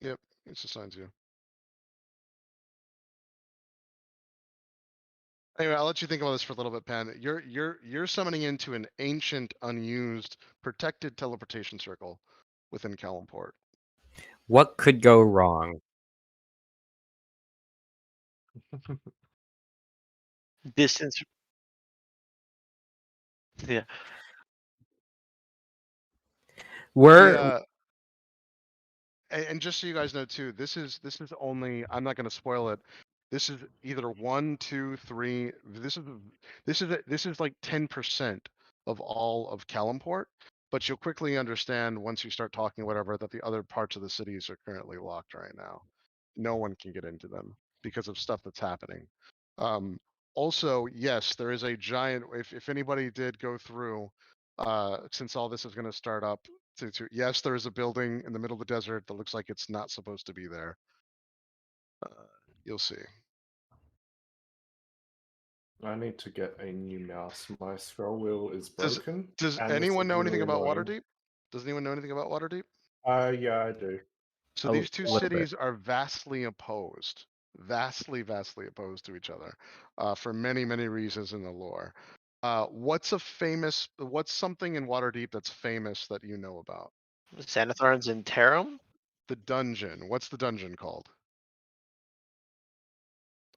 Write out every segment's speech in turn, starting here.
Yep, it's assigned to you. Anyway, I'll let you think about this for a little bit, Pen. You're summoning into an ancient, unused, protected teleportation circle within Kalimport. What could go wrong? Distance. Yeah. We're And just so you guys know too, this is only. I'm not going to spoil it. This is either 1, 2, 3. This is like 10% of all of Kalimport. But you'll quickly understand once you start talking whatever that the other parts of the cities are currently locked right now. No one can get into them because of stuff that's happening. Also, yes, there is a giant. If anybody did go through, since all this is going to start up, yes, there is a building in the middle of the desert that looks like it's not supposed to be there. You'll see. I need to get a new mouse. My scroll wheel is Does broken. does and anyone it's know anything really about annoying. Waterdeep? Does anyone know anything about Waterdeep? Yeah, I do. So A these two little bit. cities are vastly opposed, vastly opposed to each other, for many reasons in the lore. What's something in Waterdeep that's famous that you know about? Xanathar's in Tarum? The dungeon. What's the dungeon called?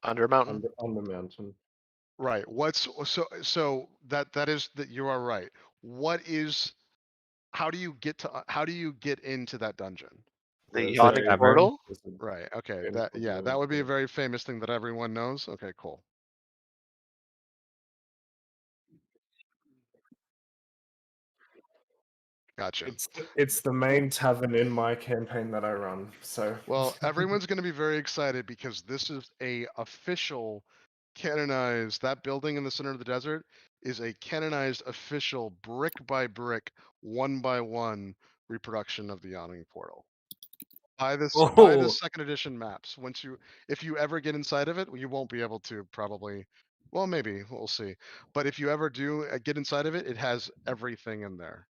Undermountain? On the mountain. Right. So that is that you are right. What is how do you get into that dungeon? The There's Yawning a- Tavern. Portal? there's a Right. Okay. in That for yeah, the that would be a thing. very famous thing that everyone knows. Okay, cool. Gotcha. It's the main tavern in my campaign that I run. So Well, everyone's going to be very excited because this is a official canonized. That building in the center of the desert is a canonized official brick by brick, one by one reproduction of the Yawning Portal. Buy the Oh, second edition maps. If you ever get inside of it, you won't be able to probably. Well, maybe we'll see. But if you ever do get inside of it, it has everything in there.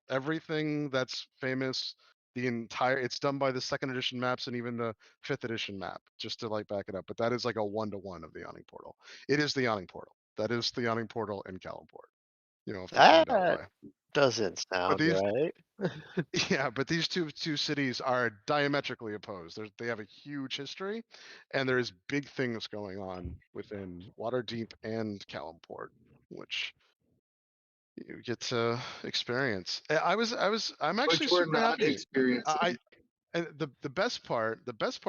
Everything that's famous. It's done by the second edition maps and even the fifth edition map, just to like back it up. But that is like a 1-to-1 of the Yawning Portal. It is the Yawning Portal. That is the Yawning Portal in Kalimport. You know, if to find out That why. doesn't But sound these right. Yeah, but these two cities are diametrically opposed. They have a huge history, and there is big things going on within Waterdeep and Kalimport, which you get to experience. I'm actually Which we're super not happy. experiencing. And the best part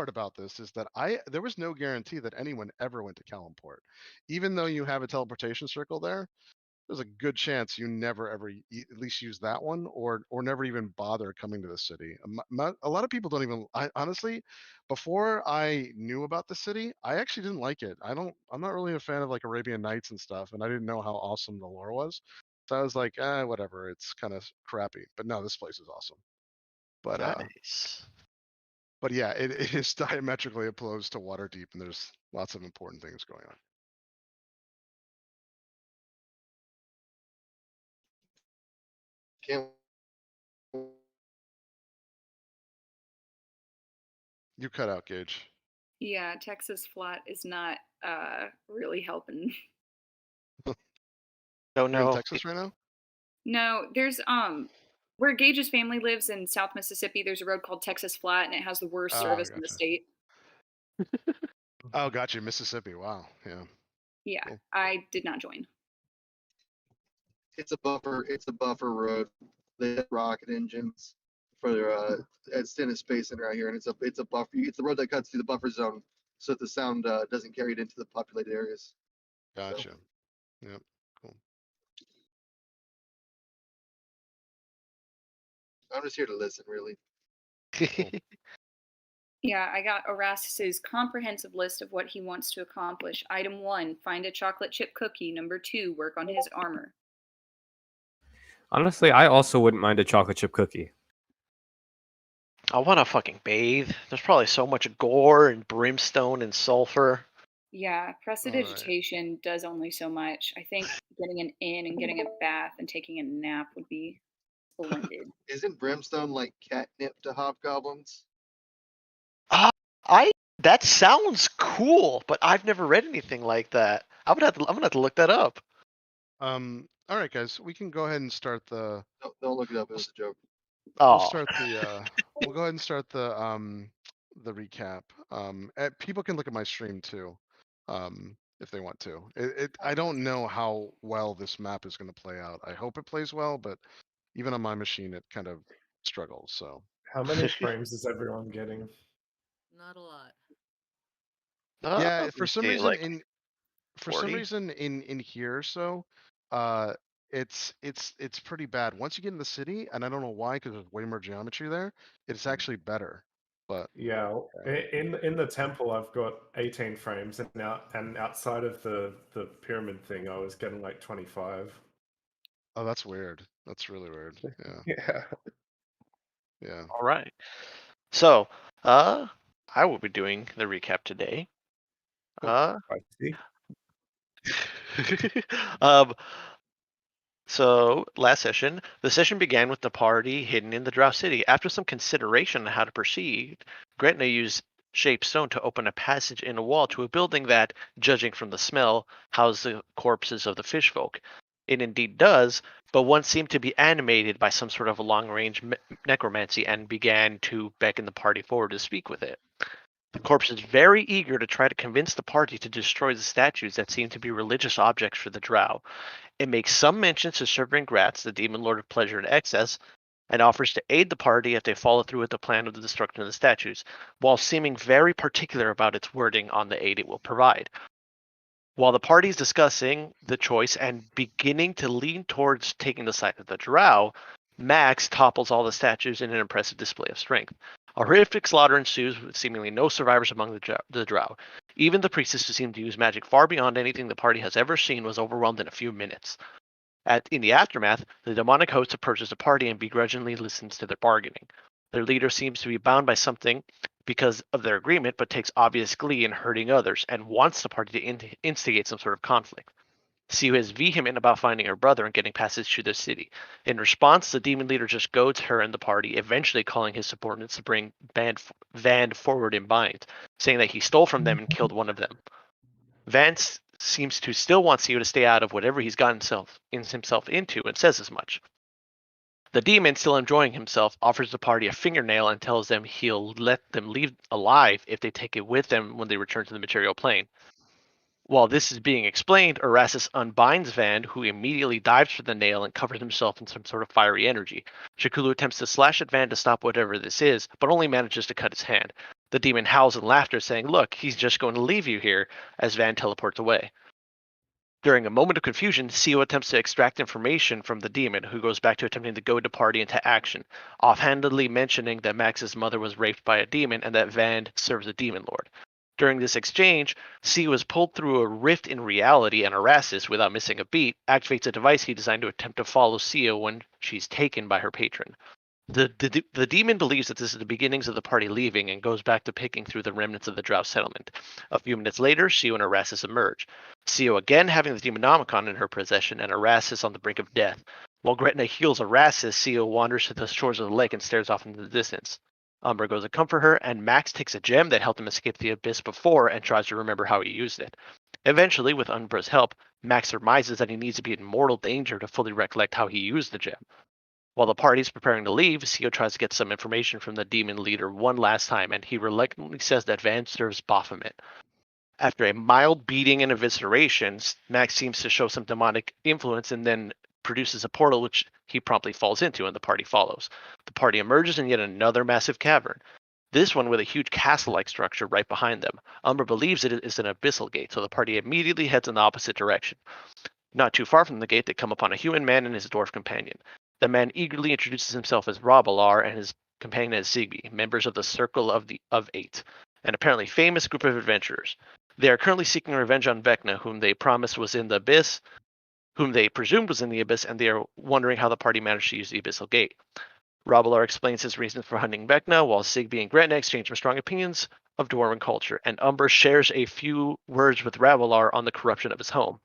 about this is that there was no guarantee that anyone ever went to Kalimport, even though you have a teleportation circle there. There's a good chance you never ever at least use that one, or never even bother coming to the city. A lot of people don't even. Honestly, before I knew about the city, I actually didn't like it. I'm not really a fan of like Arabian Nights and stuff, and I didn't know how awesome the lore was. So I was like, whatever. It's kind of crappy. But no, this place is awesome. But Nice. but yeah, it is diametrically opposed to Waterdeep, and there's lots of important things going on. Can't You cut out, Gage. Yeah, Texas flat is not really helping. Don't You're in know. Texas right now? No, there's where Gage's family lives in South Mississippi, there's a road called Texas Flat and it has the worst Oh, service in the gotcha. state. Oh, gotcha. Mississippi. Wow. Yeah. Yeah, Cool. I did not join. It's a buffer road. They have rocket engines for extended spacing right here, and it's a buffer. It's the road that cuts through the buffer zone, so that the sound doesn't carry it into the populated areas. Gotcha. Yep. Cool. I'm just here to listen, really. Yeah, I got Erastus's comprehensive list of what he wants to accomplish. Item 1, find a chocolate chip cookie. Number 2, work on his armor. honestly, I also wouldn't mind a chocolate chip cookie. I want to fucking bathe. There's probably so much gore and brimstone and sulfur. Yeah, prestidigitation does only so much. I think getting an inn and getting a bath and taking a nap would be splendid. Isn't brimstone like catnip to hobgoblins? That sounds cool, but I've never read anything like that. I'm gonna have to look that up. All right, guys, we can go ahead and start the. Don't look it up. It was a joke. We'll Oh, start the. We'll go ahead and start the recap. People can look at my stream too, if they want to. I don't know how well this map is going to play out. I hope it plays well, but even on my machine, it kind of struggles. So. How many frames is everyone getting? Not a lot. Yeah, let for me some see, reason like, for some 40? reason in here, so it's pretty bad. Once you get in the city, and I don't know why, because there's way more geometry there, it's actually better. But Yeah, in the temple, I've got 18 frames, and outside of the pyramid thing, I was getting like 25. oh, that's weird. That's really weird. Yeah, Yeah. yeah. All right. So, I will be doing the recap today. I see. um, So, last session, the session began with the party hidden in the Drow City. After some consideration on how to proceed, Gretna used shaped stone to open a passage in a wall to a building that, judging from the smell, housed the corpses of the fish folk. It indeed does, but one seemed to be animated by some sort of long-range necromancy and began to beckon the party forward to speak with it. The corpse is very eager to try to convince the party to destroy the statues that seem to be religious objects for the Drow. It makes some mentions to Serpent Gratz, the demon lord of pleasure and excess, and offers to aid the party if they follow through with the plan of the destruction of the statues, while seeming very particular about its wording on the aid it will provide. While the party is discussing the choice and beginning to lean towards taking the side of the Drow, Max topples all the statues in an impressive display of strength. A horrific slaughter ensues with seemingly no survivors among the Drow. Even the priestess, who seemed to use magic far beyond anything the party has ever seen, was overwhelmed in a few minutes. In the aftermath, the demonic host approaches the party and begrudgingly listens to their bargaining. Their leader seems to be bound by something because of their agreement, but takes obvious glee in hurting others and wants the party to instigate some sort of conflict. Siu is vehement about finding her brother and getting passage to the city. In response, the demon leader just goads her and the party, eventually calling his subordinates to bring Van forward in bind, saying that he stole from them and killed one of them. Vance seems to still want Siu to stay out of whatever he's gotten himself into, and says as much. The demon, still enjoying himself, offers the party a fingernail and tells them he'll let them leave alive if they take it with them when they return to the material plane. While this is being explained, Erastus unbinds Van, who immediately dives for the nail and covers himself in some sort of fiery energy. Shakulu attempts to slash at Van to stop whatever this is, but only manages to cut his hand. The demon howls in laughter, saying, "Look, he's just going to leave you here," as Van teleports away. During a moment of confusion, Siu attempts to extract information from the demon, who goes back to attempting to goad the party into action, offhandedly mentioning that Max's mother was raped by a demon and that Van serves a demon lord. During this exchange, Siu is pulled through a rift in reality, and Erastus, without missing a beat, activates a device he designed to attempt to follow Siu when she's taken by her patron. The demon believes that this is the beginnings of the party leaving and goes back to picking through the remnants of the Drow settlement. A few minutes later, Siu and Erastus emerge. Siu again having the Demonomicon in her possession and Erastus on the brink of death. While Gretna heals Erastus, Siu wanders to the shores of the lake and stares off into the distance. Umbra goes to comfort her, and Max takes a gem that helped him escape the abyss before and tries to remember how he used it. Eventually, with Umbra's help, Max surmises that he needs to be in mortal danger to fully recollect how he used the gem. While the party is preparing to leave, Siu tries to get some information from the demon leader one last time, and he reluctantly says that Van serves Baphomet. After a mild beating and evisceration, Max seems to show some demonic influence and then produces a portal which he promptly falls into, and the party follows. The party emerges in yet another massive cavern, this one with a huge castle-like structure right behind them. Umbra believes it is an abyssal gate, so the party immediately heads in the opposite direction. Not too far from the gate, they come upon a human man and his dwarf companion. The man eagerly introduces himself as Robalar and his companion as Zigby, members of the Circle of Eight, an apparently famous group of adventurers. They are currently seeking revenge on Vecna, whom they promised was in the abyss, whom they presumed was in the abyss, and they are wondering how the party managed to use the abyssal gate. Robalar explains his reasons for hunting Vecna, while Zigby and Gretna exchange some strong opinions of Dwarven culture, and Umbra shares a few words with Robalar on the corruption of his home.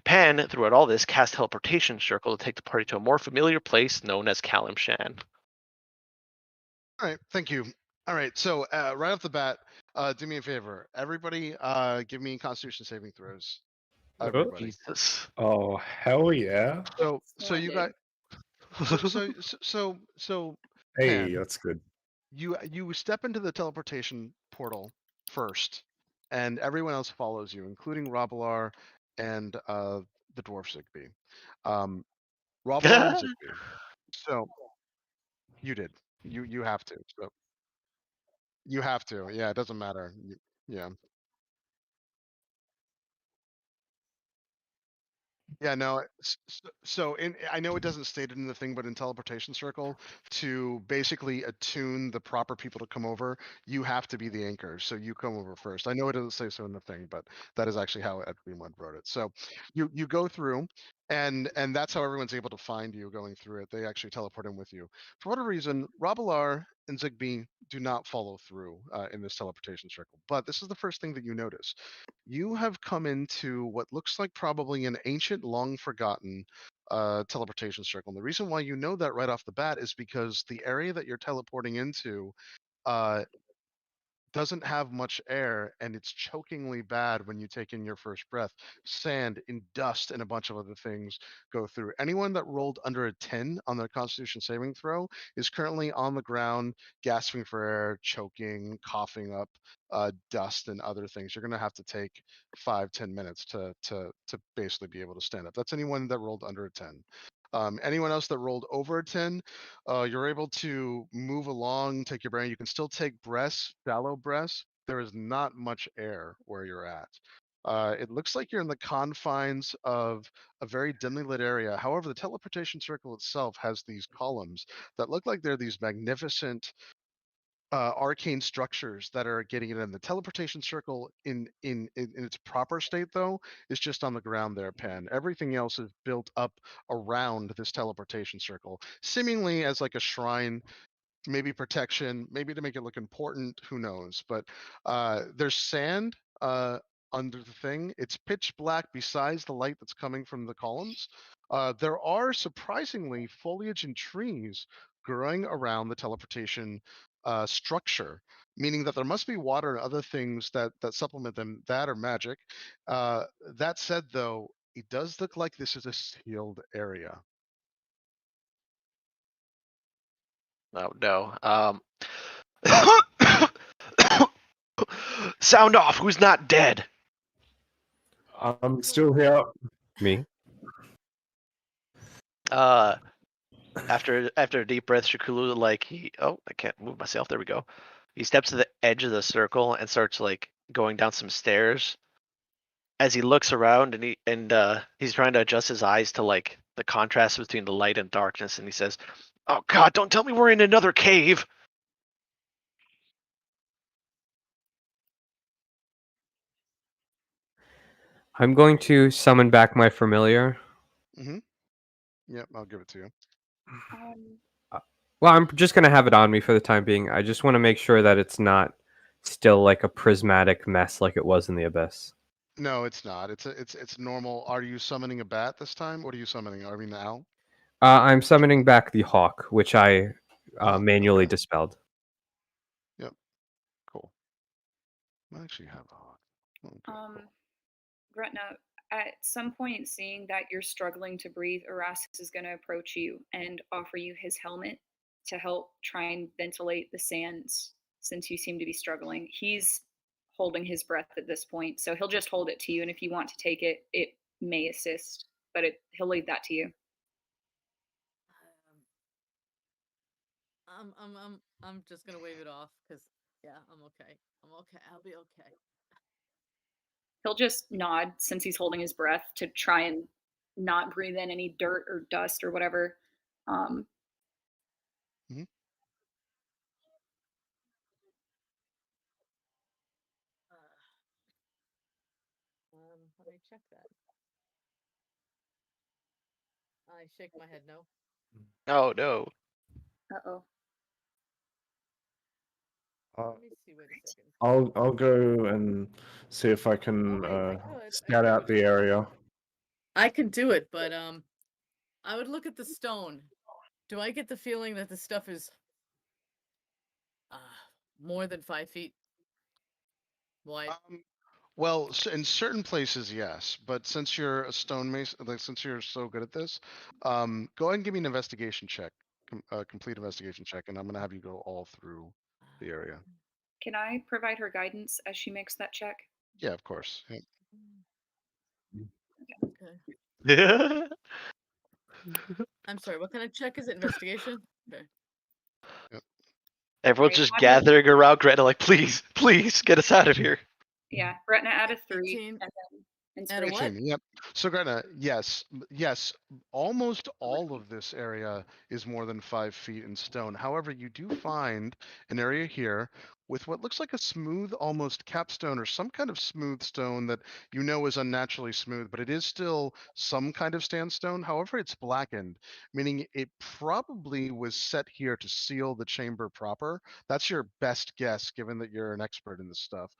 Pan, throughout all this, casts teleportation circle to take the party to a more familiar place known as Kalimshan. All right, thank you. All right, so right off the bat, Do me a favor, everybody. Give me Constitution saving throws. Oh, Everybody. Jesus. Oh, hell yeah. So you got. Splendid. So Hey, Pan, that's good. you step into the teleportation portal first, and everyone else follows you, including Robilar and the dwarf Zigby. Robilar and Zigby. So you did. You have to. So you have to. Yeah, it doesn't matter. Yeah. Yeah, no. I know it doesn't state it in the thing, but in teleportation circle, to basically attune the proper people to come over, you have to be the anchor. So you come over first. I know it doesn't say so in the thing, but that is actually how Ed Greenwood wrote it. So you go through, and that's how everyone's able to find you going through it. They actually teleport in with you. For whatever reason, Robilar and Zigby do not follow through in this teleportation circle. But this is the first thing that you notice. You have come into what looks like probably an ancient, long forgotten teleportation circle. And the reason why you know that right off the bat is because the area that you're teleporting into uh, doesn't have much air, and it's chokingly bad when you take in your first breath. Sand and dust and a bunch of other things go through. Anyone that rolled under a 10 on their Constitution saving throw is currently on the ground, gasping for air, choking, coughing up dust and other things. You're going to have to take 5-10 minutes to basically be able to stand up. That's anyone that rolled under a 10. Anyone else that rolled over a 10, you're able to move along, take your bearing. You can still take breaths, shallow breaths. There is not much air where you're at. It looks like you're in the confines of a very dimly lit area. However, the teleportation circle itself has these columns that look like they're these magnificent arcane structures that are getting it in. The teleportation circle in its proper state, though, is just on the ground there, Pen. Everything else is built up around this teleportation circle, seemingly as like a shrine, maybe protection, maybe to make it look important, who knows. But there's sand under the thing. It's pitch black besides the light that's coming from the columns. There are surprisingly foliage and trees growing around the teleportation structure, meaning that there must be water and other things that supplement them that are magic. That said, though, it does look like this is a sealed area. Oh no. Sound off. Who's not dead? I'm still here. Me? After a deep breath, Shakulu I can't move myself. There we go. He steps to the edge of the circle and starts like going down some stairs. As he looks around and he's trying to adjust his eyes to like the contrast between the light and darkness, and he says, "Oh God, don't tell me we're in another cave." I'm going to summon back my familiar. Yep, I'll give it to you. Well, I'm just going to have it on me for the time being. I just want to make sure that it's not still like a prismatic mess like it was in the Abyss. No, it's not. It's normal. Are you summoning a bat this time? What are you summoning? I mean, the owl? I'm summoning back the hawk, which I manually Okay. dispelled. Yep. Cool. I actually have a hawk. Okay, cool. Gretna, at some point, seeing that you're struggling to breathe, Erasmus is going to approach you and offer you his helmet to help try and ventilate the sands since you seem to be struggling. He's holding his breath at this point, so he'll just hold it to you, and if you want to take it, it may assist, but he'll leave that to you. I'm just gonna wave it off because yeah, I'm okay. I'm okay. I'll be okay. He'll just nod since he's holding his breath to try and not breathe in any dirt or dust or whatever. Let me check that. I shake my head no. Oh no. Uh-oh. Let me see. Wait a second. I'll go and see if I can I could. scout out the area. I can do it, but I would look at the stone. Do I get the feeling that the stuff is more than 5 feet? Why? Well, in certain places, yes, but since you're a stonemason, like since you're so good at this, go ahead and give me an investigation check, complete investigation check, and I'm gonna have you go all through the area. Can I provide her guidance as she makes that check? Yeah, of course. Yeah. Okay. I'm sorry. What kind of check is it? Investigation. Okay. Everyone's Right, just I'm a- gathering around Gretna, like, please, please get us out of here. Yeah, Gretna add a 3 18. and then Add a inspiration. what? Yep. So Gretna, yes, yes, almost all of this area is more than 5 feet in stone. However, you do find an area here with what looks like a smooth, almost capstone or some kind of smooth stone that you know is unnaturally smooth, but it is still some kind of sandstone. However, it's blackened, meaning it probably was set here to seal the chamber proper. That's your best guess, given that you're an expert in this stuff.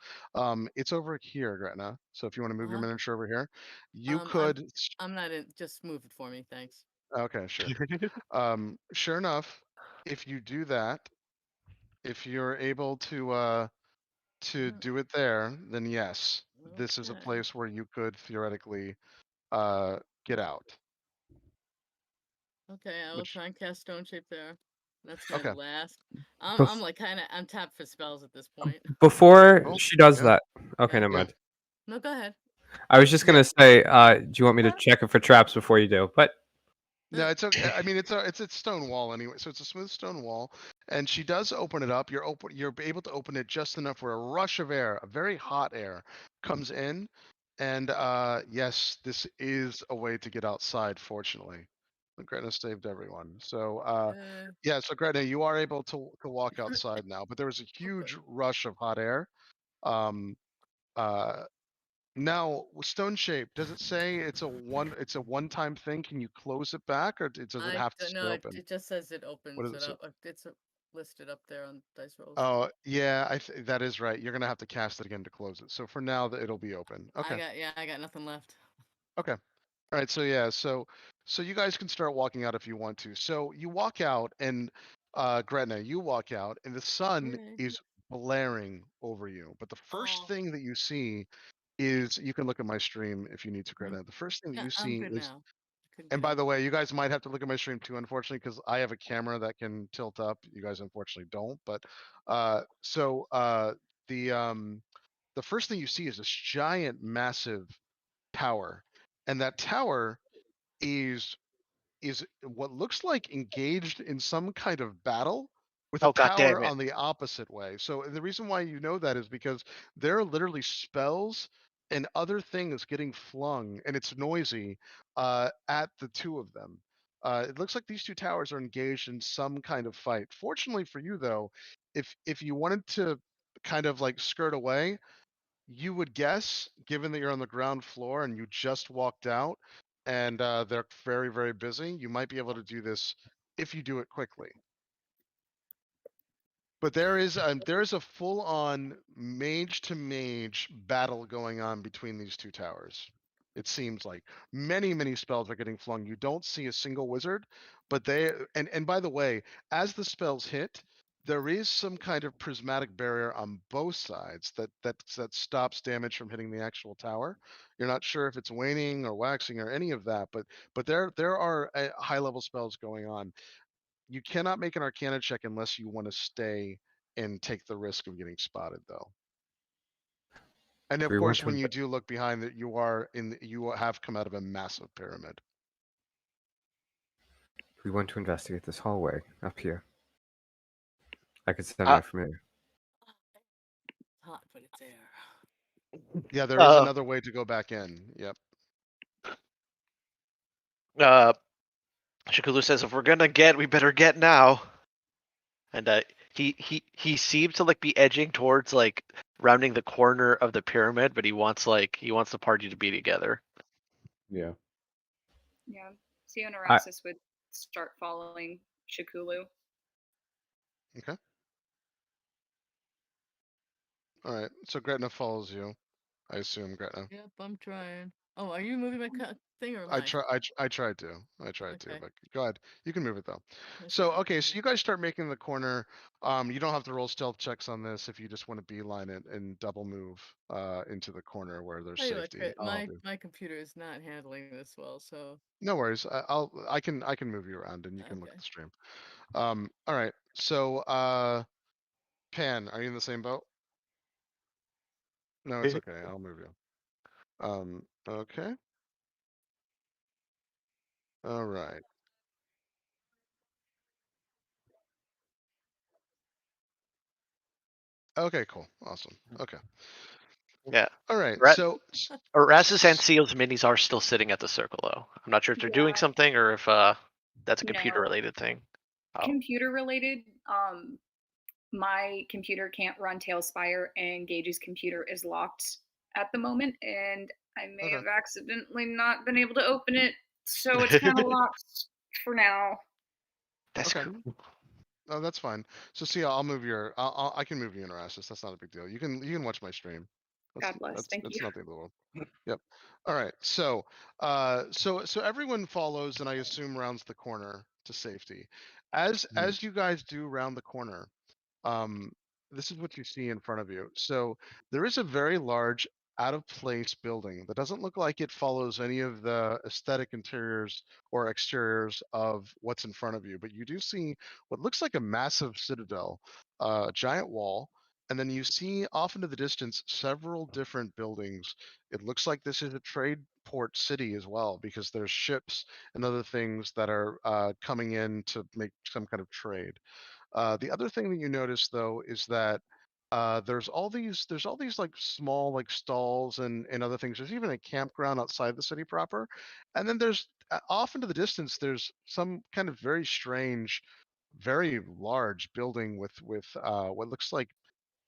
It's over here, Gretna. So if you want to move your Uh-huh. miniature over here, you I'm- could. I'm not in. Just move it for me, thanks. Okay, sure. Sure enough, if you do that, if you're able to Mm, do it there, then yes, this is a okay. place where you could theoretically get out. Okay, I will Which try and cast stone shape there. That's my okay. last. I'm Bef- like kind of I'm tapped for spells at this point. Before Oh, she does yeah. that, okay, Yeah. never Yeah. mind. No, go ahead. I was just Yeah. gonna say, do you want me to check it for traps before you do? But No, it's okay. I mean, it's a stone wall anyway, so it's a smooth stone wall. And she does open it up. You're able to open it just enough where a rush of air, a very hot air, comes in. And yes, this is a way to get outside. Fortunately, Gretna saved everyone. So yeah, so Gretna, you are able to walk outside now. But there was a huge rush of hot air. Um, uh, Now, stone shape, does it say it's a one-time thing? Can you close it back, or does it I have to don't stay know. open? It just says it What opens does it it say? up. It's listed up there on dice rolls. Oh, yeah, that is right. You're gonna have to cast it again to close it. So for now, it'll be open. Okay. I got nothing left. Okay. All right. So yeah. So you guys can start walking out if you want to. So you walk out, and Gretna, you walk out, and the sun Hooray. is blaring over you. But the first Oh, thing that you see is, you can look at my stream if you need to, Gretna. The first thing that yeah, you I'm see good is. now. Couldn't And get by up. the way, you guys might have to look at my stream too, unfortunately, because I have a camera that can tilt up. You guys unfortunately don't. But so the first thing you see is this giant, massive tower, and that tower is what looks like engaged in some kind of battle with a Oh, god damn tower it. on the opposite way. So the reason why you know that is because there are literally spells and other things getting flung, and it's noisy at the two of them. It looks like these two towers are engaged in some kind of fight. Fortunately for you, though, if you wanted to kind of like skirt away, you would guess, given that you're on the ground floor and you just walked out, and they're very, very busy, you might be able to do this if you do it quickly. But there is a full-on mage to mage battle going on between these two towers. It seems like many, many spells are getting flung. You don't see a single wizard, but they and by the way, as the spells hit, there is some kind of prismatic barrier on both sides that stops damage from hitting the actual tower. You're not sure if it's waning or waxing or any of that, but there are high level spells going on. You cannot make an Arcana check unless you want to stay and take the risk of getting spotted, though. And of we want course, to when you do look behind that, you have come out of a massive pyramid. we want to investigate this hallway up here. I could send Uh, my familiar. It's hot, but it's air. Yeah, there is another way to go back in. Yep. Shikulu says, if we're gonna get, we better get now. And he seemed to like be edging towards like rounding the corner of the pyramid, but he wants the party to be together. Yeah. Yeah. Sion Arasis would start following Shikulu. Okay. All right. So Gretna follows you. I assume Gretna. Yep, I'm trying. Oh, are you moving my thing or am I? I tried to. I tried to, Okay. but go ahead. You can move it though. So Okay. okay, so you guys start making the corner. You don't have to roll stealth checks on this if you just want to beeline it and double move into the corner where there's Tell you what, safety. I'll help you. my computer is not handling this well, so No worries. I can move you around and you can look at okay. the stream. All right. So Pan, are you in the same boat? No, it's okay. I'll move you. Okay. All right. Okay, cool. Awesome. Okay. Yeah. All right. Ra- So Erastus and Seal's minis are still sitting at the circle, though. I'm not sure if they're doing Yeah. something or if that's a computer No. related thing. Oh. Computer related. My computer can't run Tailspire, and Gage's computer is locked at the moment, and I may Okay. have accidentally not been able to open it, so it's kind of locked for now. That's Okay. cool. Oh, that's fine. So see, I'll move your. I can move you in Erastus. That's not a big deal. You can watch my stream. God bless. Thank you. That's nothing to the world. Yep. All right. So so everyone follows, and I assume rounds the corner to safety. As you guys do round the corner, this is what you see in front of you. So there is a very large out of place building that doesn't look like it follows any of the aesthetic interiors or exteriors of what's in front of you, but you do see what looks like a massive citadel, a giant wall, and then you see off into the distance several different buildings. It looks like this is a trade port city as well, because there's ships and other things that are coming in to make some kind of trade. The other thing that you notice though is that there's all these like small like stalls and other things. There's even a campground outside the city proper, and then there's off into the distance there's some kind of very strange, very large building with what looks like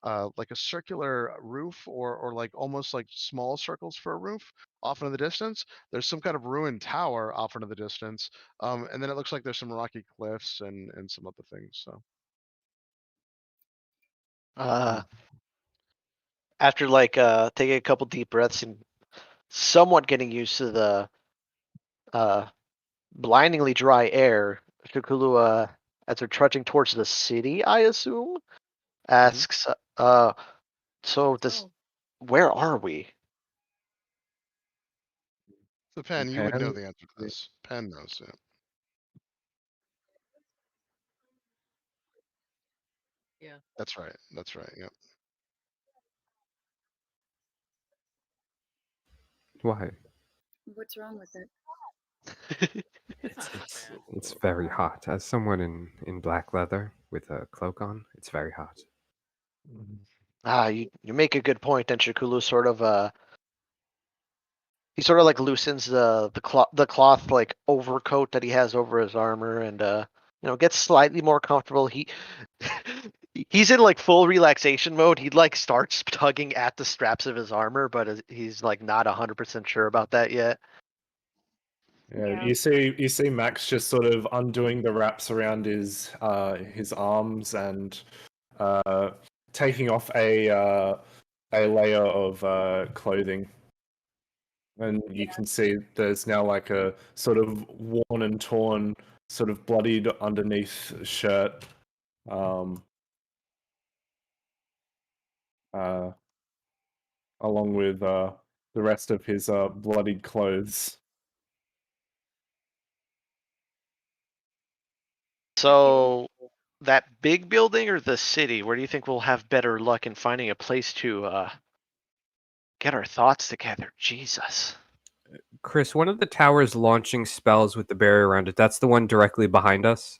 a circular roof or like almost like small circles for a roof off into the distance. There's some kind of ruined tower off into the distance, and then it looks like there's some rocky cliffs and some other things. So. After taking a couple deep breaths and somewhat getting used to the blindingly dry air, Shukulu, as they're trudging towards the city, I assume, asks, so this, Oh, where are we? So Penn, you would know Penn? the answer to this. Penn knows it. yeah. That's right. That's right. Yep. Why? What's wrong with it? It's very hot. As someone in black leather with a cloak on, it's very hot. You make a good point, and Shukulu sort of he sort of like loosens the cloth like overcoat that he has over his armor and gets slightly more comfortable. He's in like full relaxation mode. He like starts tugging at the straps of his armor, but he's like not 100% sure about that yet. Yeah, Yeah. you see Max just sort of undoing the wraps around his arms and taking off a layer of clothing. And you can see there's now like a sort of worn and torn, sort of bloodied underneath shirt. Along with the rest of his bloodied clothes. So that big building or the city, where do you think we'll have better luck in finding a place to get our thoughts together? Jesus. Chris, one of the towers launching spells with the barrier around it, that's the one directly behind us?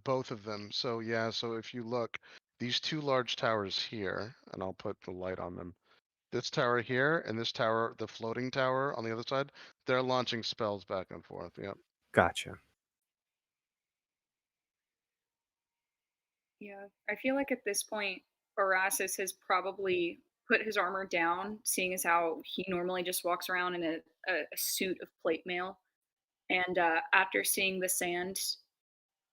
Both of them. So yeah. So if you look, these two large towers here, and I'll put the light on them. This tower here and this tower, the floating tower on the other side, they're launching spells back and forth. Yep. Gotcha. Yeah. I feel like at this point, Erastus has probably put his armor down, seeing as how he normally just walks around in a suit of plate mail. And after seeing the sand,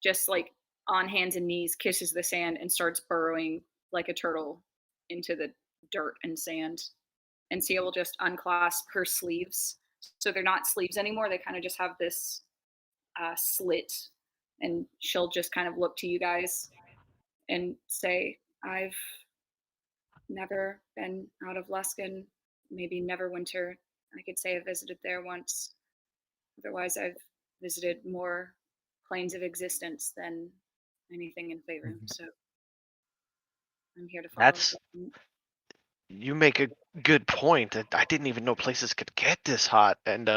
just like on hands and knees, kisses the sand and starts burrowing like a turtle into the dirt and sand. And Sia will just unclasp her sleeves. So they're not sleeves anymore. They kind of just have this slit. And she'll just kind of look to you guys and say, I've never been out of Luskan, maybe Neverwinter. I could say I visited there once. Otherwise, I've visited more planes of existence than anything in Faerun. So I'm here to follow. That's you make a good point. I didn't even know places could get this hot. And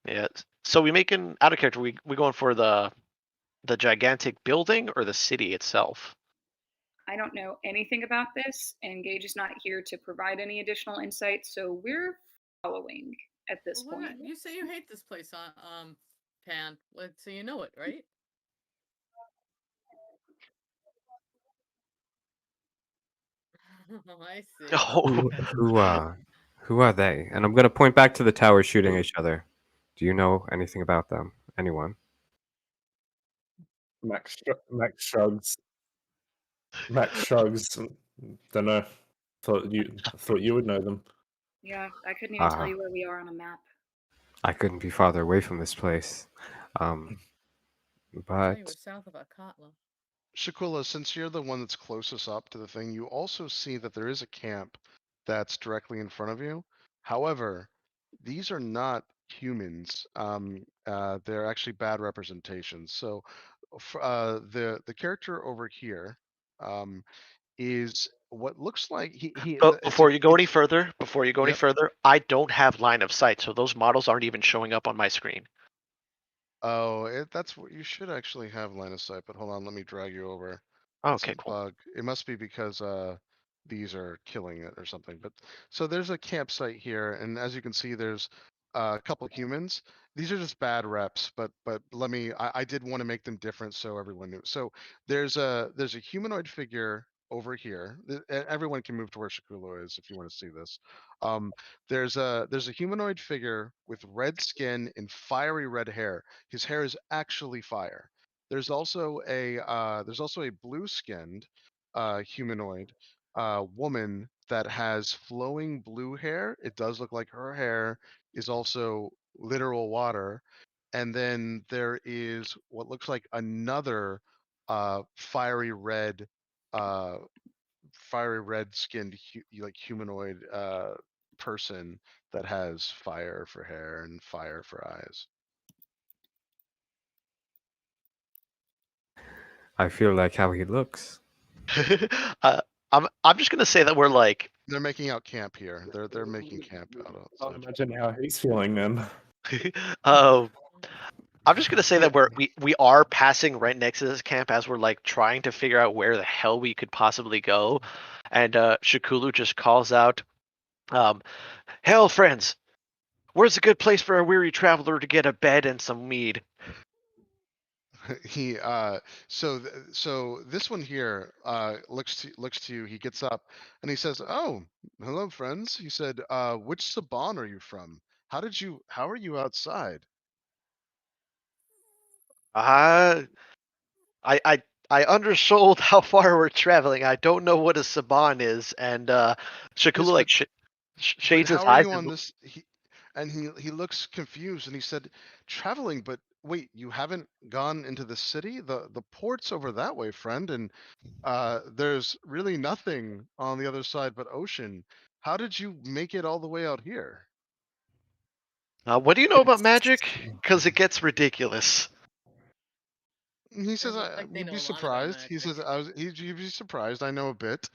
yeah. So we making out of character. We going for the gigantic building or the city itself? I don't know anything about this, and Gage is not here to provide any additional insight, so we're following at this Well, point. you say you hate this place, Pan. So you know it, right? I see. Oh, Who are they? And I'm gonna point back to the tower shooting each other. Do you know anything about them? Anyone? Max shrugs. Max shrugs. Don't know. Thought you would know them. Yeah, I couldn't even tell Ah. you where we are on a map. I couldn't be farther away from this place. I But you were south of Akatla. Shakula, since you're the one that's closest up to the thing, you also see that there is a camp that's directly in front of you. However, these are not humans. They're actually bad representations. So, the character over here, is what looks like but it's before a you go any it's further, Yep. I don't have line of sight, so those models aren't even showing up on my screen. Oh, that's what you should actually have line of sight, but hold on, let me drag you over. It's Okay, a cool. bug. It must be because these are killing it or something. But so there's a campsite here, and as you can see, there's a couple humans. These are just bad reps, but I did want to make them different so everyone knew. So there's a humanoid figure over here. Everyone can move to where Shakula is if you want to see this. Um, there's a humanoid figure with red skin and fiery red hair. His hair is actually fire. There's also a blue-skinned humanoid woman that has flowing blue hair. It does look like her hair is also literal water. And then there is what looks like another fiery red uh skinned like humanoid person that has fire for hair and fire for eyes. I feel like how he looks. I'm just gonna say that we're like, They're making out camp here. They're making camp out Can't outside. imagine how he's feeling then. uh, I'm just gonna say that we are passing right next to this camp as we're like trying to figure out where the hell we could possibly go, and Shakulu just calls out, "Hell, friends, where's a good place for a weary traveler to get a bed and some mead?" He so this one here looks to you. He gets up and he says, "Oh, hello, friends." He said, "Which Saban are you from? How are you outside?" Uh, I undersold how far we're traveling. I don't know what a Saban is, and Shakulu Yes, like but shades his how are eyes. you on this? He looks confused and he said, "Traveling, but wait, you haven't gone into the city? The port's over that way, friend, and there's really nothing on the other side but ocean. How did you make it all the way out here?" What do you know about magic? Because it gets ridiculous. And he says, Doesn't look "I like they would know be a lot about surprised." He says, magic. You'd be surprised. I know a bit."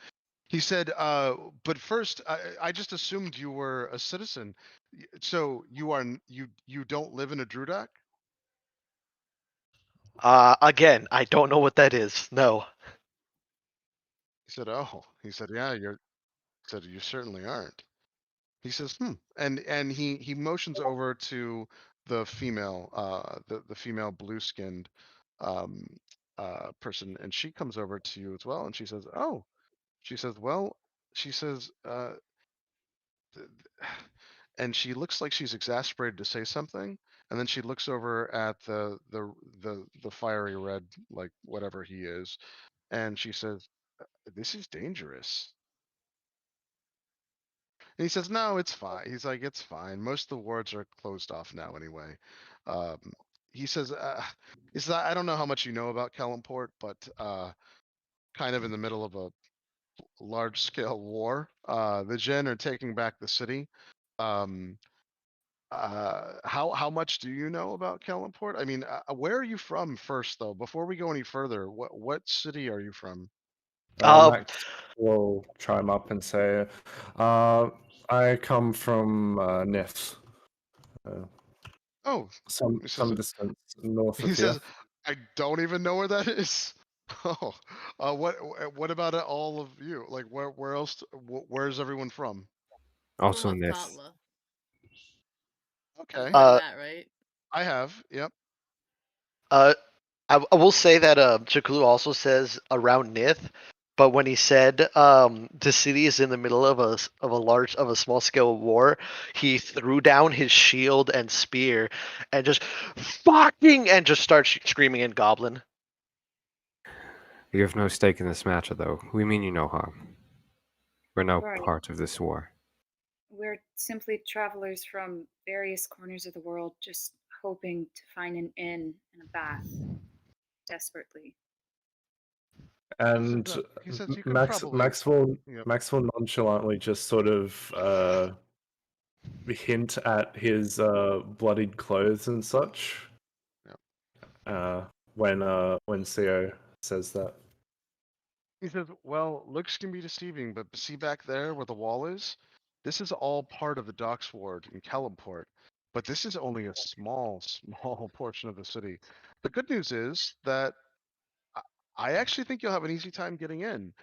He said, "But first, I just assumed you were a citizen. So you don't live in a Drudak?" Again, I don't know what that is. No. He said, "Oh." He said, "Yeah, he said, "You certainly aren't." He says, "Hmm," and he motions over to the female, the female blue-skinned um, person, and she comes over to you as well, and she says, "Oh," she says, "Well," she says, th- th- and she looks like she's exasperated to say something, and then she looks over at the fiery red, like whatever he is, and she says, "This is dangerous." And he says, no, it's fine. He's like, it's fine. Most of the wards are closed off now anyway. Um, he says, I don't know how much you know about Kellenport, but kind of in the middle of a large scale war. The Jin are taking back the city. How much do you know about Kellenport? I mean, where are you from first, though? Before we go any further, what city are you from? Max will chime up and say, I come from Nith. Oh, Some he some says, distance north he of here. says, I don't even know where that is. Oh, what about all of you? Like, where else? Where's everyone from? Also From Nith. Akatla. Okay, You've heard of that, right? I have. Yep. I will say that Chikulu also says around Nith, but when he said the city is in the middle of a small scale war, he threw down his shield and spear and just starts screaming in Goblin. You have no stake in this matter, though. We mean you no harm. We're no Right. part of this war. We're simply travelers from various corners of the world, just hoping to find an inn and a bath. Desperately. And He says you could Max probably. Maxwell Yep. Maxwell nonchalantly just sort of hint at his bloodied clothes and such. When Co says that. He says, well, looks can be deceiving, but see back there where the wall is? This is all part of the docks ward in Kellenport, but this is only a small, small portion of the city. The good news is that I actually think you'll have an easy time getting in.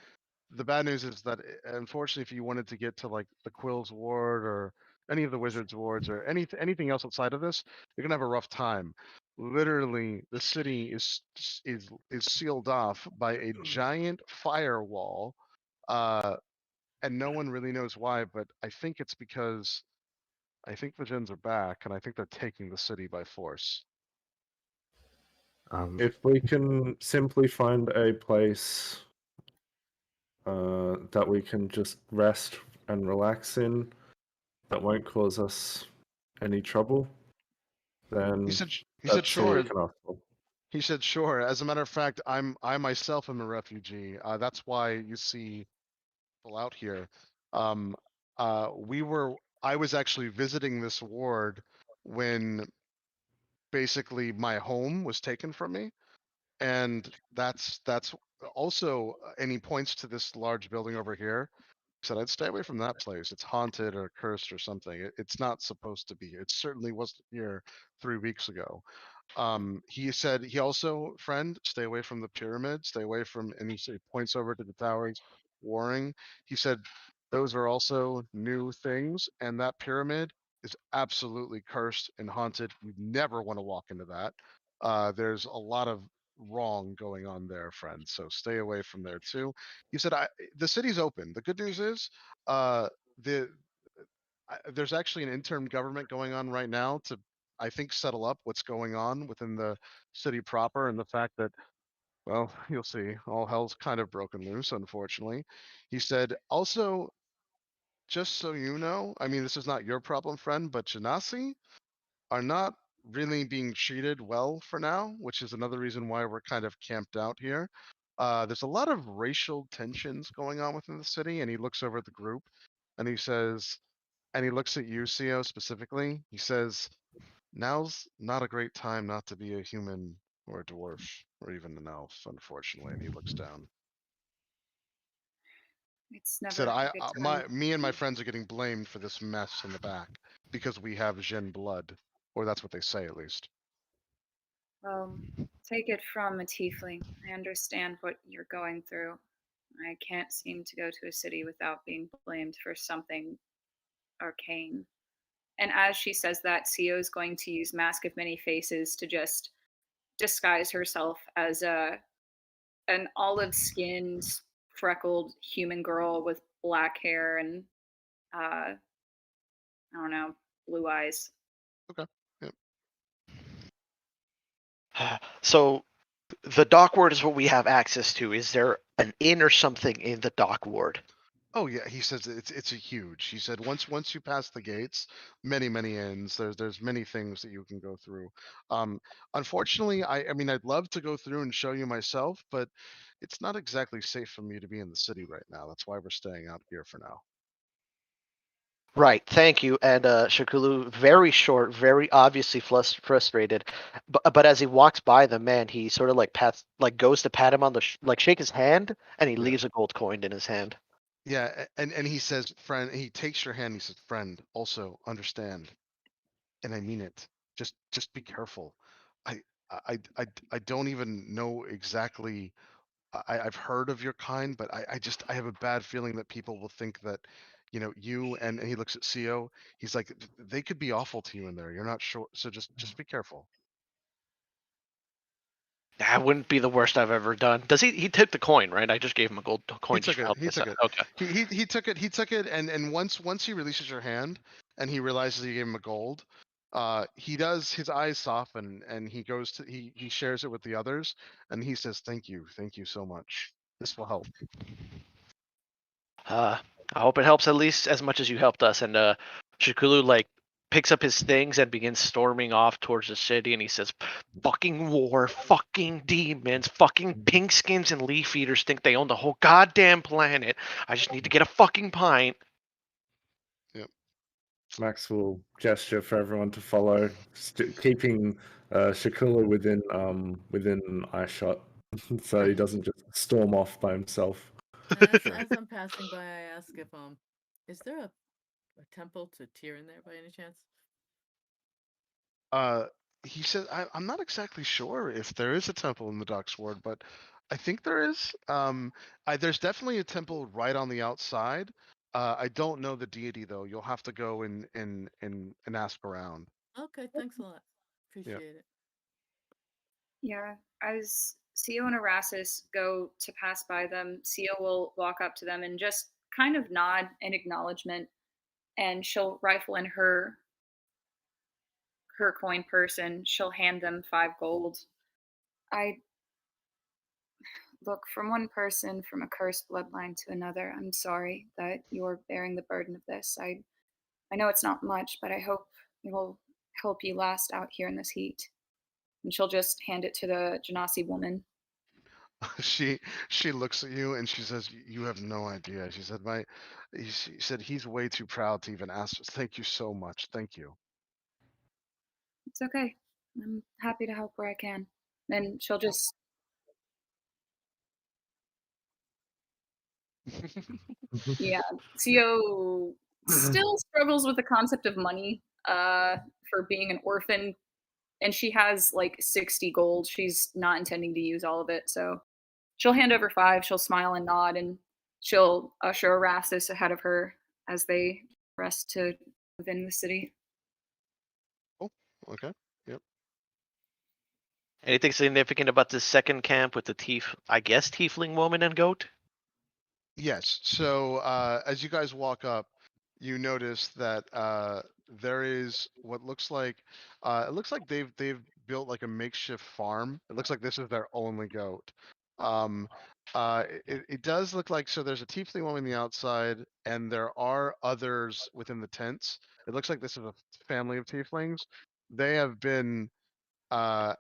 The bad news is that unfortunately, if you wanted to get to like the Quills ward or any of the Wizards wards or anything else outside of this, you're gonna have a rough time. Literally, the city is sealed off by a giant firewall, and no one really knows why. But I think it's because I think the Jins are back, and I think they're taking the city by force. If we can simply find a place that we can just rest and relax in, that won't cause us any trouble, then He said that's all sure. we can ask for. He said, "Sure." As a matter of fact, I myself am a refugee. That's why you see people out here. Um, I was actually visiting this ward when basically my home was taken from me, and that's also. And he points to this large building over here. He said, "I'd stay away from that place. It's haunted or cursed or something. It's not supposed to be here. It certainly wasn't here 3 weeks ago." He said he also, friend, stay away from the pyramid, stay away from, and he points over to the towers warring. He said those are also new things, and that pyramid is absolutely cursed and haunted. You never want to walk into that. There's a lot of wrong going on there, friend. So stay away from there too. He said, the city's open. The good news is, the there's actually an interim government going on right now to, I think, settle up what's going on within the city proper, and the fact that, well, you'll see, all hell's kind of broken loose, unfortunately. He said, also, just so you know, I mean, this is not your problem, friend, but Genasi are not really being treated well for now, which is another reason why we're kind of camped out here. There's a lot of racial tensions going on within the city, and he looks over at the group and he says, and he looks at you, Co, specifically. He says, now's not a great time not to be a human or a dwarf or even an elf, unfortunately. And he looks down. It's He never said, a good time. me and my friends are getting blamed for this mess in the back because we have Jin blood, or that's what they say at least. Well, take it from a tiefling. I understand what you're going through. I can't seem to go to a city without being blamed for something arcane. And as she says that, Co is going to use Mask of Many Faces to just disguise herself as an olive-skinned, freckled human girl with black hair and I don't know, blue eyes. Okay. Yep. So the dock ward is what we have access to. Is there an inn or something in the dock ward? Oh yeah, he says it's a huge. He said once you pass the gates, many inns. There's many things that you can go through. Um, Unfortunately, I mean I'd love to go through and show you myself, but it's not exactly safe for me to be in the city right now. That's why we're staying out here for now. Right, thank you. And Shakulu, very short, very obviously frustrated, but as he walks by the man, he sort of like goes to pat him on the like shake his hand, and he Yeah. leaves a gold coin in his hand. Yeah, and he says, friend. He takes your hand. He says, friend. Also understand, and I mean it. Just be careful. I I don't even know exactly. I've heard of your kind, but I have a bad feeling that people will think that, you and he looks at CO. He's like, They could be awful to you in there. You're not sure, so just be careful." That wouldn't be the worst I've ever done. Does he took the coin, right? I just gave him a gold coin. He took just for it. helping He us took out. it. Okay. He took it. He took it, and once he releases your hand, and he realizes you gave him a gold, he does. His eyes soften, and he goes to he shares it with the others, and he says, thank you so much. This will help." I hope it helps at least as much as you helped us. And Shakulu like picks up his things and begins storming off towards the city. And he says, "Fucking war, fucking demons, fucking pink skins and leaf eaters think they own the whole goddamn planet. I just need to get a fucking pint." Max will gesture for everyone to follow, keeping Shakula within eye shot, so he doesn't just storm off by himself. As I'm passing by, I ask if is there a temple to Tyrion there by any chance? He said, I'm not exactly sure if there is a temple in the Docksward, but I think there is. There's definitely a temple right on the outside. I don't know the deity though. You'll have to go and ask around. Okay, thanks a lot. Appreciate it. Yeah, as Sio and Erasmus go to pass by them, Sio will walk up to them and just kind of nod in acknowledgement, and she'll rifle in her coin purse and she'll hand them 5 gold. I look, from one person from a cursed bloodline to another. I'm sorry that you're bearing the burden of this. I know it's not much, but I hope it will help you last out here in this heat. And she'll just hand it to the Genasi woman. She looks at you and she says, "You have no idea." She said, she said he's way too proud to even ask. Thank you so much. Thank you. It's okay. I'm happy to help where I can. Then she'll just yeah. Sio still struggles with the concept of money for being an orphan, and she has like 60 gold. She's not intending to use all of it, so she'll hand over 5. She'll smile and nod, and she'll usher Erastus ahead of her as they rest to within the city. Oh, okay. Yep. Anything significant about this second camp with the tiefling woman and goat? Yes. So as you guys walk up, you notice that there is what looks like it looks like they've built like a makeshift farm. It looks like this is their only goat. Um, it does look like, so there's a tiefling woman on the outside, and there are others within the tents. It looks like this is a family of tieflings. They have been uh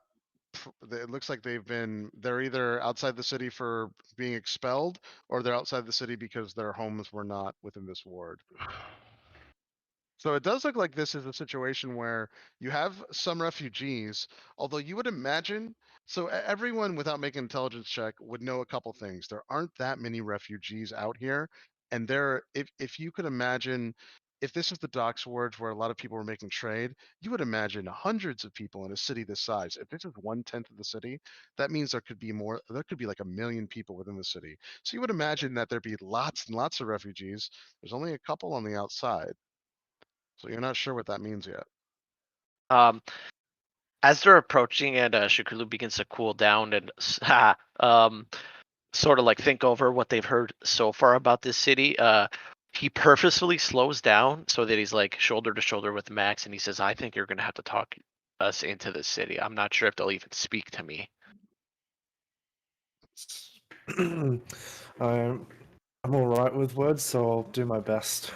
it looks like they're either outside the city for being expelled, or they're outside the city because their homes were not within this ward. So it does look like this is a situation where you have some refugees, although you would imagine, so everyone without making an intelligence check would know a couple things. There aren't that many refugees out here, and if you could imagine, if this is the docks wards where a lot of people were making trade, you would imagine hundreds of people in a city this size. If this is 1/10 of the city, that means there could be more. There could be like 1 million people within the city. So you would imagine that there'd be lots and lots of refugees. There's only a couple on the outside. So you're not sure what that means yet. Um, as they're approaching and Shakulu begins to cool down and sort of like think over what they've heard so far about this city, he purposefully slows down so that he's like shoulder to shoulder with Max, and he says, "I think you're gonna have to talk us into this city. I'm not sure if they'll even speak to me." I'm all right with with words, so I'll do my best.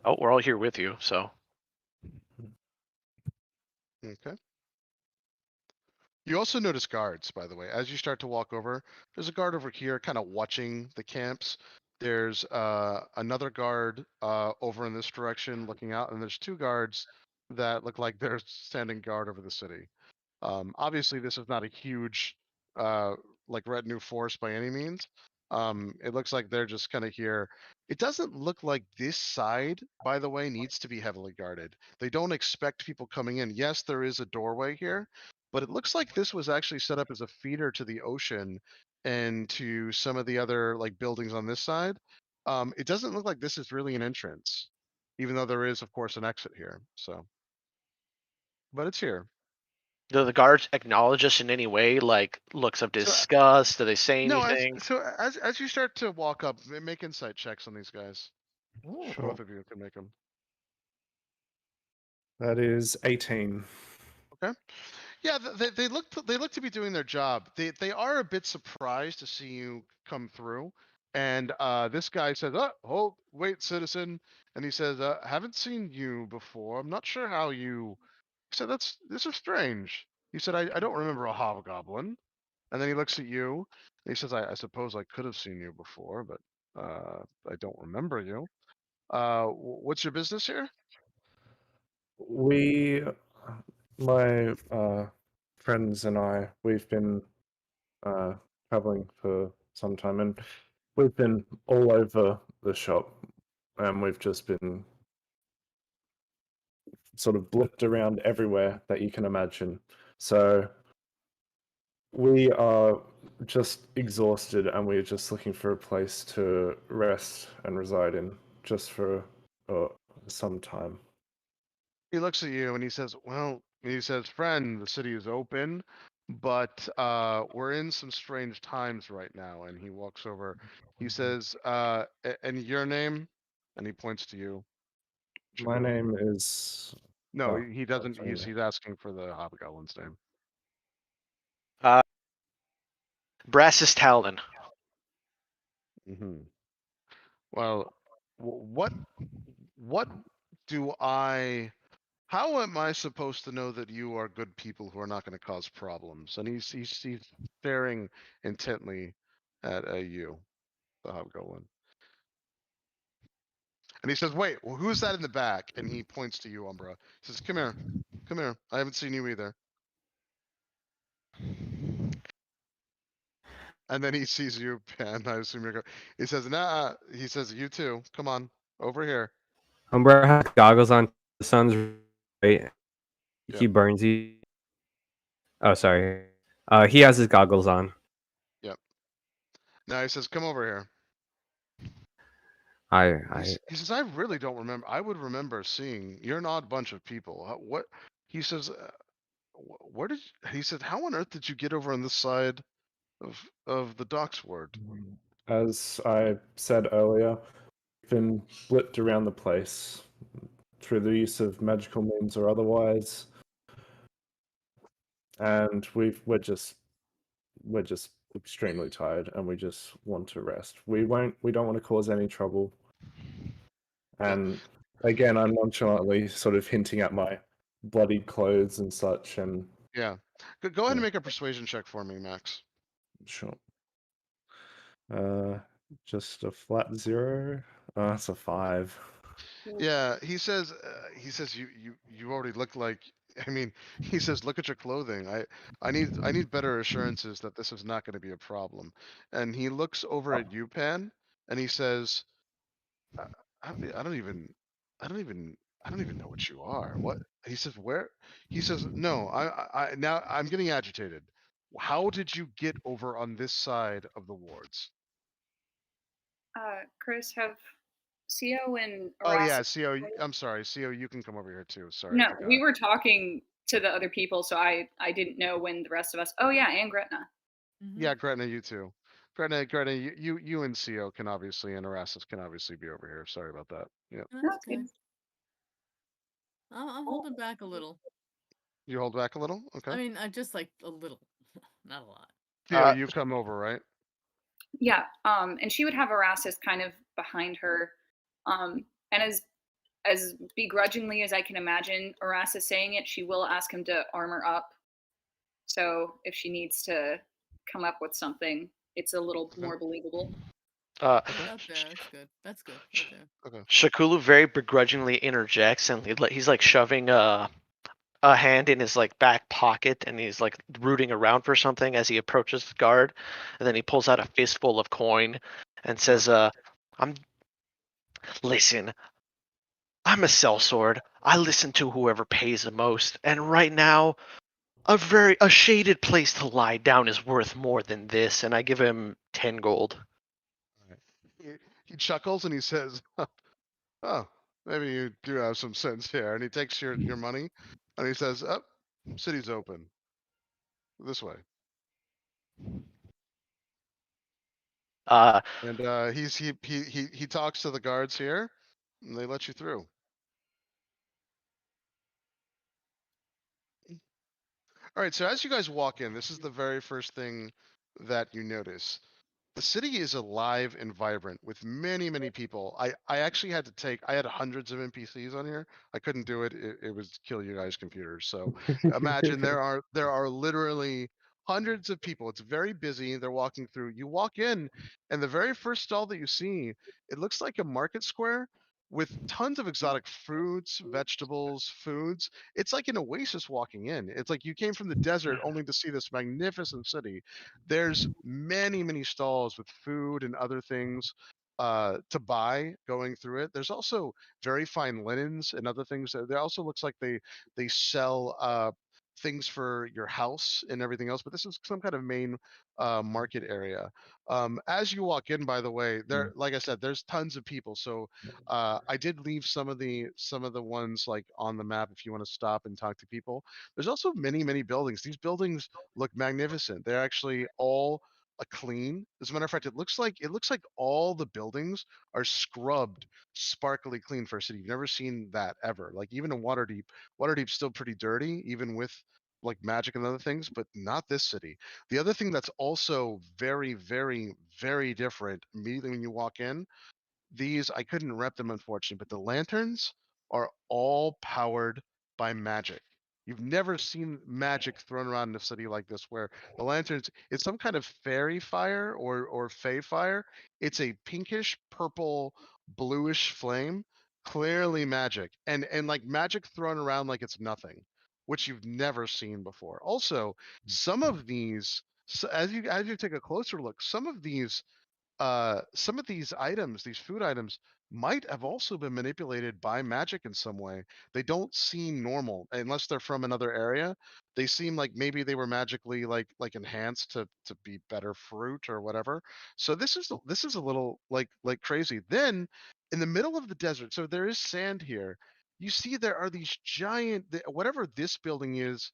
Oh, we're all here with you, so Okay. You also notice guards, by the way. As you start to walk over, there's a guard over here kind of watching the camps. There's another guard over in this direction looking out, and there's two guards that look like they're standing guard over the city. Obviously, this is not a huge like retinue force by any means. It looks like they're just kind of here. It doesn't look like this side, by the way, needs to be heavily guarded. They don't expect people coming in. Yes, there is a doorway here, but it looks like this was actually set up as a feeder to the ocean and to some of the other like buildings on this side. It doesn't look like this is really an entrance, even though there is, of course, an exit here. So, but it's here. do the guards acknowledge us in any way, like looks of disgust? Do they say No, anything? as you start to walk up, make insight checks on these guys. Sure. Both of you can make them. That is 18. Okay. Yeah, they look to be doing their job. They are a bit surprised to see you come through. And this guy says, "Oh, hold, wait, citizen." And he says, "Haven't seen you before. I'm not sure how you." He said, "This is strange." He said, "I don't remember a hobgoblin." And then he looks at you and he says, I suppose I could have seen you before, but I don't remember you. What's your business here? We, my friends and I, we've been traveling for some time, and we've been all over the shop, and we've just been sort of blipped around everywhere that you can imagine. So we are just exhausted, and we're just looking for a place to rest and reside in, just for some time. He looks at you and he says, "Well," he says, "Friend, the city is open, but we're in some strange times right now." And he walks over. He says, "And your name?" And he points to you. My name is. No, Oh, he doesn't. sorry. He's asking for the hobgoblin's name. Brassus Talon. Hmm. Well, what do I? How am I supposed to know that you are good people who are not going to cause problems? And he's staring intently at you, the hobgoblin. And he says, "Wait, well, who's that in the back?" And he points to you, Umbra. He says, "Come here, come here. I haven't seen you either." And then he sees you, and I assume you're. He says, "Nah." He says, "You too. Come on over here." Umbra has goggles on. The sun's right. He Yep. burns you. Oh, sorry. He has his goggles on. Yep. Now he says, "Come over here." He says, "I really don't remember. I would remember seeing. You're an odd bunch of people. What?" He says, "Where did?" He said, "How on earth did you get over on this side of the docks ward?" As I said earlier, we've been blipped around the place through the use of magical means or otherwise, and we're just extremely tired, and we just want to rest. We don't want to cause any trouble. And again, I'm nonchalantly sort of hinting at my bloodied clothes and such, and Yeah. Go ahead and Yeah. make a persuasion check for me, Max. sure. Just a flat 0. That's a 5. Yeah, he says you already look like. I mean, he says, "Look at your clothing. I need better assurances that this is not going to be a problem." And he looks over at you, Pan, and he says, "I, I don't even I don't even I don't even know what you are." What? He says, "Where?" He says, "No, I now I'm getting agitated. How did you get over on this side of the wards?" Chris, have Co and Oh yeah, Erasmus. CO. I'm sorry, CO. You can come over here too. Sorry, I No, forgot. we were talking to the other people, so I didn't know when the rest of us. Oh yeah, and Gretna. Yeah, Gretna, you too. Gretna, you and CO can obviously, and Erasmus can obviously be over here. Sorry about that. Yep. That's That's okay. good. I'm holding back a little. You hold back a little? I Okay. mean, I just like a little, not a lot. CO, you come over, right? Yeah, and she would have Erastus kind of behind her, and as begrudgingly as I can imagine Erastus saying it, she will ask him to armor up. So if she needs to come up with something, it's a little Okay. more believable. That's out there. That's good. That's good. Sh- Right there. Okay. Shakulu very begrudgingly interjects, and he's like shoving a hand in his like back pocket, and he's like rooting around for something as he approaches the guard, and then he pulls out a fistful of coin and says, "I'm listen. I'm a sellsword. I listen to whoever pays the most, and right now, a shaded place to lie down is worth more than this." And I give him 10 gold. He chuckles and he says, "Oh, maybe you do have some sense here." And he takes your money, and he says, "Oh, city's open. This way." Uh, And he talks to the guards here, and they let you through. All right, so as you guys walk in, this is the very first thing that you notice. The city is alive and vibrant with many, many people. I actually had to I had hundreds of NPCs on here. I couldn't do it. It would kill you guys' computers. So imagine there are literally hundreds of people. It's very busy. They're walking through. You walk in, and the very first stall that you see, it looks like a market square with tons of exotic fruits, vegetables, foods. It's like an oasis walking in. It's like you came from the desert only to see this magnificent city. There's many, many stalls with food and other things to buy going through it. There's also very fine linens and other things. There also looks like they sell things for your house and everything else. But this is some kind of main market area. As you walk in, by the way, there, like I said, there's tons of people. So I did leave some of the ones like on the map if you want to stop and talk to people. There's also many, many buildings. These buildings look magnificent. They're actually all a clean. As a matter of fact, it looks like all the buildings are scrubbed, sparkly clean for a city. You've never seen that ever. Like even in Waterdeep, Waterdeep's still pretty dirty, even with like magic and other things, but not this city. The other thing that's also very, very, very different immediately when you walk in, these I couldn't rep them unfortunately, but the lanterns are all powered by magic. You've never seen magic thrown around in a city like this where the lanterns it's some kind of fairy fire or fey fire. It's a pinkish purple bluish flame, clearly magic. And like magic thrown around like it's nothing, which you've never seen before. Also, some of these as you take a closer look, some of these items, these food items, might have also been manipulated by magic in some way. They don't seem normal unless they're from another area. They seem like maybe they were magically like enhanced to be better fruit or whatever. So this is a little like crazy. Then in the middle of the desert, so there is sand here. You see there are these whatever this building is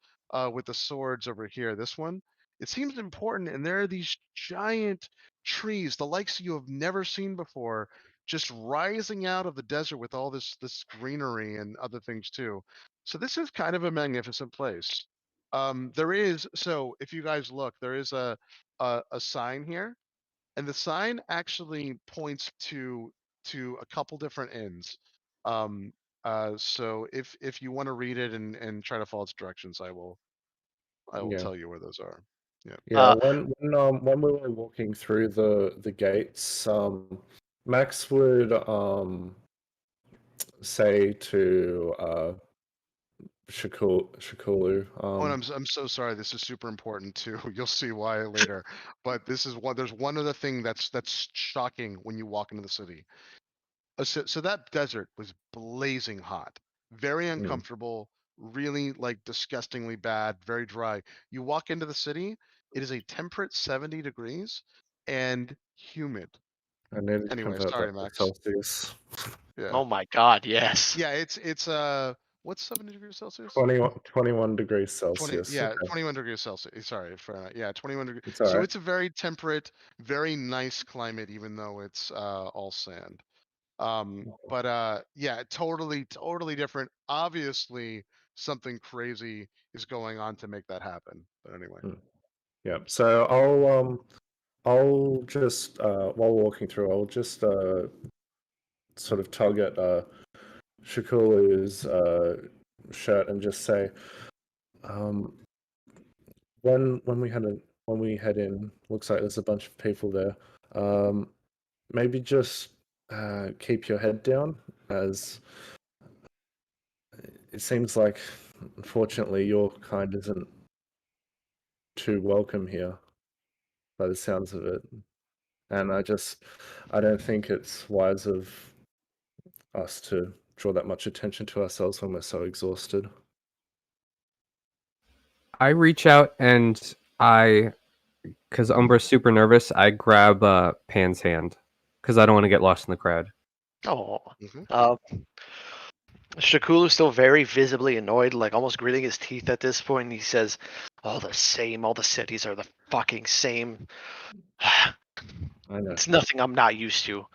with the swords over here. This one. It seems important, and there are these giant trees, the likes you have never seen before, just rising out of the desert with all this greenery and other things too. So this is kind of a magnificent place. There is so if you guys look, there is a sign here, and the sign actually points to a couple different inns. Um, so if you want to read it and try to follow its directions, I will Yeah. tell you where those are. Yeah. Yeah, when we were walking through the gates, Max would say to Shakulu, Oh, and I'm so sorry. This is super important too. You'll see why later. But this is one. There's one other thing that's shocking when you walk into the city. So that desert was blazing hot, very uncomfortable, really like disgustingly bad, very dry. You walk into the city, it is a temperate 70 degrees and humid. I needed to Anyway, convert sorry, that to Max. Celsius. Yeah, Oh my God, yes. yeah. It's what's 70 degrees Celsius? 21 degrees 20, Celsius. yeah, Okay, 21 degrees Celsius. Sorry for yeah, 21 degrees. it's So alright. it's a very temperate, very nice climate, even though it's all sand. But yeah, totally different. Obviously, something crazy is going on to make that happen. But anyway, Yeah, so I'll just while walking through, I'll just sort of tug at Shakulu's shirt and just say, when we head in, looks like there's a bunch of people there. Maybe just keep your head down, as it seems like, unfortunately, your kind isn't too welcome here, by the sounds of it. And I don't think it's wise of us to draw that much attention to ourselves when we're so exhausted. I reach out and because Umbra's super nervous, I grab Pan's hand because I don't want to get lost in the crowd. Oh. Mhm. Shakulu's still very visibly annoyed, like almost gritting his teeth at this point. And he says, all the cities are the fucking same. I know. It's nothing I'm not used to.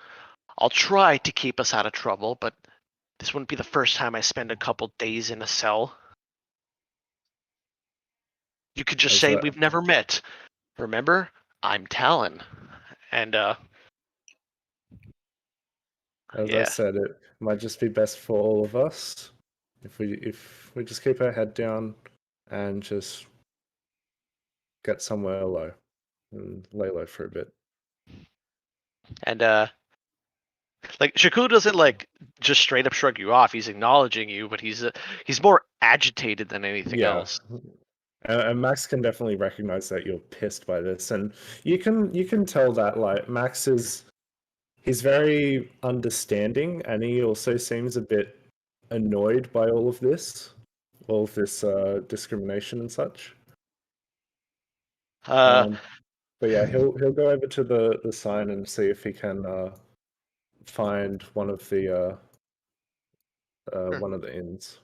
I'll try to keep us out of trouble, but this wouldn't be the first time I spend a couple days in a cell. You could just How's say that? we've never met. Remember, I'm Talon. And As I yeah. said, it might just be best for all of us if we just keep our head down and just get somewhere low and lay low for a bit. And like Shakulu doesn't like just straight up shrug you off. He's acknowledging you, but he's more agitated than anything else. And Max can definitely recognize that you're pissed by this, and you can tell that like Max he's very understanding, and he also seems a bit annoyed by all of this discrimination and such. But yeah, he'll go over to the sign and see if he can find one of the inns.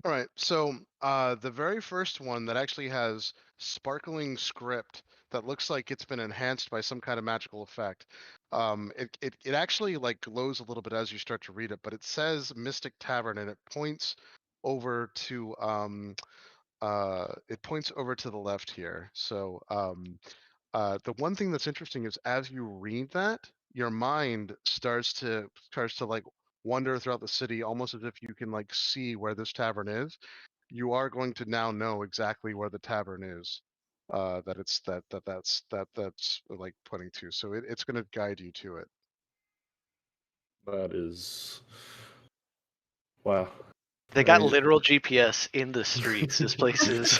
All right, so the very first one that actually has sparkling script that looks like it's been enhanced by some kind of magical effect. It actually like glows a little bit as you start to read it, but it says Mystic Tavern and it points over to the left here. So the one thing that's interesting is as you read that, your mind starts to like wander throughout the city, almost as if you can like see where this tavern is. You are going to now know exactly where the tavern is. That's like pointing to. So it's going to guide you to it. That is, wow. They got literal GPS in the streets. This place is.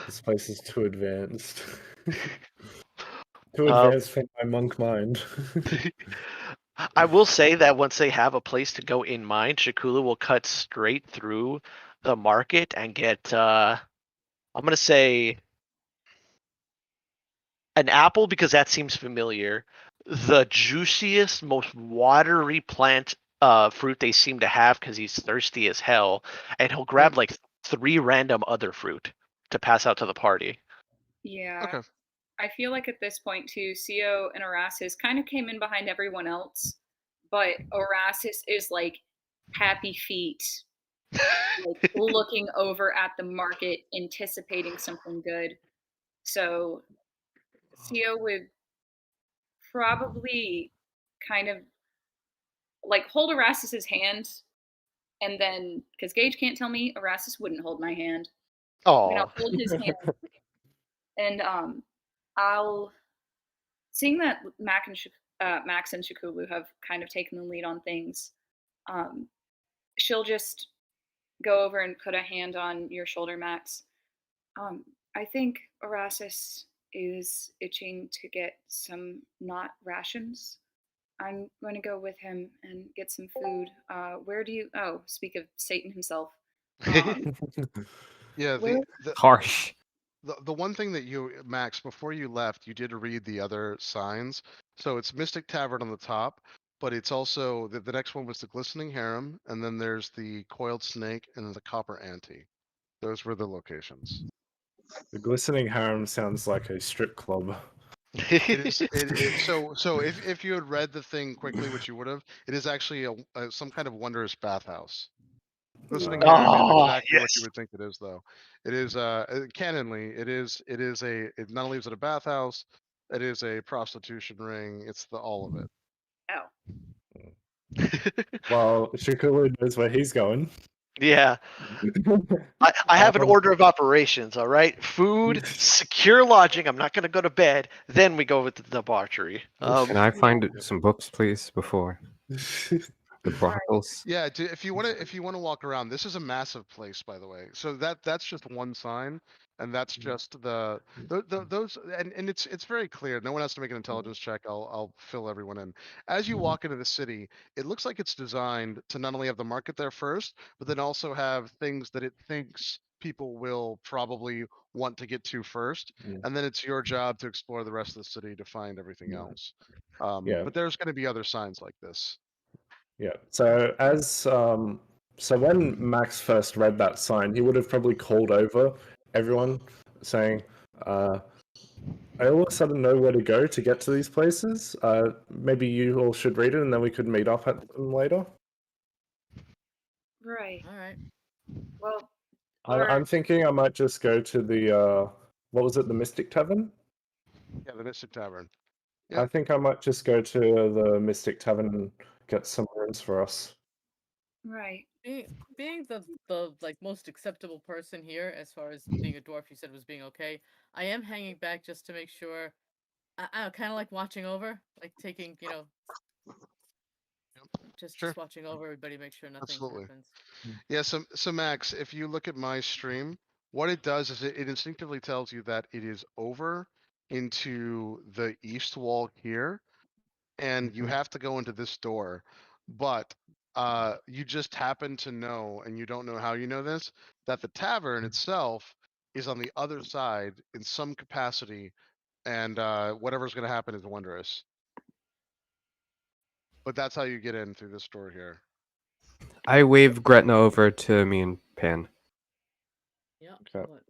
This place is too advanced. Too advanced for my monk mind. I will say that once they have a place to go in mind, Shakulu will cut straight through the market and get, I'm going to say, an apple because that seems familiar. The juiciest, most watery fruit they seem to have because he's thirsty as hell. And he'll grab like 3 random other fruit to pass out to the party. Yeah. Okay. I feel like at this point too, Sio and Erastus kind of came in behind everyone else, but Erastus is like happy feet, like looking over at the market, anticipating something good. So Sio would probably kind of like hold Erastus's hand, and then because Gage can't tell me, Erastus wouldn't hold my hand. Oh, I'll hold his hand, and I'll. Seeing that Max and Shakulu have kind of taken the lead on things, she'll just go over and put a hand on your shoulder, Max. I think Erastus is itching to get some not rations. I'm going to go with him and get some food. Where do you? Oh, speak of Satan himself. Yeah, Where- Harsh. the one thing that you, Max, before you left, you did read the other signs. So it's Mystic Tavern on the top, but it's also the next one was the Glistening Harem, and then there's the Coiled Snake and the Copper Ante. Those were the locations. The Glistening Harem sounds like a strip club. It is. So if you had read the thing quickly, which you would have, it is actually some kind of wondrous bathhouse. Listening here, it is Oh, exactly what you yes. would think it is, though. It is, canonly, it not only is it a bathhouse, it is a prostitution ring. It's all of it. Oh, Well, Shikulu knows where he's going. Yeah. I have an Um, order of operations, all right? Food, secure lodging. I'm not going to go to bed. Then we go with the debauchery. Can I find some books, please, before the brothels? Yeah, if you want to walk around, this is a massive place, by the way. So that's just one sign, and that's just those, and it's very clear. No one has to make an intelligence check. I'll fill everyone in. As you walk into the city, it looks like it's designed to not only have the market there first, but then also have things that it thinks people will probably want to get to first, Mm. and then it's your job to explore the rest of the city to find everything else. Yeah. But there's going to be other signs like this. Yeah. So so when Max first read that sign, he would have probably called over everyone saying, I all of a sudden know where to go to get to these places. Maybe you all should read it and then we could meet up at them later. right. All right. Well, I'm thinking I might just go to the what was it, the Mystic Tavern? Yeah, the Mystic Tavern. I Yep. think I might just go to the Mystic Tavern and get some rooms for us. right. Being the like most acceptable person here, as far as being a dwarf, you said was being okay. I am hanging back just to make sure. I kind of like watching over, like taking, just Sure. watching over everybody, make sure nothing Absolutely. happens. Yeah, so Max, if you look at my stream, what it does is it instinctively tells you that it is over into the east wall here, and you Mhm. have to go into this door. But you just happen to know, and you don't know how you know this, that the tavern itself is on the other side in some capacity, and whatever's going to happen is wondrous. But that's how you get in through this door here. I wave Gretna over to me and Pan. Yeah. Okay. But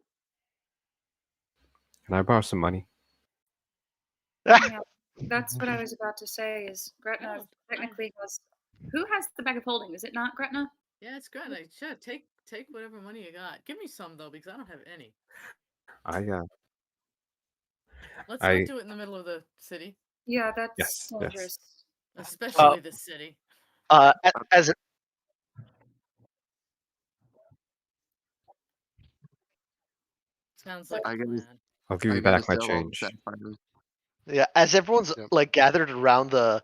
Can I borrow some money? Yeah, that's what I was about to say. Is Gretna Oh, technically has? Who has the bag of holding? Is it not Gretna? yeah, it's good. I should take whatever money you got. Give me some though, because I don't have any. Let's I- not do it in the middle of the city, Yeah, that's Yes, yes. dangerous. especially the city. As Sounds like I a gotta- plan. I'll give I you gotta back my sell all the change. sapphires. Yeah, as everyone's Yep. like gathered around the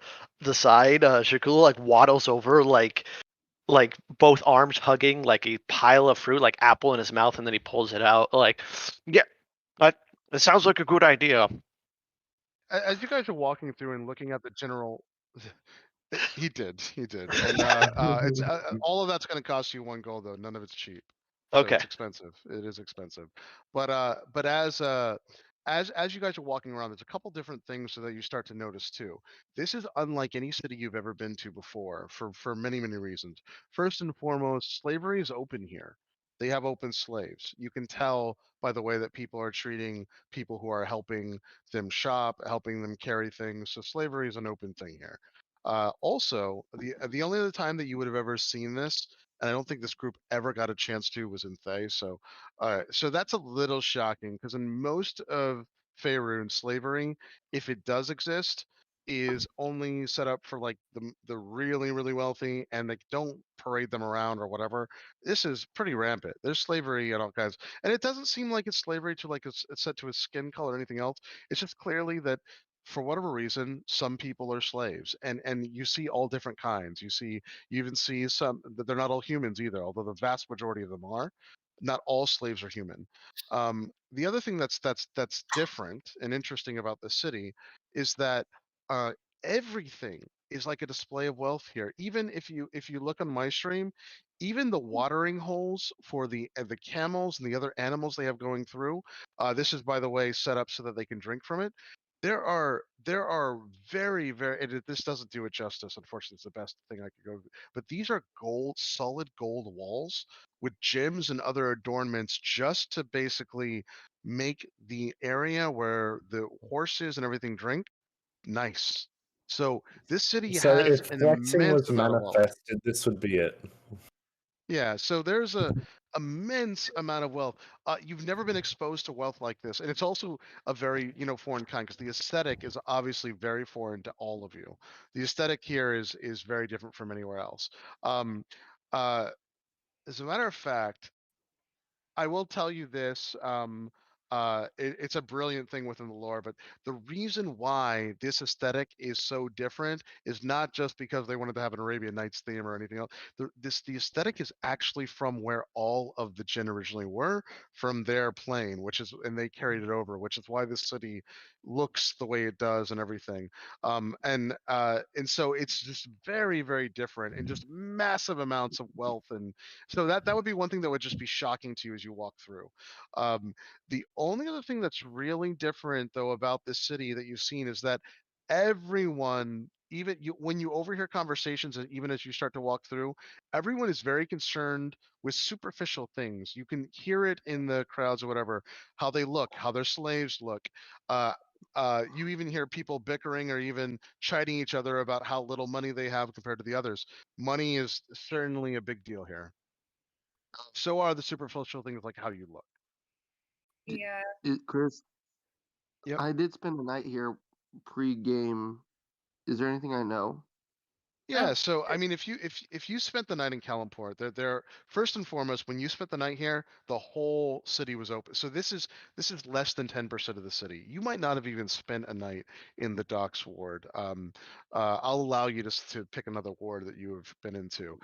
side, Shakula like waddles over like both arms hugging like a pile of fruit, like apple in his mouth, and then he pulls it out. Like, yeah, it sounds like a good idea. As you guys are walking through and looking at the general, he did, and it's all of that's going to cost you 1 gold though. None of it's cheap. So Okay. it's expensive. It is expensive. But as you guys are walking around, there's a couple different things so that you start to notice too. This is unlike any city you've ever been to before for many reasons. First and foremost, slavery is open here. They have open slaves. You can tell by the way that people are treating people who are helping them shop, helping them carry things. So slavery is an open thing here. Also, the only other time that you would have ever seen this, and I don't think this group ever got a chance to, was in Thay. So that's a little shocking because in most of Faerun, slavery, if it does exist, is only set up for like the really wealthy, and they don't parade them around or whatever. This is pretty rampant. There's slavery and all kinds, and it doesn't seem like it's slavery to like it's set to a skin color or anything else. It's just clearly that for whatever reason, some people are slaves, and you see all different kinds. You even see some that they're not all humans either, although the vast majority of them are. Not all slaves are human. The other thing that's different and interesting about the city is that uh, everything is like a display of wealth here. Even if you look on my stream, even the watering holes for the camels and the other animals they have going through. This is, by the way, set up so that they can drink from it. There are very this doesn't do it justice. Unfortunately, it's the best thing I could go. But these are solid gold walls with gems and other adornments, just to basically make the area where the horses and everything drink nice. So this city So has if an flexing immense was amount of wealth. manifested, this would be it. Yeah, so there's a immense amount of wealth. You've never been exposed to wealth like this, and it's also a very, foreign kind because the aesthetic is obviously very foreign to all of you. The aesthetic here is very different from anywhere else. Um, uh, as a matter of fact, I will tell you this. It's a brilliant thing within the lore, but the reason why this aesthetic is so different is not just because they wanted to have an Arabian Nights theme or anything else. The aesthetic is actually from where all of the Jinn originally were, from their plane, and they carried it over, which is why this city looks the way it does and everything. And so it's just very, very different and just massive amounts of wealth, and so that would be one thing that would just be shocking to you as you walk through. The only other thing that's really different though about this city that you've seen is that everyone, even you, when you overhear conversations and even as you start to walk through, everyone is very concerned with superficial things. You can hear it in the crowds or whatever, how they look, how their slaves look. Uh, you even hear people bickering or even chiding each other about how little money they have compared to the others. Money is certainly a big deal here. So are the superficial things like how you look. Yeah. Chris, Yep. I did spend the night here pre-game. Is there anything I know? Yeah, so I mean, if you spent the night in Kalimport, there first and foremost, when you spent the night here, the whole city was open. So this is less than 10% of the city. You might not have even spent a night in the docks ward. I'll allow you to pick another ward that you have been into,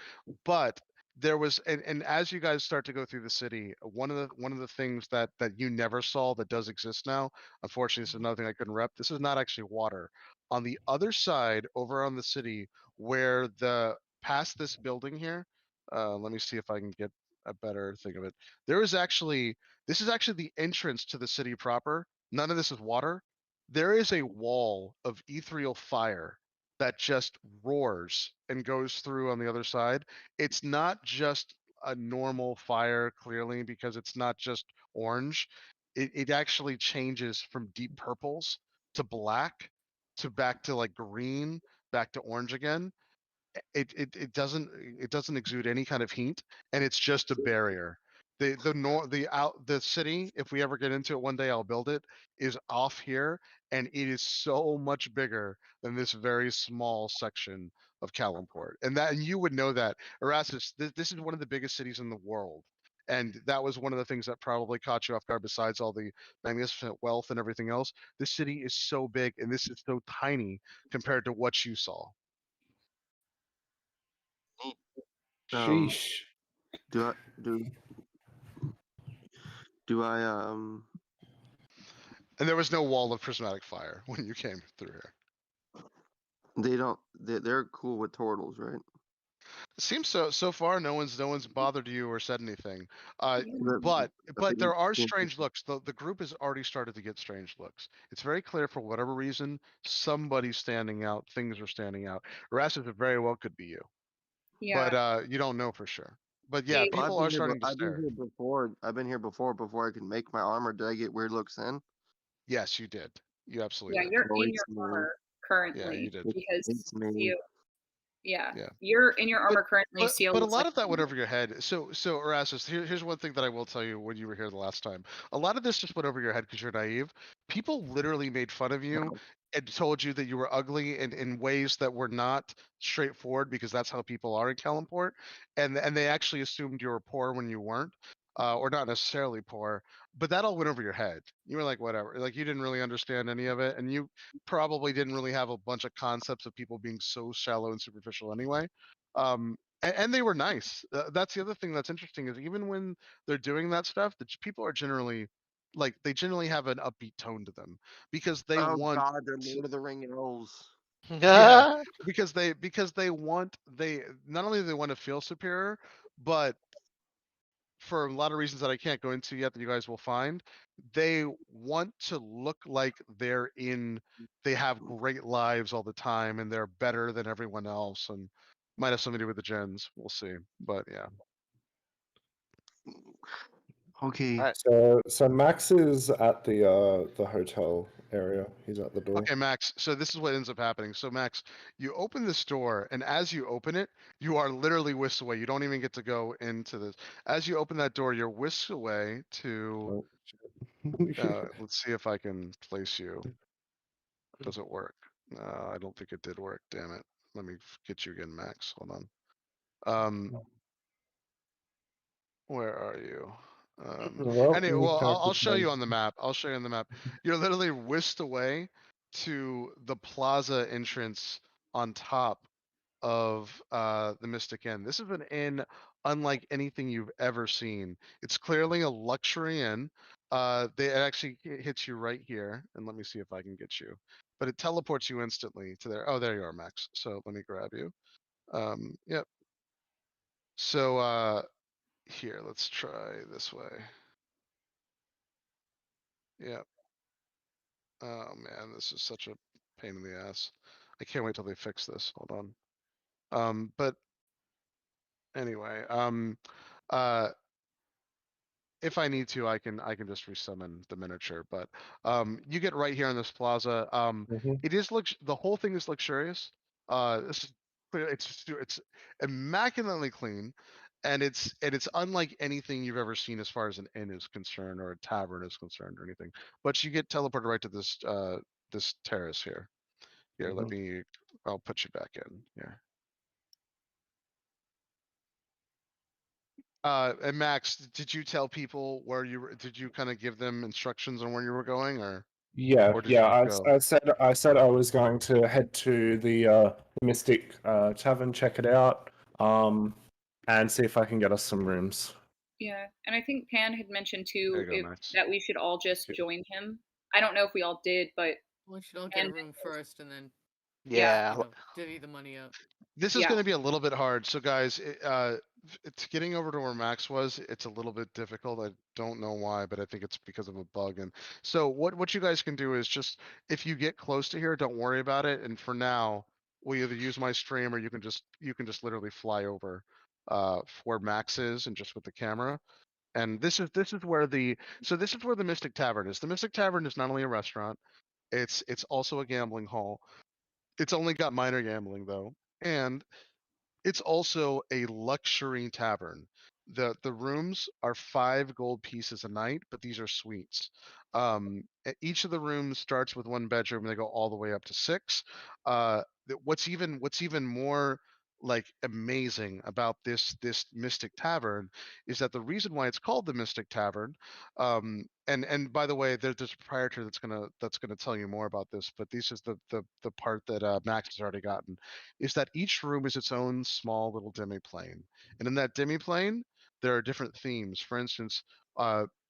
but there was, and as you guys start to go through the city, one of the things that you never saw that does exist now. Unfortunately, this is another thing I couldn't rep. This is not actually water. On the other side, over on the city, where the past this building here, let me see if I can get a better thing of it. This is actually the entrance to the city proper. None of this is water. There is a wall of ethereal fire that just roars and goes through on the other side. It's not just a normal fire, clearly, because it's not just orange. It actually changes from deep purples to black to back to like green, back to orange again. It doesn't exude any kind of heat, and it's just a barrier. The city, if we ever get into it one day, I'll build it, is off here, and it is so much bigger than this very small section of Kalimport. And you would know that. Erasmus, this is one of the biggest cities in the world. And that was one of the things that probably caught you off guard, besides all the magnificent wealth and everything else. This city is so big, and this is so tiny compared to what you saw. Sheesh. Do I do I And there was no wall of prismatic fire when you came through here. they're cool with turtles, right? It seems so far. No one's bothered you or said anything. But But there are yeah. strange looks. The group has already started to get strange looks. It's very clear for whatever reason somebody's standing out. Things are standing out. Erasmus, it very well could be you, Yeah. but you don't know for sure. But yeah, Dave, people are starting to I've been stare. here before. I've been here before I can make my armor. Did I get weird looks then? Yes, you did. You absolutely yeah, did. you're Oh, in it's your me. armor Yeah, currently you did. because It's me. you. Yeah. Yeah. You're in your But armor currently. but Seal but a looks lot like of that went over your head. So Erasmus, here's one thing that I will tell you when you were here the last time. A lot of this just went over your head because you're naive. People literally made fun of you and told you that you were ugly in ways that were not straightforward, because that's how people are in Kalimport, and they actually assumed you were poor when you weren't, or not necessarily poor. But that all went over your head. You were like, whatever. Like, you didn't really understand any of it, and you probably didn't really have a bunch of concepts of people being so shallow and superficial anyway. And they were nice. That's the other thing that's interesting, is even when they're doing that stuff, people are generally like, they generally have an upbeat tone to them, because they Oh want God, they're Lord of the Ring elves. yeah, because they want, they not only do they want to feel superior, but for a lot of reasons that I can't go into yet that you guys will find, they want to look like they have great lives all the time and they're better than everyone else, and might have something to do with the gens. We'll see. But yeah. Okay. Alright. So Max is at the hotel. area. He's at the door. Okay, Max. So this is what ends up happening. So Max, you open this door, and as you open it, you are literally whisked away. You don't even get to go into this. As you open that door, you're whisked away to. Oh, shit. Let's see if I can place you. Does it work? No, I don't think it did work. Damn it. Let me get you again, Max. Hold on. Where are you? Well, Anyway, you well, have I'll to show you find- on the map. I'll show you on the map. You're literally whisked away to the plaza entrance on top of the Mystic Inn. This is an inn unlike anything you've ever seen. It's clearly a luxury inn. It actually hits you right here, and let me see if I can get you. But it teleports you instantly to there. Oh, there you are, Max. So let me grab you. Yep. So here, let's try this way. Yep. Oh man, this is such a pain in the ass. I can't wait till they fix this. Hold on. But anyway, uh, if I need to, I can just resummon the miniature. But you get right here in this plaza. Mhm. It is the whole thing is luxurious. This is clear. It's immaculately clean, and it's unlike anything you've ever seen as far as an inn is concerned or a tavern is concerned or anything. But you get teleported right to this terrace here. Here, let me. I'll put you back in here. And Max, did you tell people where you were? Did you kind of give them instructions on where you were going, Yeah, or did yeah. you just go? I said I was going to head to the Mystic Tavern, check it out, and see if I can get us some rooms. Yeah, and I think Pan had mentioned There too you go, Max. that we should all just Yeah. join him. I don't know if we all did, but We should all get a And- room first, and then Yeah. you know, divvy the money up. This is Yeah. going to be a little bit hard. So, guys, it's getting over to where Max was. It's a little bit difficult. I don't know why, but I think it's because of a bug. And so, what you guys can do is just if you get close to here, don't worry about it. And for now, we either use my stream or you can just literally fly over where Max is and just with the camera. And this is where the Mystic Tavern is. The Mystic Tavern is not only a restaurant, it's also a gambling hall. It's only got minor gambling though. And it's also a luxury tavern. The rooms are 5 gold pieces a night, but these are suites. Each of the rooms starts with 1 bedroom, and they go all the way up to 6. What's even more like amazing about this Mystic Tavern is that the reason why it's called the Mystic Tavern, and by the way, there's a proprietor that's gonna tell you more about this, but this is the part that Max has already gotten, is that each room is its own small little demi-plane. And in that demi-plane, there are different themes. For instance,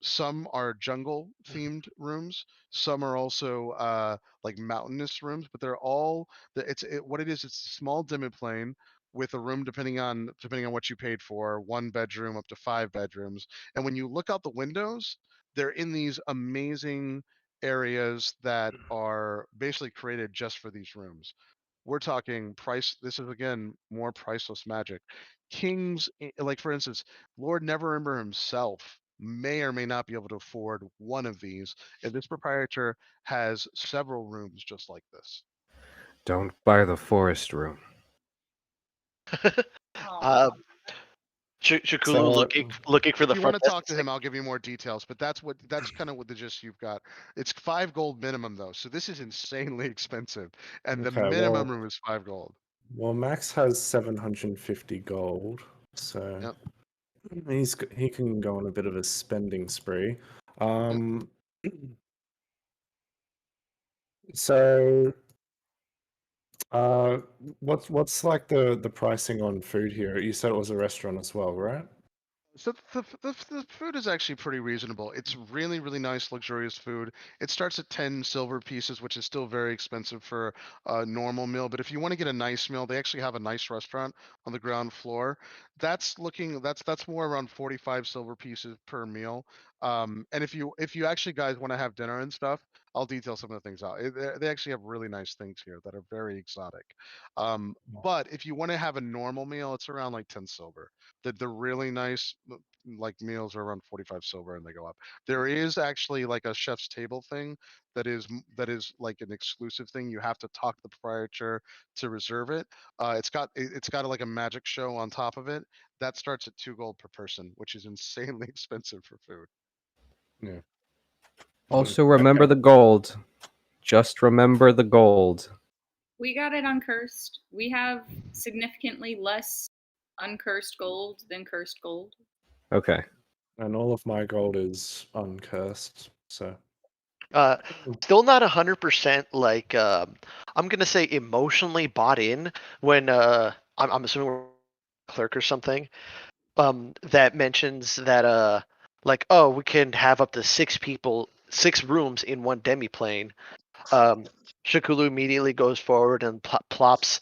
some are jungle themed rooms, some are also like mountainous rooms, but they're all what it is, it's a small demi-plane with a room depending on what you paid for, 1 bedroom up to 5 bedrooms. And when you look out the windows, they're in these amazing areas that are basically created just for these rooms. We're talking price. This is again more priceless magic. Kings, like for instance, Lord Neverember himself may or may not be able to afford one of these, and this proprietor has several rooms just like this. Don't buy the forest room. Uh, Shakulu So- looking for the If you front want to talk desk. to him, I'll give you more details. But that's kind of what the gist you've got. It's 5 gold minimum though, so this is insanely expensive, and the Okay, minimum well- room is 5 gold. Well, Max has 750 gold, so Yep. he can go on a bit of a spending spree. So, what's like the pricing on food here? You said it was a restaurant as well, right? So the food is actually pretty reasonable. It's really, really nice, luxurious food. It starts at 10 silver pieces, which is still very expensive for a normal meal. But if you want to get a nice meal, they actually have a nice restaurant on the ground floor. That's more around 45 silver pieces per meal. And if you actually guys want to have dinner and stuff, I'll detail some of the things out. They actually have really nice things here that are very exotic. But if you want to have a normal meal, it's around like 10 silver. The really nice meals are around 45 silver and they go up. There is actually like a chef's table thing that is like an exclusive thing. You have to talk to the proprietor to reserve it. It's got like a magic show on top of it that starts at 2 gold per person, which is insanely expensive for food. Yeah. Also, remember the gold. Just remember the gold. We got it uncursed. We have significantly less uncursed gold than cursed gold. Okay. And all of my gold is uncursed, so. Still not 100% like I'm gonna say emotionally bought in when I'm assuming we're a clerk or something that mentions that like, oh, we can have up to 6 rooms in one demiplane. Shikulu immediately goes forward and plops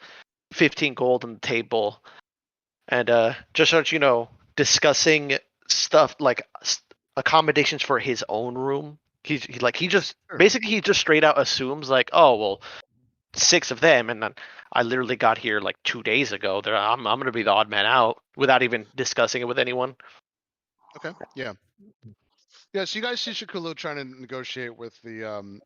15 gold on the table, and just starts discussing stuff like accommodations for his own room. He just Sure. basically he just straight out assumes like, oh well, 6 of them, and then I literally got here like 2 days ago. I'm gonna be the odd man out without even discussing it with anyone. Okay. Yeah. Yeah, so you guys see Shikulu trying to negotiate with the and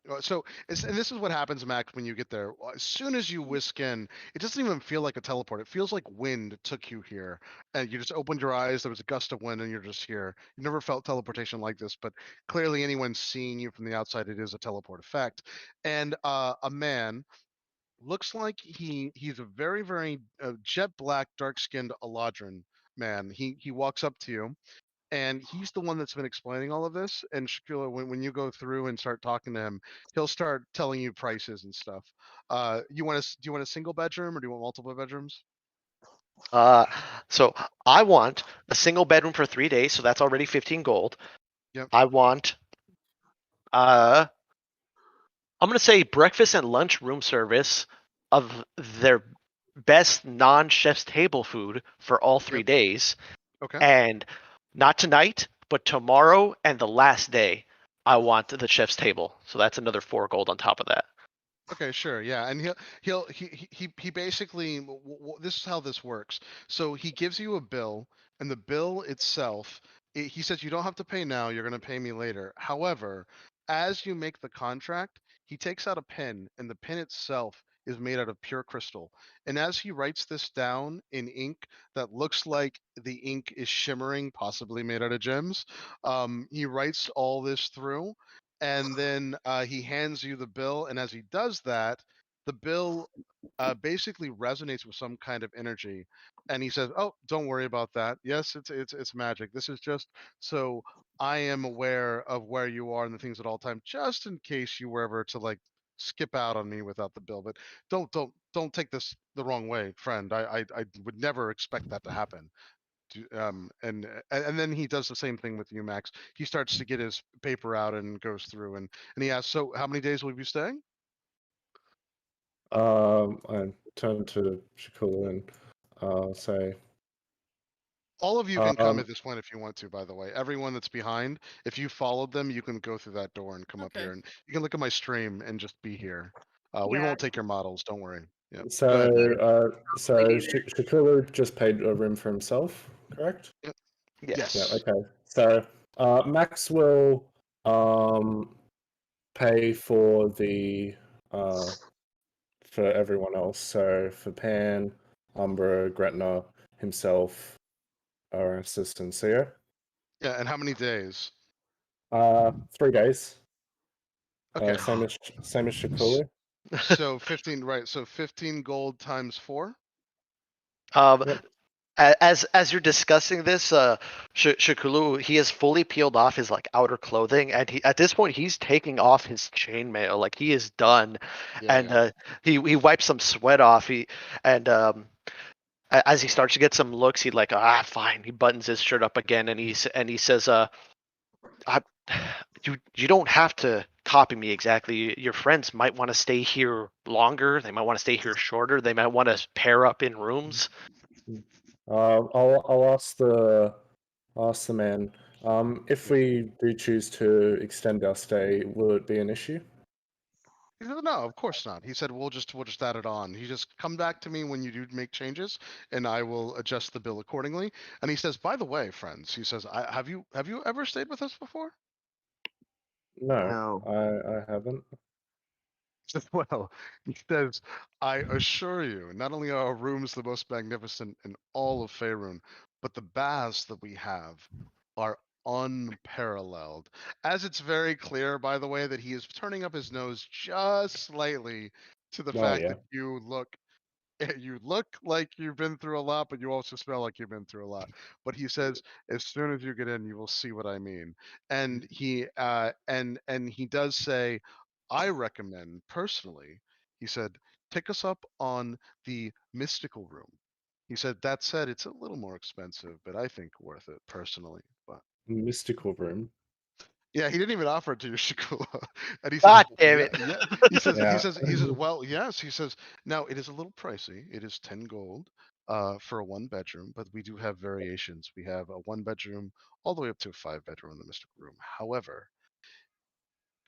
this is what happens, Max, when you get there. As soon as you whisk in, it doesn't even feel like a teleport. It feels like wind took you here, and you just opened your eyes. There was a gust of wind, and you're just here. You never felt teleportation like this, but clearly, anyone seeing you from the outside, it is a teleport effect. And a man looks like he's a very very jet black, dark skinned Eladrin man. He walks up to you and he's the one that's been explaining all of this. And Shakila, when you go through and start talking to him, he'll start telling you prices and stuff. Do you want a single bedroom or do you want multiple bedrooms? So I want a single bedroom for 3 days, so that's already 15 gold. Yep. I want I'm gonna say breakfast and lunch room service of their best non-chef's table food for all 3 Yep. days. Okay. And not tonight, but tomorrow and the last day, I want the chef's table. So that's another 4 gold on top of that. Okay, sure, yeah, and he basically this is how this works. So he gives you a bill, and the bill itself, he says you don't have to pay now. You're going to pay me later. However, as you make the contract, he takes out a pen, and the pen itself is made out of pure crystal. And as he writes this down in ink that looks like the ink is shimmering, possibly made out of gems, he writes all this through and then he hands you the bill. And as he does that, the bill basically resonates with some kind of energy. And he says, "Oh, don't worry about that. Yes, it's magic. This is just so I am aware of where you are and the things at all time, just in case you were ever to like skip out on me without the bill. But don't take this the wrong way, friend. I would never expect that to happen." And then he does the same thing with you, Max. He starts to get his paper out and goes through and he asks, "So how many days will you be staying?" I turn to Shakula and say, All of you can come Um, at this point if you want to, by the way. Everyone that's behind, if you followed them, you can go through that door and come up Okay. here. And you can look at my stream and just be here. We Yeah. won't take your models, don't worry. Yeah. so, Go ahead, Max. Shakula just paid a room for himself, correct? Yes. Yeah, okay. So, Max will pay for the for everyone else. So for Pan, Umbra, Gretna, himself, our assistant seer. Yeah, and how many days? 3 days. Okay. Same as Shakula. So 15, right. So 15 gold times 4. Yep. As you're discussing this, Shikulu, he has fully peeled off his like outer clothing, and at this point he's taking off his chainmail, like he is done, Yeah, and yeah. he wipes some sweat off. As he starts to get some looks, he like fine. He buttons his shirt up again, and he says, you don't have to copy me exactly. Your friends might want to stay here longer. They might want to stay here shorter. They might want to pair up in rooms." I'll ask the man. If we do choose to extend our stay, will it be an issue? He said, no, of course not. He said, we'll just add it on. He just come back to me when you do make changes, and I will adjust the bill accordingly. And he says, by the way, friends, he says, have you ever stayed with us before? No, No. I haven't. Well, he says, I assure you, not only are our rooms the most magnificent in all of Faerun, but the baths that we have are unparalleled. As it's very clear, by the way, that he is turning up his nose just slightly to the Oh, fact yeah. that you look like you've been through a lot, but you also smell like you've been through a lot. But he says, as soon as you get in, you will see what I mean. And he and he does say, I recommend personally, he said, take us up on the mystical room. He said, that said, it's a little more expensive, but I think worth it personally. But Mystical room. yeah, he didn't even offer it to you, Shakula. And he says, God damn yeah, it. yeah. He says, Yeah. well, yes. He says, now it is a little pricey. It is 10 gold for a 1 bedroom, but we do have variations. We have a 1 bedroom all the way up to a 5 bedroom in the mystical room. However,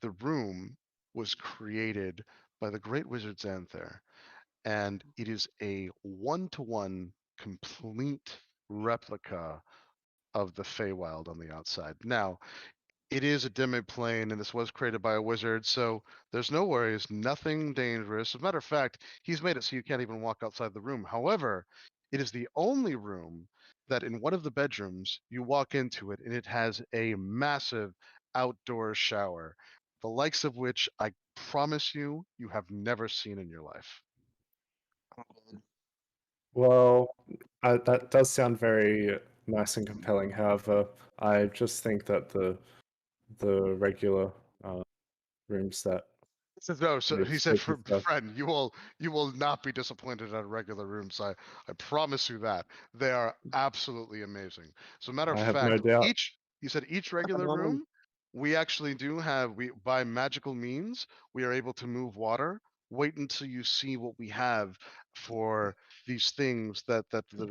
the room was created by the great wizard Xanther, and it is a 1-to-1 complete replica of the Feywild on the outside. Now, it is a demi-plane, and this was created by a wizard, so there's no worries, nothing dangerous. As a matter of fact, he's made it so you can't even walk outside the room. However, it is the only room that in one of the bedrooms, you walk into it, and it has a massive outdoor shower, the likes of which I promise you, you have never seen in your life. Well, that does sound very nice and compelling. However, I just think that the regular rooms that He says, no, so we've he said, spoken about. friend, you will not be disappointed at regular rooms. I promise you that. They are absolutely amazing. So matter of I have no fact, doubt. he said each regular room, we actually do have, we by magical means, we are able to move water. Wait until you see what we have for these things that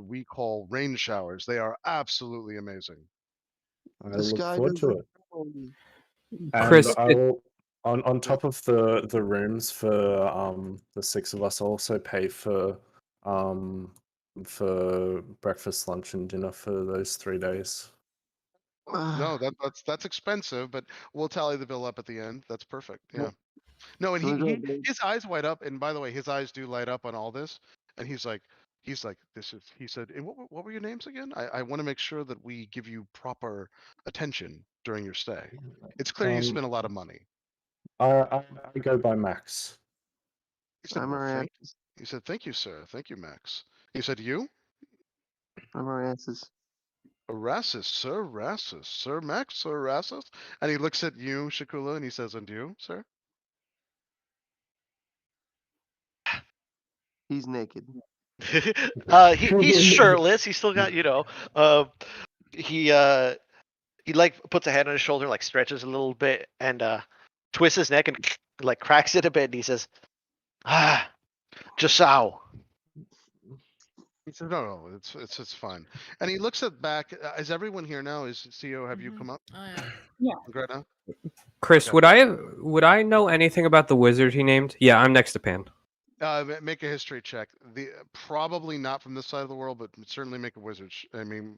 we call rain showers. They are absolutely amazing. I This look guy forward to doesn't it. know. And Chris, I did- will on top of the rooms for the 6 of us, I'll also pay for breakfast, lunch, and dinner for those 3 days. No, that's expensive, but we'll tally the bill up at the end. That's perfect. Yeah. Yep. No, and Can we go, babe? his eyes light up, and by the way, his eyes do light up on all this, and he's like, this is, he said, and what were your names again? I want to make sure that we give you proper attention during your stay. It's clear you Um, spent a lot of money. I go by Max. He said, I'm well, Araxes. he said, thank you, sir. Thank you, Max. He said, you? I'm Araxes. Erastus, Sir Max, Sir Erastus? And he looks at you, Shakula, and he says, and you, sir? He's naked. He's shirtless. He's still got, he like puts a hand on his shoulder, like stretches a little bit, and twists his neck and like cracks it a bit, and he says, Jasao. He says, no, it's fine. And he looks at back. Is everyone here now? Is CEO? Have you Mhm. come up? Oh, yeah. Greta? Chris, Okay. would I know anything about the wizard he named? Yeah, I'm next to Pan. Make a history check. Probably not from this side of the world, but certainly make a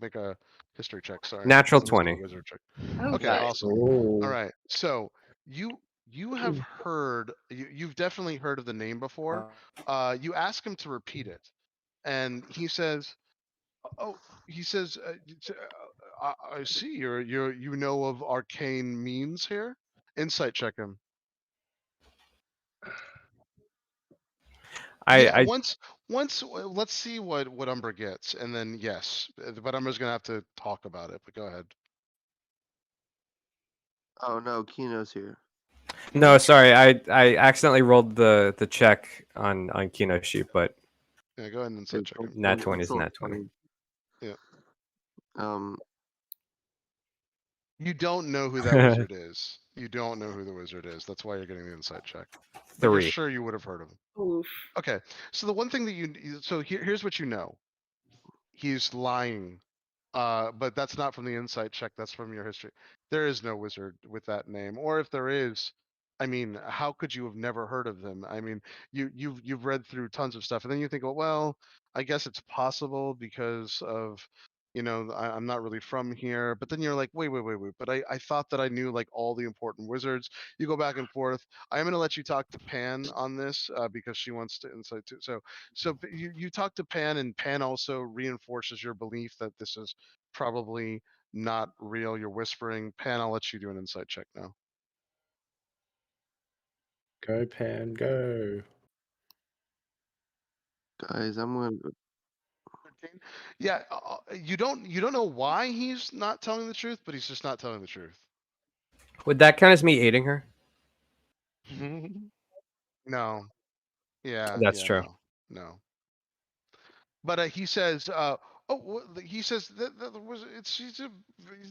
make a history check. Sorry, Natural It's a 20. wizard check. Oh, Okay, Nice. awesome. Oh, All right, so you have heard, you've definitely heard of the name before. You ask him to repeat it, and he says, "Oh, he says, I see. You know of arcane means here. Insight check him. Yeah, I once let's see what Umbra gets, and then yes, but Umbra's gonna have to talk about it. But go ahead. Oh no, Kino's here. no, sorry, I accidentally rolled the check on Kino's sheet, but Yeah, go ahead and insight check him. nat 20 is nat 20. Yeah. Um, You don't know who that wizard is. You don't know who the wizard is. That's why you're getting the insight check. But you're 3. sure you would have heard of him. oof. Okay, so the one thing that so here's what you know. He's lying. But that's not from the insight check. That's from your history. There is no wizard with that name, or if there is, I mean, how could you have never heard of them? I mean, you've read through tons of stuff, and then you think, well, I guess it's possible because of, I'm not really from here. But then you're like, wait. But I thought that I knew like all the important wizards. You go back and forth. I am going to let you talk to Pan on this because she wants to insight too. So you talk to Pan, and Pan also reinforces your belief that this is probably not real. You're whispering. Pan, I'll let you do an insight check now. Go, Pan, go. Guys, I'm gonna. 13? Yeah, you don't know why he's not telling the truth, but he's just not telling the truth. Would that count as me aiding her? No. Yeah, That's yeah, true. no. But he says, he says that was he's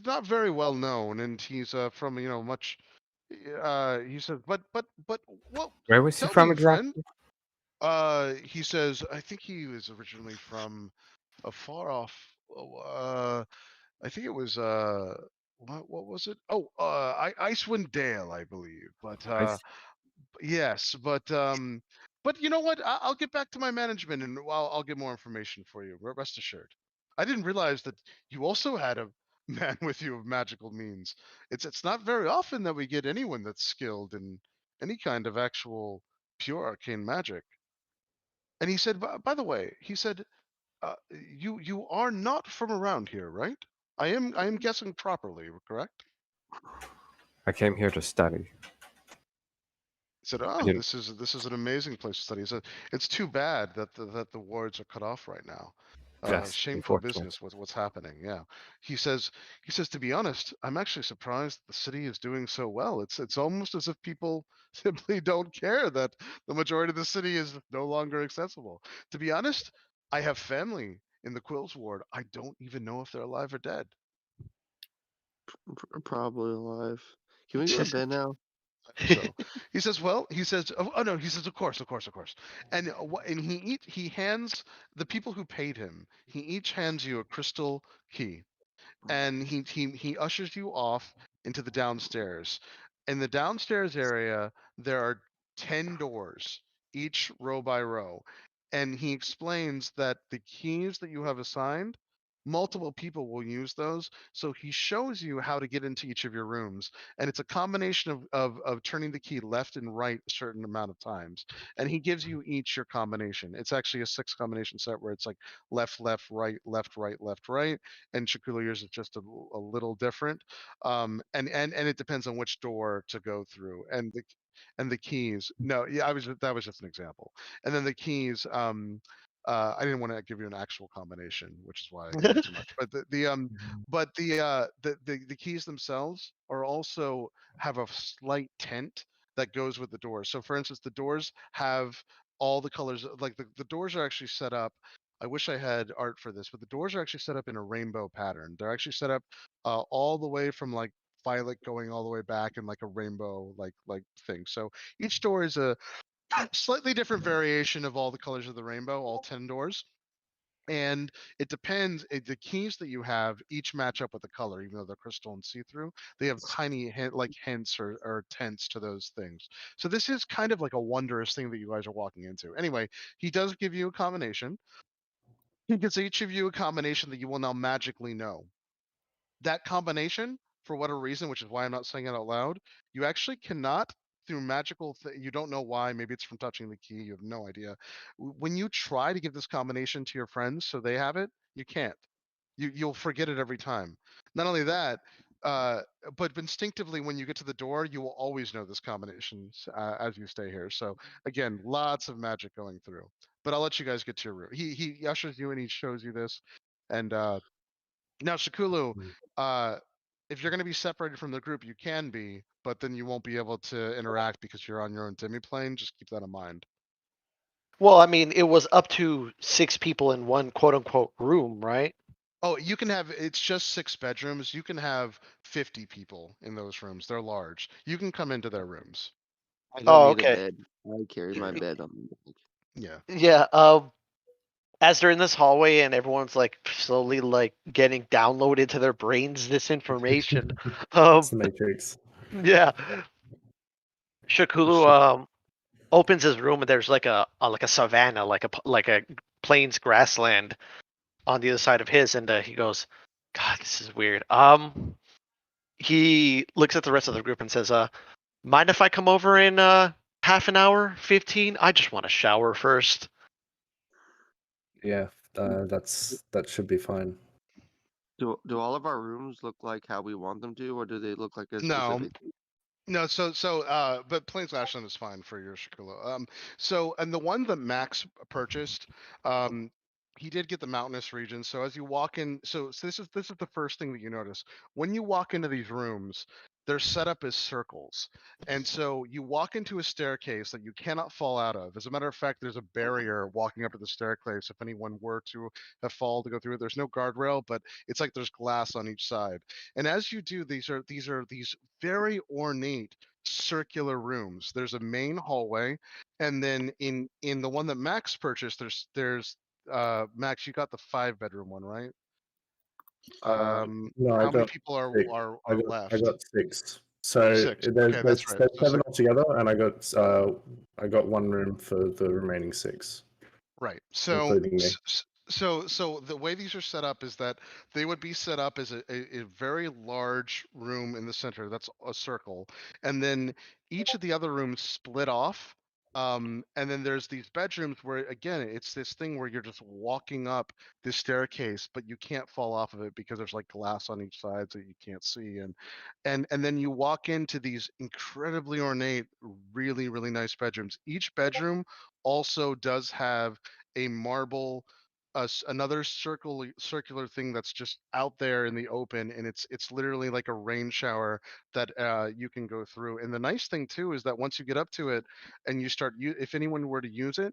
not very well known, and he's from much. He says, but well, Where was he tell from me, friend. exactly? He says, I think he was originally from a far off. I think it was what was it? Oh, Icewind Dale, I believe. But yes, but you know what? I'll get back to my management, and I'll get more information for you. Rest assured. I didn't realize that you also had a man with you of magical means. It's not very often that we get anyone that's skilled in any kind of actual pure arcane magic. And he said, by the way, he said, you are not from around here, right? I am guessing properly, correct? I came here to study. He said, I "Oh, didn't. this is an amazing place to study." He said, "It's too bad that the wards are cut off right now. Yes, Shameful unfortunate. business with what's happening." Yeah, he says to be honest, I'm actually surprised the city is doing so well. It's almost as if people simply don't care that the majority of the city is no longer accessible. To be honest, I have family in the Quills ward. I don't even know if they're alive or dead. Probably alive. Can we go to bed now? So he says, well, he says, oh no, he says, of course, and and he hands the people who paid him. He each hands you a crystal key, and he ushers you off into the downstairs. In the downstairs area, there are 10 doors, each row by row, and he explains that the keys that you have assigned, multiple people will use those. So he shows you how to get into each of your rooms, and it's a combination of turning the key left and right a certain amount of times, and he gives you each your combination. It's actually a 6 combination set where it's like left, right, left, right, left, right, and Shakula yours is just a little different. And it depends on which door to go through, and the keys. No, yeah, that was just an example. And then the keys. I didn't want to give you an actual combination, which is why I gave it too much. But the keys themselves are also have a slight tint that goes with the doors. So for instance, the doors have all the colors. Like the doors are actually set up. I wish I had art for this, but the doors are actually set up in a rainbow pattern. They're actually set up all the way from like violet going all the way back in like a rainbow like thing. So each door is a slightly different variation of all the colors of the rainbow, all 10 doors. And it depends, the keys that you have each match up with the color, even though they're crystal and see-through. They have tiny hints or tints to those things. So this is kind of like a wondrous thing that you guys are walking into. Anyway, he does give you a combination. He gives each of you a combination that you will now magically know. That combination, for whatever reason, which is why I'm not saying it out loud, you actually cannot through magical you don't know why, maybe it's from touching the key, you have no idea. When you try to give this combination to your friends so they have it, you can't. You'll forget it every time. Not only that, but instinctively when you get to the door, you will always know this combination as you stay here. So again, lots of magic going through. But I'll let you guys get to your room. He ushers you and he shows you this. And now, Shakulu, if you're going to be separated from the group, you can be, but then you won't be able to interact because you're on your own demiplane. Just keep that in mind. Well, I mean, it was up to 6 people in one quote unquote room, right? Oh, you can have, it's just 6 bedrooms. You can have 50 people in those rooms. They're large. You can come into their rooms. I don't need okay. a bed. I carry my bed on my back. Yeah. Yeah. As they're in this hallway and everyone's like slowly like getting downloaded to their brains this information. It's the Matrix. Yeah. Shakulu opens his room and there's like a savanna, like a plains grassland on the other side of his, and he goes, "God, this is weird." He looks at the rest of the group and says, "Mind if I come over in half an hour, 15? I just want to shower first." Yeah, that should be fine. Do all of our rooms look like how we want them to, or do they look like a No. specific? No, but Plains Ashland is fine for your Shakula. And the one that Max purchased, he did get the mountainous region. So as you walk in, so this is the first thing that you notice when you walk into these rooms. They're set up as circles, and so you walk into a staircase that you cannot fall out of. As a matter of fact, there's a barrier walking up to the staircase. If anyone were to have fallen to go through it, there's no guardrail, but it's like there's glass on each side. And as you do, these very ornate circular rooms. There's a main hallway, and then in the one that Max purchased, there's Max, you got the 5-bedroom one, right? No, I How many got people are 6. are I are got left? 6. So 6. there's Okay, that's right. there's So 7 altogether, and I got 1 room for the remaining 6, Right. So including me. so the way these are set up is that they would be set up as a very large room in the center. That's a circle, and then each of the other rooms split off. And then there's these bedrooms where again it's this thing where you're just walking up this staircase, but you can't fall off of it because there's like glass on each side so you can't see. And then you walk into these incredibly ornate, really, really nice bedrooms. Each bedroom also does have a marble another circular thing that's just out there in the open, and it's literally like a rain shower that you can go through. And the nice thing too is that once you get up to it and you start if anyone were to use it,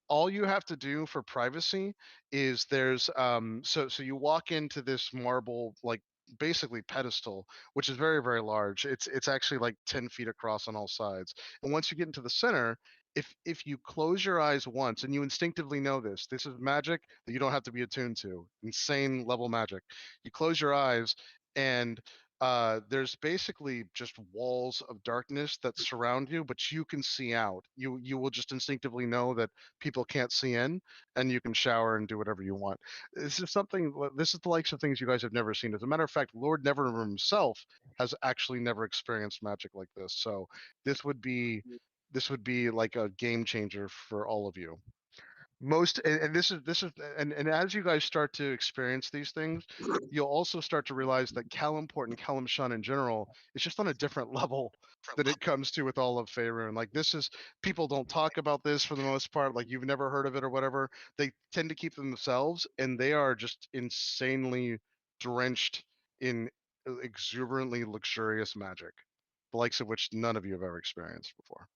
all you have to do for privacy is there's so you walk into this marble, like basically pedestal, which is very, very large. It's actually like 10 feet across on all sides. And once you get into the center, if you close your eyes once, and you instinctively know this is magic that you don't have to be attuned to, insane level magic. You close your eyes, and there's basically just walls of darkness that surround you, but you can see out. You will just instinctively know that people can't see in, and you can shower and do whatever you want. This is the likes of things you guys have never seen. As a matter of fact, Lord Neverroom himself has actually never experienced magic like this. So this would be like a game changer for all of you. And this is and as you guys start to experience these things, you'll also start to realize that Calimport and Calimshan in general is just on a different level that it comes to with all of Faerun. Like people don't talk about this for the most part. Like you've never heard of it or whatever. They tend to keep them themselves, and they are just insanely drenched in exuberantly luxurious magic, the likes of which none of you have ever experienced before.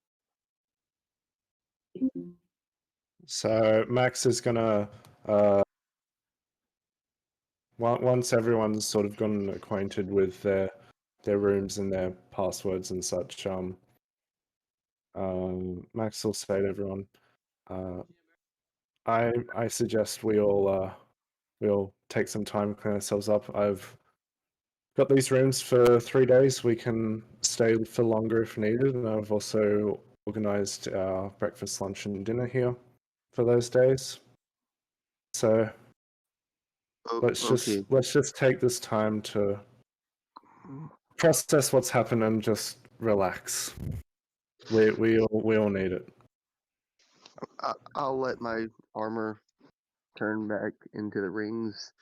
So Max is gonna once everyone's sort of gotten acquainted with their rooms and their passwords and such, Max will say to everyone, I suggest we all take some time, clean ourselves up. I've got these rooms for 3 days. We can stay for longer if needed, and I've also organized our breakfast, lunch, and dinner here for those days. So let's just take this time to process what's happened and just relax. We all need it. I'll let my armor turn back into the rings,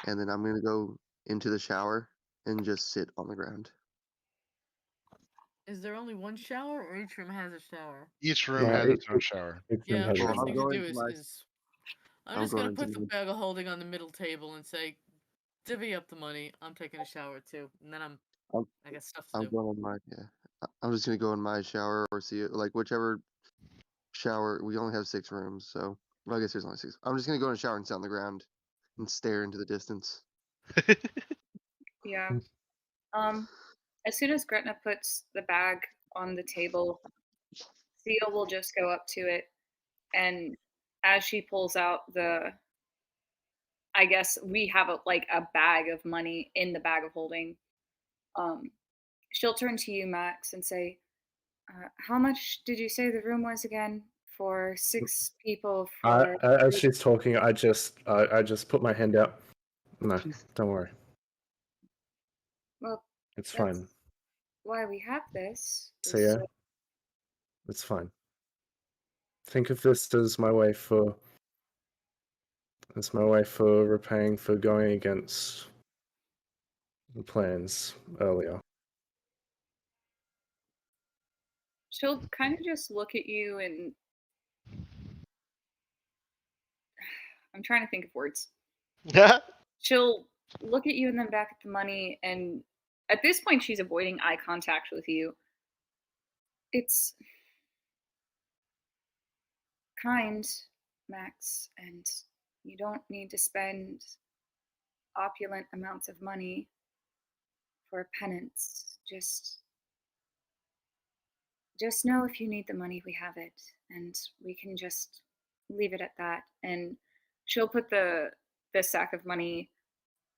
and then I'm gonna go into the shower and just sit on the ground. Is there only one shower, or each room has a shower? Each room has its own shower. Yeah, has first I'm thing to going do to my- is I'm I'm just gonna going to put the the- bag of holding on the middle table and say, divvy up the money. I'm taking a shower too, and then I got stuff to I'm do. going in my I'm just gonna go in my shower or see it like whichever shower. We only have 6 rooms, so well, I guess there's only 6. I'm just gonna go in the shower and sit on the ground and stare into the distance. Yeah. As soon as Gretna puts the bag on the table, Theo will just go up to it, and as she pulls out I guess we have a bag of money in the bag of holding. She'll turn to you, Max, and say, How much did you say the room was again? For 6 people I, for as 3 she's talking, I just put my hand out. No, don't worry, Well, it's that's fine. why we have this. So is yeah, so- it's fine. Think of this as my way for repaying for going against the plans earlier. She'll kind of just look at you and I'm trying to think of words. She'll look at you and then back at the money, and at this point she's avoiding eye contact with you. It's kind, Max, and you don't need to spend opulent amounts of money for a penance. Just know if you need the money, we have it, and we can just leave it at that. And she'll put the sack of money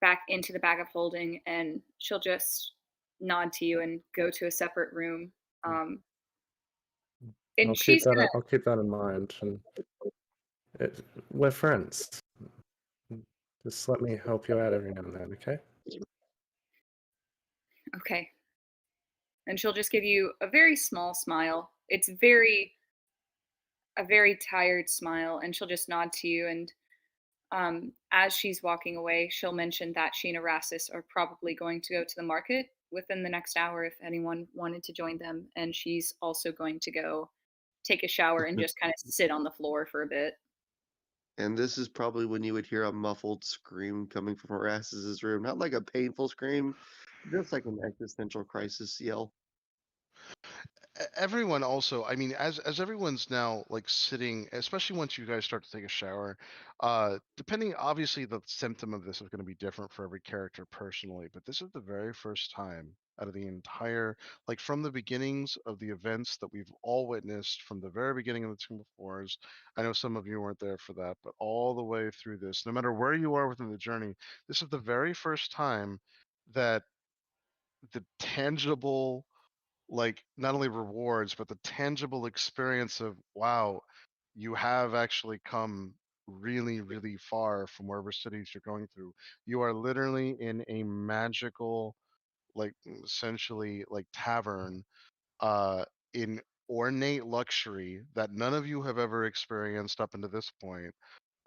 back into the bag of holding, and she'll just nod to you and go to a separate room. And I'll she's gonna. I'll keep that in mind. And we're friends. Just let me help you out every now and then, okay? Okay. And she'll just give you a very small smile. It's a very tired smile, and she'll just nod to you. And as she's walking away, she'll mention that she and Erastus are probably going to go to the market within the next hour if anyone wanted to join them. And she's also going to go take a shower and just kind of sit on the floor for a bit. And this is probably when you would hear a muffled scream coming from Erastus's room. Not like a painful scream, just like an existential crisis yell. Everyone also, I mean, as everyone's now like sitting, especially once you guys start to take a shower, depending, obviously the symptom of this is going to be different for every character personally, but this is the very first time out of the entire, like from the beginnings of the events that we've all witnessed from the very beginning of the Tomb of Horrors. I know some of you weren't there for that, but all the way through this, no matter where you are within the journey, this is the very first time that the tangible, like, not only rewards but the tangible experience of, wow, you have actually come really, really far from wherever cities you're going through. You are literally in a magical, like, essentially like tavern, uh in ornate luxury that none of you have ever experienced up until this point.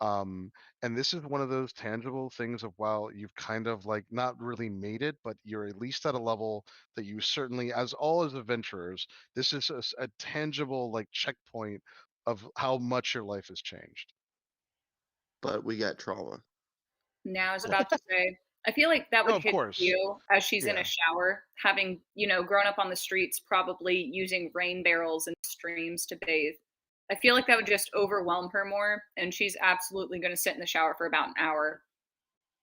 And this is one of those tangible things of, while you've kind of like not really made it, but you're at least at a level that you certainly, as all as adventurers, this is a tangible like checkpoint of how much your life has changed. But we got trauma. Now I was about to say, I feel like that would No, of hit course. you as she's in Yeah. a shower, having, grown up on the streets, probably using rain barrels and streams to bathe. I feel like that would just overwhelm her more, and she's absolutely going to sit in the shower for about an hour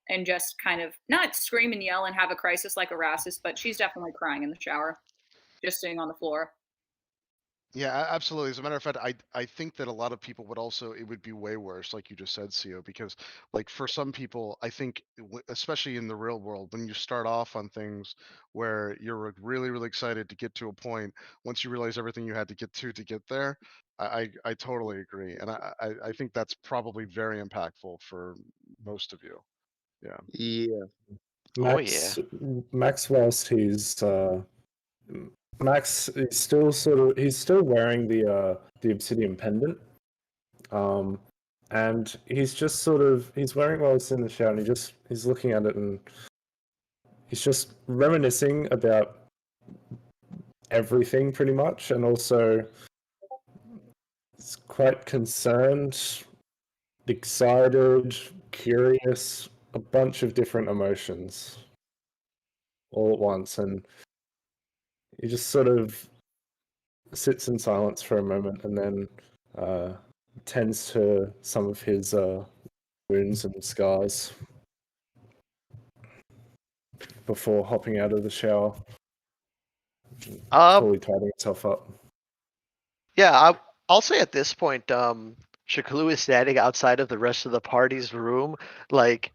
and just kind of not scream and yell and have a crisis like Erastus, but she's definitely crying in the shower, just sitting on the floor. Yeah, absolutely. As a matter of fact, I think that a lot of people would also, it would be way worse, like you just said, CO, because like for some people, I think, especially in the real world, when you start off on things where you're really, really excited to get to a point, once you realize everything you had to get there, I totally agree, and I think that's probably very impactful for most of you. Yeah. Yeah. Oh, yeah. Max, whilst Max is still he's still wearing the obsidian pendant. And he's just he's wearing it while he's in the shower, and he's looking at it, and he's just reminiscing about everything pretty much, and also he's quite concerned, excited, curious, a bunch of different emotions all at once, and he just sort of sits in silence for a moment, and then tends to some of his wounds and scars before hopping out of the shower, fully tidying himself up. Yeah, I'll say at this point, Shakalu is standing outside of the rest of the party's room, like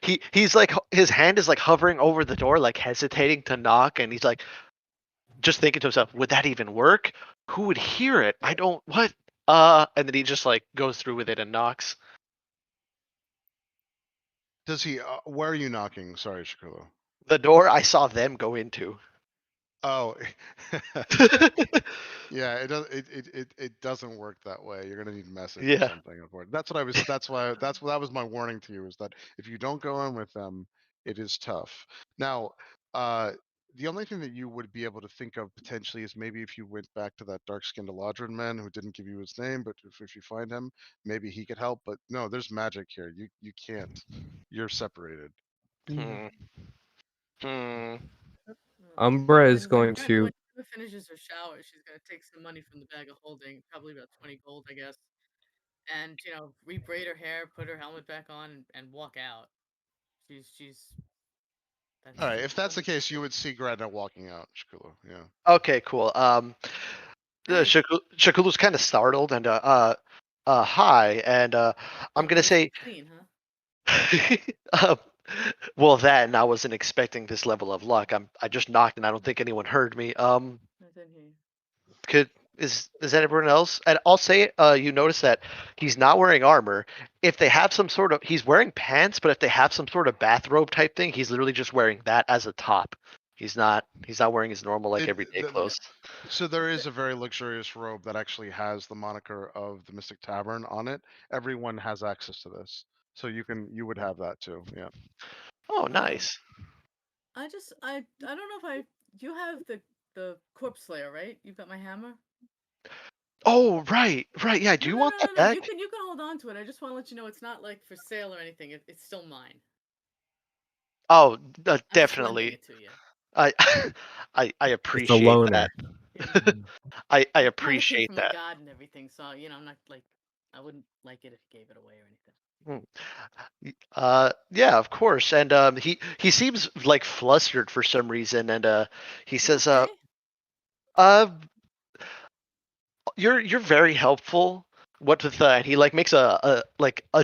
he's like, his hand is like hovering over the door, like hesitating to knock, and he's like, just thinking to himself, would that even work? Who would hear it? I don't what? And then he just like goes through with it and knocks. Does he? Where are you knocking? Sorry, Shakulo. The door I saw them go into. Oh, yeah. It does. It doesn't work that way. You're gonna need message or Yeah. something. That's what I was. That's why. That was my warning to you. Is that if you don't go in with them, it is tough. Now, the only thing that you would be able to think of potentially is maybe if you went back to that dark-skinned Eladrin man who didn't give you his name, but if you find him, maybe he could help. But no, there's magic here. You can't. You're separated. Hmm. Hmm. Umbra is And going when to. Emma finishes her shower, she's gonna take some money from the bag of holding, probably about 20 gold, I guess, and rebraid her hair, put her helmet back on, and walk out. She's. All right. If that's the case, you would see Gretna walking out, Shakulo. Yeah. Okay, cool. Hey. Shakulu's kind of startled and hi, and I'm gonna Nice say, and clean, huh? well, that, and I wasn't expecting this level of luck. I just knocked, and I don't think anyone heard me. I didn't hear you. Is that everyone else? And I'll say, you notice that he's not wearing armor. If they have some sort of, he's wearing pants, but if they have some sort of bathrobe type thing, he's literally just wearing that as a top. He's not wearing his normal like It- everyday the- clothes. So there is a very luxurious robe that actually has the moniker of the Mystic Tavern on it. Everyone has access to this, so you would have that too. Yeah. Oh, nice. I don't know if you have the corpse slayer, right? You've got my hammer. Oh, right. Yeah. Do you want that back? You can hold on to it. I just want to let you know it's not like for sale or anything. It's still mine. Oh, I'm just lending definitely. it to you. I I It's a appreciate loner. that. I Kinda came appreciate from my that. god and everything, so I'm not like I wouldn't like it if you gave it away or anything. Yeah, of course. And he seems like flustered for some reason, and he You says, okay? uh, you're very helpful. What with and he like makes a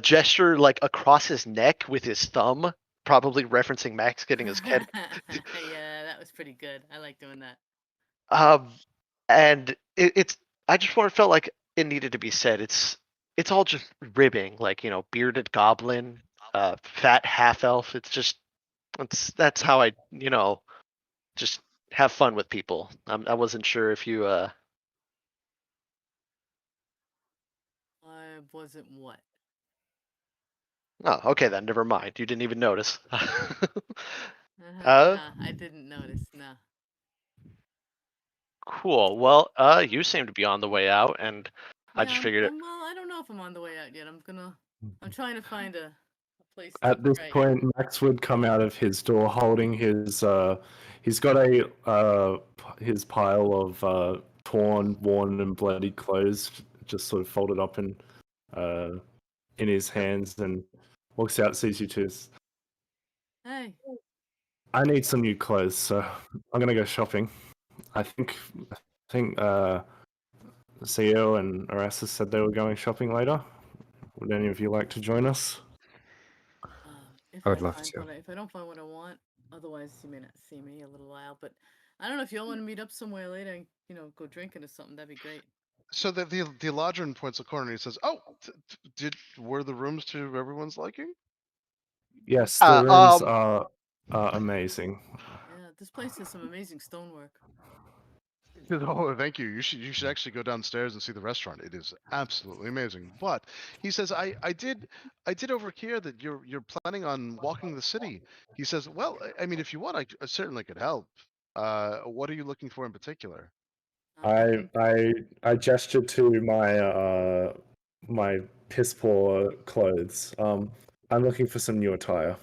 gesture like across his neck with his thumb, probably referencing Max getting his head. Yeah, that was pretty good. I like doing that. And it's I just felt like it needed to be said. It's all just ribbing, like bearded goblin, fat half elf. That's how I just have fun with people. I wasn't sure if you I wasn't what? Oh, okay then. Never mind. You didn't even notice. Nah, I didn't notice. No. Cool. Well, you seem to be on the way out, and I just Yeah, figured it. well, I don't know if I'm on the way out yet. I'm trying to find a place. To At this pray. point, Max would come out of his door holding his. He's got his pile of torn, worn, and bloody clothes just sort of folded up in his hands, and walks out, sees you two. Hey. I need some new clothes, so I'm gonna go shopping. I think CEO and Erastus said they were going shopping later. Would any of you like to join us? If I would love to. If I don't find what I want, otherwise you may not see me a little while. But I don't know if y'all want to meet up somewhere later and go drinking or something. That'd be great. So the Eladrin points a corner and he says, "Oh, were the rooms to everyone's liking?" Yes, the rooms are amazing. Yeah, this place has some amazing stonework. Oh, thank you. You should actually go downstairs and see the restaurant. It is absolutely amazing. But he says, I did overhear that you're planning on walking the city. He says, well, I mean, if you want, I certainly could help. What are you looking for in particular? I gestured to my piss poor clothes. I'm looking for some new attire.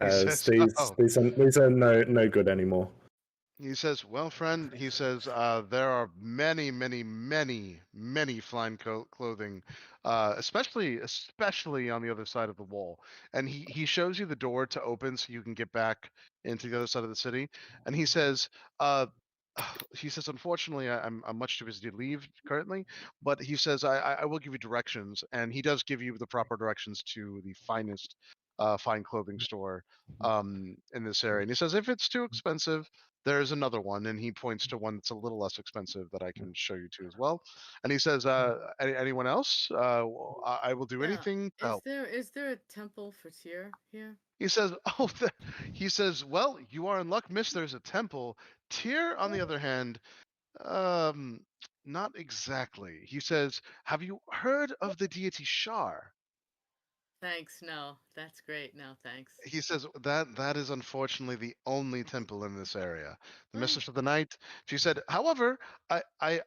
He As says, "Oh." these are no good anymore. He says, well, friend, he says, there are many, many, many, many fine clothing, especially on the other side of the wall. And he shows you the door to open so you can get back into the other side of the city. And he says, unfortunately, I'm much too busy to leave currently, but he says, I will give you directions. And he does give you the proper directions to the finest fine clothing store in this area. And he says, if it's too expensive, there's another one, and he points to one that's a little less expensive that I can show you to as well. And he says, anyone else? I will do Yeah. anything to help. Is there a temple for Tyr here? He says, oh, he says, well, you are in luck, miss. There's a temple. Tyr, on the other hand, um, not exactly. He says, have you heard of the deity Shar? Thanks. No, that's great. No, thanks. He says that is unfortunately the only temple in this area. The Oh. Mistress of the Night. She said, however, I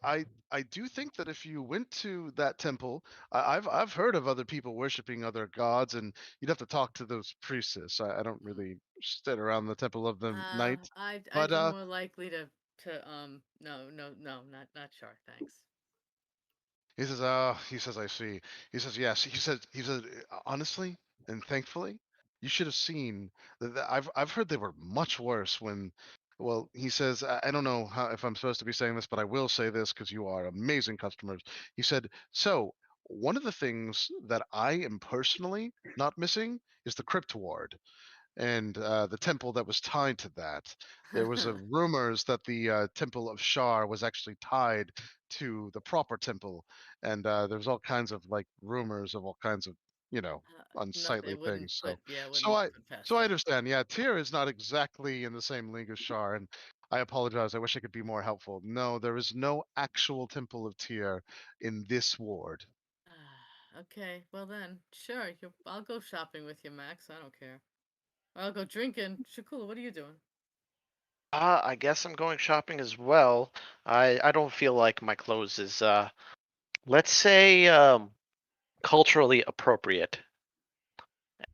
do think that if you went to that temple, I've heard of other people worshiping other gods, and you'd have to talk to those priestess. I don't really sit around the temple of the night, I'd but be more likely to no, not Shar, thanks. he says, he says, I see. He says, yes. He said, honestly and thankfully, you should have seen that. I've heard they were much worse when, well, he says, I don't know how, if I'm supposed to be saying this, but I will say this because you are amazing customers. He said, so one of the things that I am personally not missing is the Crypt Ward and the temple that was tied to that. There was a rumors that the temple of Shar was actually tied to the proper temple, and there was all kinds of like rumors of all kinds of unsightly It wouldn't things. put yeah, it So wouldn't I put past so I that. understand. Yeah, Tyr is not exactly in the same league as Shar, and I apologize. I wish I could be more helpful. No, there is no actual temple of Tyr in this ward. Okay, well then, sure. I'll go shopping with you, Max. I don't care. Or I'll go drinking. Shakula, what are you doing? I guess I'm going shopping as well. I don't feel like my clothes is let's say culturally appropriate.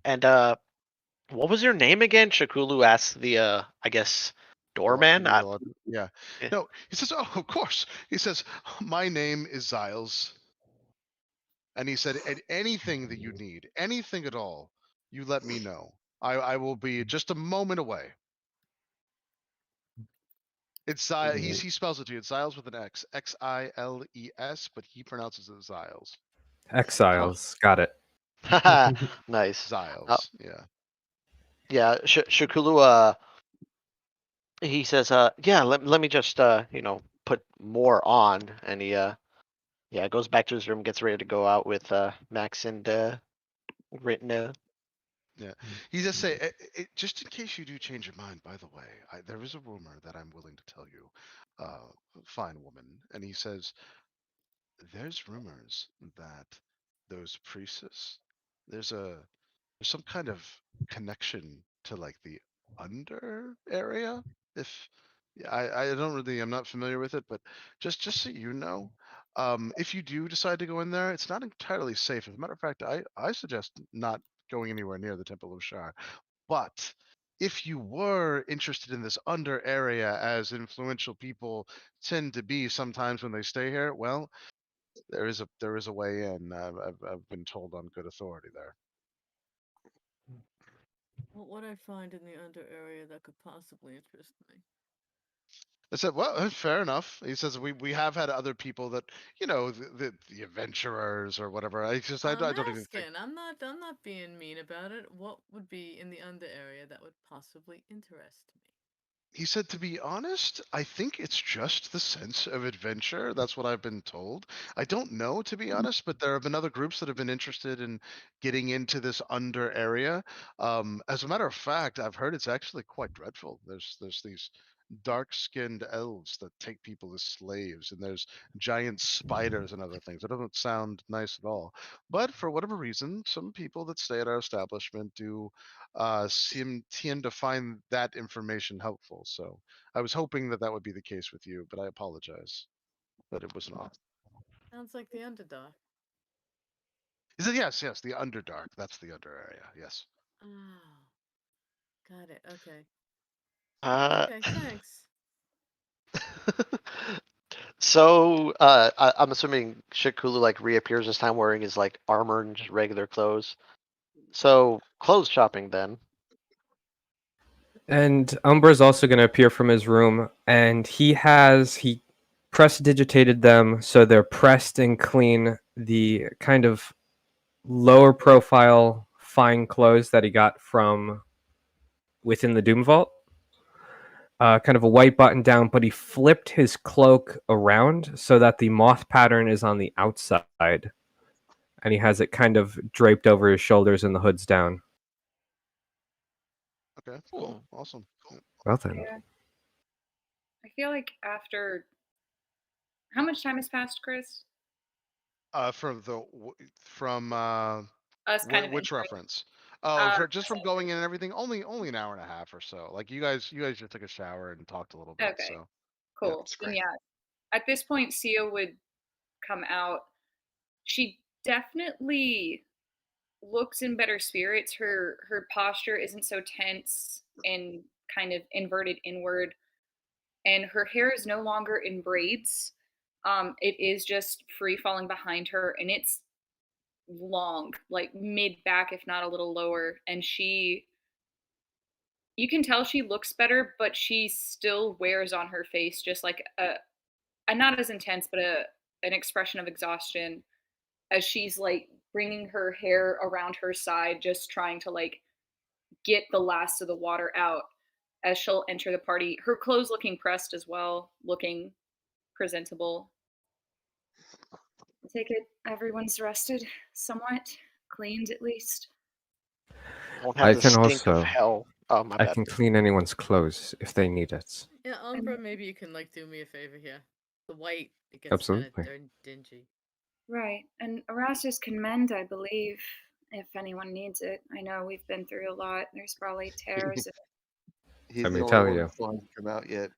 And what was your name again? Shakulu asked the I guess doorman. Yeah. Yeah. No, he says, oh, of course. He says, my name is Ziles. And he said, anything that you need, anything at all, you let me know. I will be just a moment away. It's he spells it to you. It's Ziles with an X, Xiles, but he pronounces it Ziles. Exiles. Got it. Nice. Ziles, yeah. Yeah, Shakulu he says yeah, let me just put more on, and he yeah, goes back to his room, gets ready to go out with Max and Ritna. Yeah, he just say, just in case you do change your mind. By the way, there is a rumor that I'm willing to tell you, fine woman. And he says, there's rumors that those priestess, there's some kind of connection to like the under area. If yeah, I don't really, I'm not familiar with it, but just so you know, if you do decide to go in there, it's not entirely safe. As a matter of fact, I suggest not going anywhere near the Temple of Shar. But if you were interested in this under area, as influential people tend to be sometimes when they stay here, well, there is a way in. I've been told on good authority there. What would I find in the under area that could possibly interest me? I said, well, fair enough. He says we have had other people that the adventurers or whatever. I don't even think. Asking. I'm not being mean about it. What would be in the under area that would possibly interest me? He said, to be honest, I think it's just the sense of adventure. That's what I've been told. I don't know, to be honest, but there have been other groups that have been interested in getting into this under area. As a matter of fact, I've heard it's actually quite dreadful. There's these dark-skinned elves that take people as slaves, and there's giant spiders and other things. It doesn't sound nice at all. But for whatever reason, some people that stay at our establishment do tend to find that information helpful. So I was hoping that would be the case with you, but I apologize that it was not. Sounds like the Underdark. Is it? Yes, the Underdark. That's the under area. Yes. Oh, got it. Okay. Uh, Okay. Thanks. so I'm assuming Shakulu like reappears this time wearing his like armor and just regular clothes. So clothes shopping then. And Umbra's also going to appear from his room, and he prestidigitated them so they're pressed and clean. The kind of lower profile fine clothes that he got from within the Doom Vault. kind of a white button down, but he flipped his cloak around so that the moth pattern is on the outside, and he has it kind of draped over his shoulders and the hood's down. Okay, cool, awesome. Cool. Well then, Yeah. I feel like after how much time has passed, Chris? From Us kind of which entering. reference? Oh, just from same going in and everything. Only an hour and a half or so. Like you guys just took a shower and talked a little bit. Okay. So Cool. It's Then great. yeah. At this point, Sia would come out. She definitely looks in better spirits. Her posture isn't so tense and kind of inverted inward, and her hair is no longer in braids. It is just free falling behind her, and it's long, like mid back, if not a little lower. And you can tell she looks better, but she still wears on her face just like a not as intense, but an expression of exhaustion as she's like bringing her hair around her side, just trying to like get the last of the water out as she'll enter the party. Her clothes looking pressed as well, looking presentable. I take it everyone's rested somewhat, cleaned at least. Won't I have the can stink of also- hell. Oh my I bad. can clean anyone's clothes if they need it. Yeah, Umbra, maybe you can like do me a favor here. The white, it gets Absolutely. kind of dingy. Right, and Erastus can mend, I believe, if anyone needs it. I know we've been through a lot. There's probably tears. He's Let the me only tell one you. that still hasn't come out yet.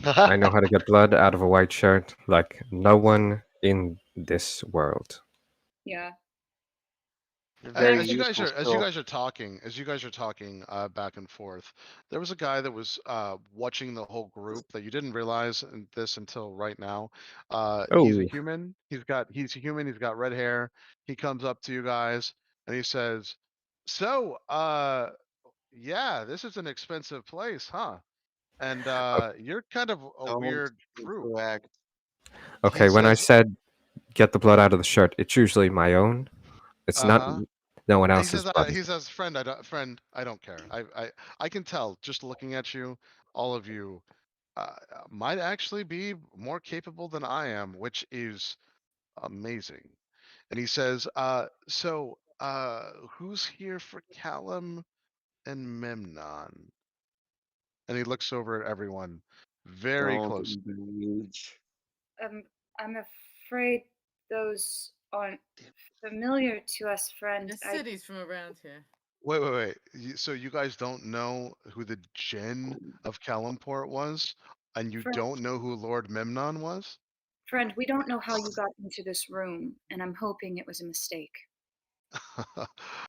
I know how to get blood out of a white shirt like no one in this world. Yeah. Very as you guys useful are skill. talking back and forth, there was a guy that was watching the whole group that you didn't realize this until right now. He's a Oh. human. He's a human. He's got red hair. He comes up to you guys and he says, "So, yeah, this is an expensive place, huh? And you're kind of a Don't weird group." interact. Okay, He when I says- said get the blood out of the shirt, it's usually my own. It's not Uh-huh. no one He else's says, blood. he says, friend, I don't care. I can tell just looking at you, all of you might actually be more capable than I am, which is amazing. And he says, so, who's here for Callum and Memnon? And he looks over at everyone very Don't close. engage. I'm afraid those aren't familiar to us, friend. The I, city's from around here. Wait. So you guys don't know who the Djinn of Calimport was? And you Friend. don't know who Lord Memnon was? friend, we don't know how you got into this room, and I'm hoping it was a mistake.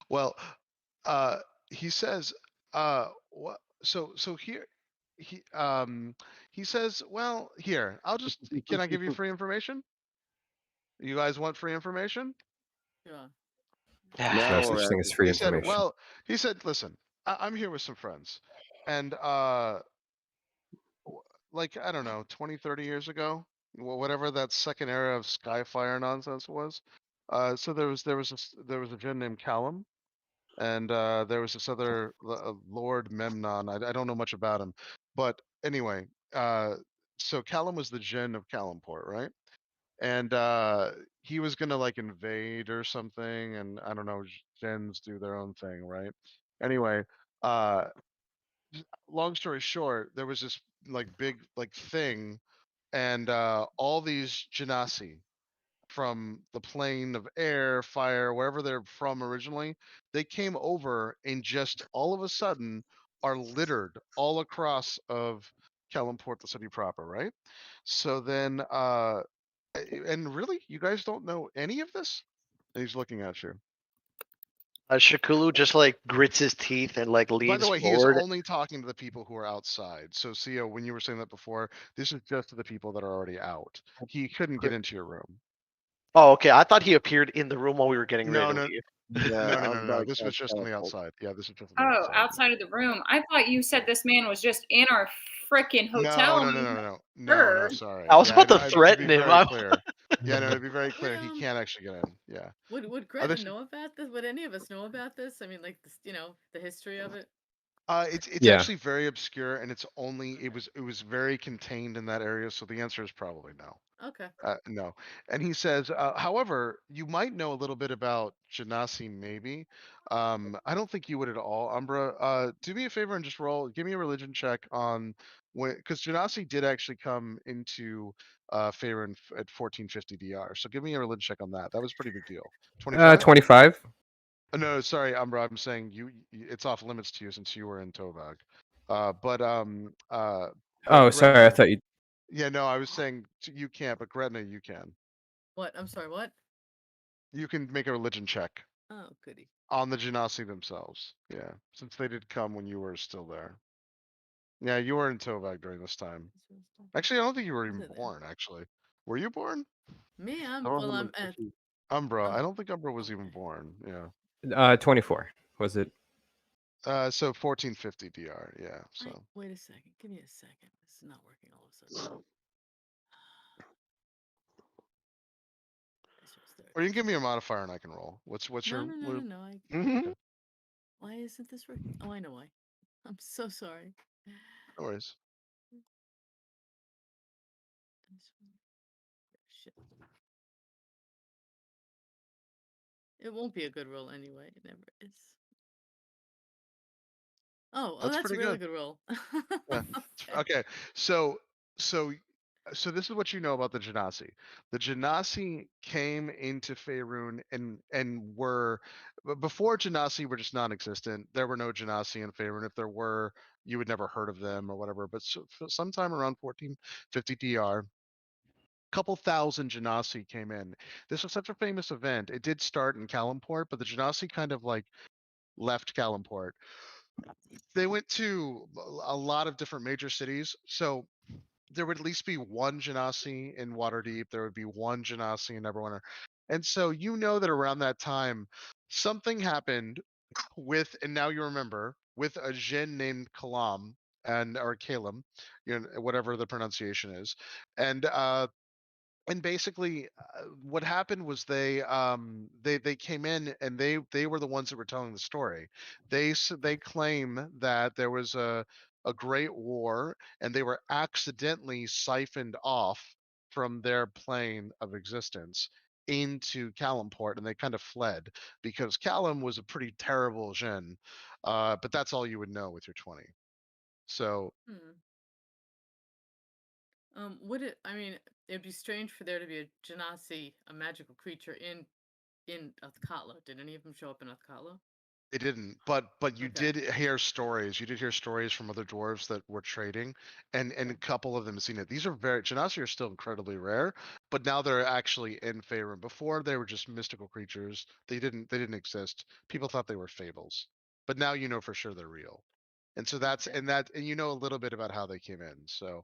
Well, he says, what? So here, he says, well, here, can I give you free information? You guys want free information? Yeah. There's Now no we're such at thing it. as free He said, information. well, he said, listen, I'm here with some friends, and like, I don't know, 20, 30 years ago, whatever that second era of Skyfire nonsense was. So there was a Djinn named Callum, and there was this other Lord Memnon. I don't know much about him, but anyway, so Callum was the Djinn of Calimport, right? And he was gonna like invade or something, and I don't know, Djinns do their own thing, right? Anyway, uh, long story short, there was this like big like thing, and all these Genasi from the plane of air, fire, wherever they're from originally, they came over and just all of a sudden are littered all across of Calimport, the city proper, right? So then, and really, you guys don't know any of this? And he's looking at you. Shakulu just like grits his teeth and like By leans the way, forward. he is only talking to the people who are outside. So, Sia, when you were saying that before, this is just to the people that are already out. He couldn't get into your room. Oh, okay. I thought he appeared in the room while we were getting No, ready no. to leave. Yeah, No. I was about to This was cast just on the teleport. outside. Yeah, this is just on the Oh, outside. outside of the room. I thought you said this man was just in our frickin' hotel. No, sorry. I was about to be threaten him. very clear. Yeah, no, to be very clear, Yeah. he can't actually get in. Yeah. Would Greta this- know about this? Would any of us know about this? I mean, like, this, the history of it. It's Yeah. actually very obscure, and it was very contained in that area. So the answer is probably no. Okay. No. And he says, however, you might know a little bit about Genasi, maybe. I don't think you would at all. Umbra, do me a favor and just give me a religion check on when, because Genasi did actually come into Faerun at 1450 DR. So give me a religion check on that. That was a pretty big deal. 25? 25. No, sorry, Umbra. I'm saying it's off limits to you since you were in Tovag. Oh, sorry. I Gretna, thought you. yeah, no, I was saying you can't, but Gretna, you can. What? I'm sorry. What? You can make a religion check Oh, goody. on the Genasi themselves. Yeah, since they did come when you were still there. Yeah, you were in Tovag during this time. Actually, I don't think you were even Is it there? born. Actually, were you born? Me, I don't well, I'm remember at. if he- Umbra, Oh, I don't think Umbra was okay. even born. Yeah. 24. Was it? So 1450 DR. Yeah. So Wait a second. Give me a second. This is not working all of a sudden. This was or you can 30. give me a modifier and I can roll. What's No, your no, no, no, no. Okay, Why isn't this working? Oh, I know why. I'm so sorry. no worries. Shit. It won't be a good roll anyway. It never is. Oh, That's that's a pretty really good. good roll. Yeah. Okay. So so so this is what you know about the Genasi. The Genasi came into Faerun and were before Genasi were just non-existent. There were no Genasi in Faerun. If there were, you would never heard of them or whatever. But sometime around 1450 DR, couple thousand Genasi came in. This was such a famous event. It did start in Kalimport, but the Genasi kind of like left Kalimport. They went to a lot of different major cities. So there would at least be one Genasi in Waterdeep. There would be one Genasi in Neverwinter. And so you know that around that time, something happened with, and now you remember, with a Jin named Kalam or Kalam, whatever the pronunciation is. And basically what happened was they came in and they were the ones that were telling the story. They claim that there was a great war and they were accidentally siphoned off from their plane of existence into Kalimport, and they kind of fled because Kalam was a pretty terrible Jin. But that's all you would know with your 20. So Hmm. Would it? I mean, it'd be strange for there to be a Genasi, a magical creature in Athkatla. Did any of them show up in Athkatla? it didn't, but you Okay. did hear stories. You did hear stories from other dwarves that were trading, and a couple of them have seen it. These are Genasi are still incredibly rare, but now they're actually in Faerun. Before they were just mystical creatures. They didn't exist. People thought they were fables, but now you know for sure they're real. And so Okay. and you know a little bit about how they came in. So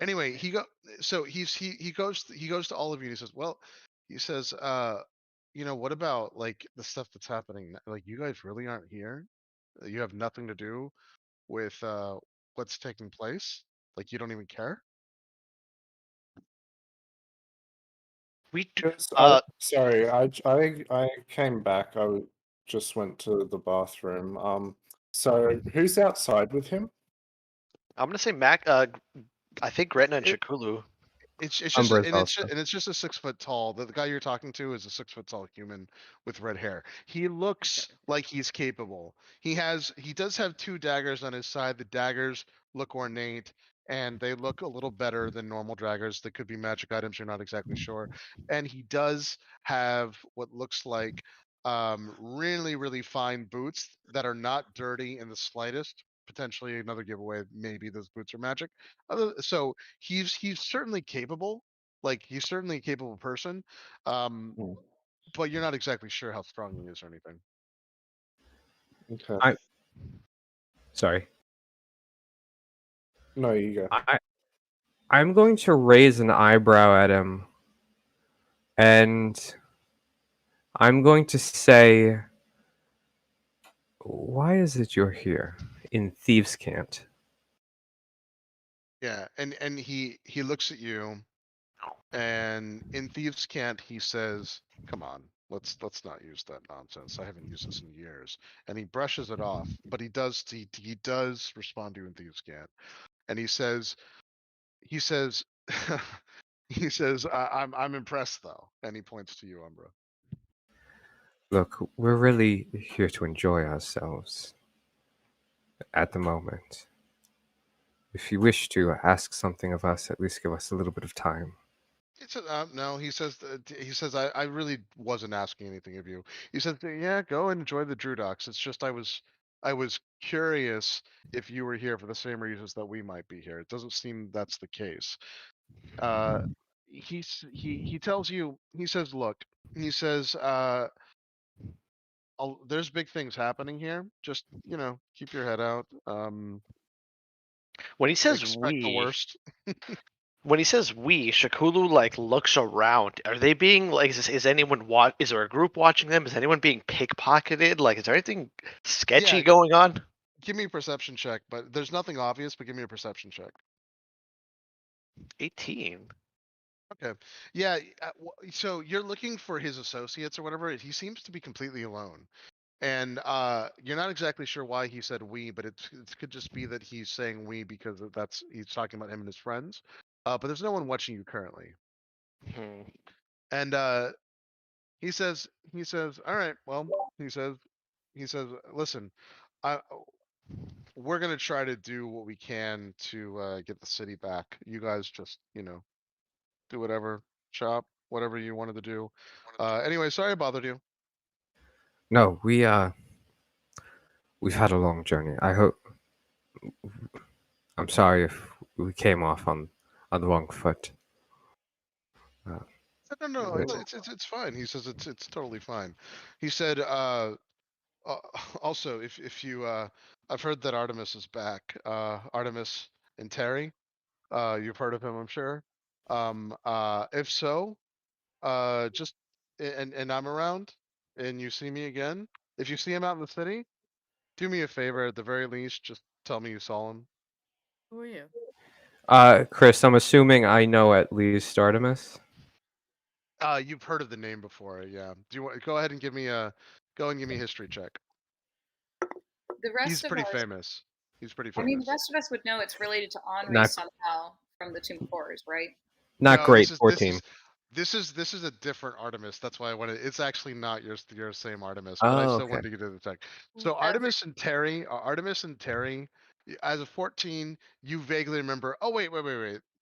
anyway, Okay. he goes to all of you and he says, well, he says, what about like the stuff that's happening? Like you guys really aren't here? You have nothing to do with what's taking place? Like you don't even care? We do, Yes, sorry, I came back. Just went to the bathroom. So who's outside with him? I'm gonna say Mac. I think Gretna and It, Shakulu. it's just Umbra's and also. it's just a 6 foot tall. The guy you're talking to is a 6 foot tall human with red hair. He looks Okay. like he's capable. He does have 2 daggers on his side. The daggers look ornate and they look a little better than normal daggers. They could be magic items, you're not exactly sure. And he does have what looks like really, really fine boots that are not dirty in the slightest. Potentially another giveaway, maybe those boots are magic. So he's certainly capable. Like he's certainly a capable person. Um, Hmm, but you're not exactly sure how strong he is or anything. okay. Sorry. No, you go. I'm going to raise an eyebrow at him, and I'm going to say, why is it you're here in Thieves' Cant? Yeah, and he looks at you, and in Thieves' Cant he says, "Come on, Let's not use that nonsense. I haven't used this in years. And he brushes it off, but he does respond to you in Thieves' Cant. And he says he says I'm impressed though. And he points to you, Umbra. Look, we're really here to enjoy ourselves at the moment. If you wish to ask something of us, at least give us a little bit of time. It's no, he says I really wasn't asking anything of you. He says, yeah, go and enjoy the Drudox. It's just I was curious if you were here for the same reasons that we might be here. It doesn't seem that's the case. He tells you, he says, look, he says, there's big things happening here. Just, keep your head out. When he says Expect the we, worst. when he says we, Shakulu like looks around. Are they being like? Is anyone is there a group watching them? Is anyone being pickpocketed? Like, is there anything sketchy Yeah. going on? Give me a perception check, but there's nothing obvious, but give me a perception check. 18. Okay. Yeah. So you're looking for his associates or whatever. He seems to be completely alone. And you're not exactly sure why he said we, but it could just be that he's saying we because he's talking about him and his friends. But there's no one watching you currently. Hmm. And he says, all right, well, he says, listen, we're gonna try to do what we can to get the city back. You guys just, do whatever, shop, whatever you wanted to do. Anyway, sorry I bothered you. No, we've had a long journey. I'm sorry if we came off on the wrong foot. No, it's fine. He says it's totally fine. He said, also, if you, I've heard that Artemis is back. Artemis and Terry, you've heard of him, I'm sure. If so, just and I'm around, and you see me again. If you see him out in the city, do me a favor. At the very least, just tell me you saw him. Who are you? Chris, I'm assuming I know at least Artemis. You've heard of the name before, yeah. Do you want go ahead and give me a history check? The rest He's of pretty us, famous. He's pretty I mean, famous. the rest of us would know it's related to Henri Not- somehow from the Tomb of Horrors, right? Not No, great. This is, 14. This is a different Artemis. That's why I wanted. It's actually not your same Artemis, but I Oh, still okay. wanted to get to the check. So Whatever. Artemis and Terry, as a 14, you vaguely remember. Oh wait,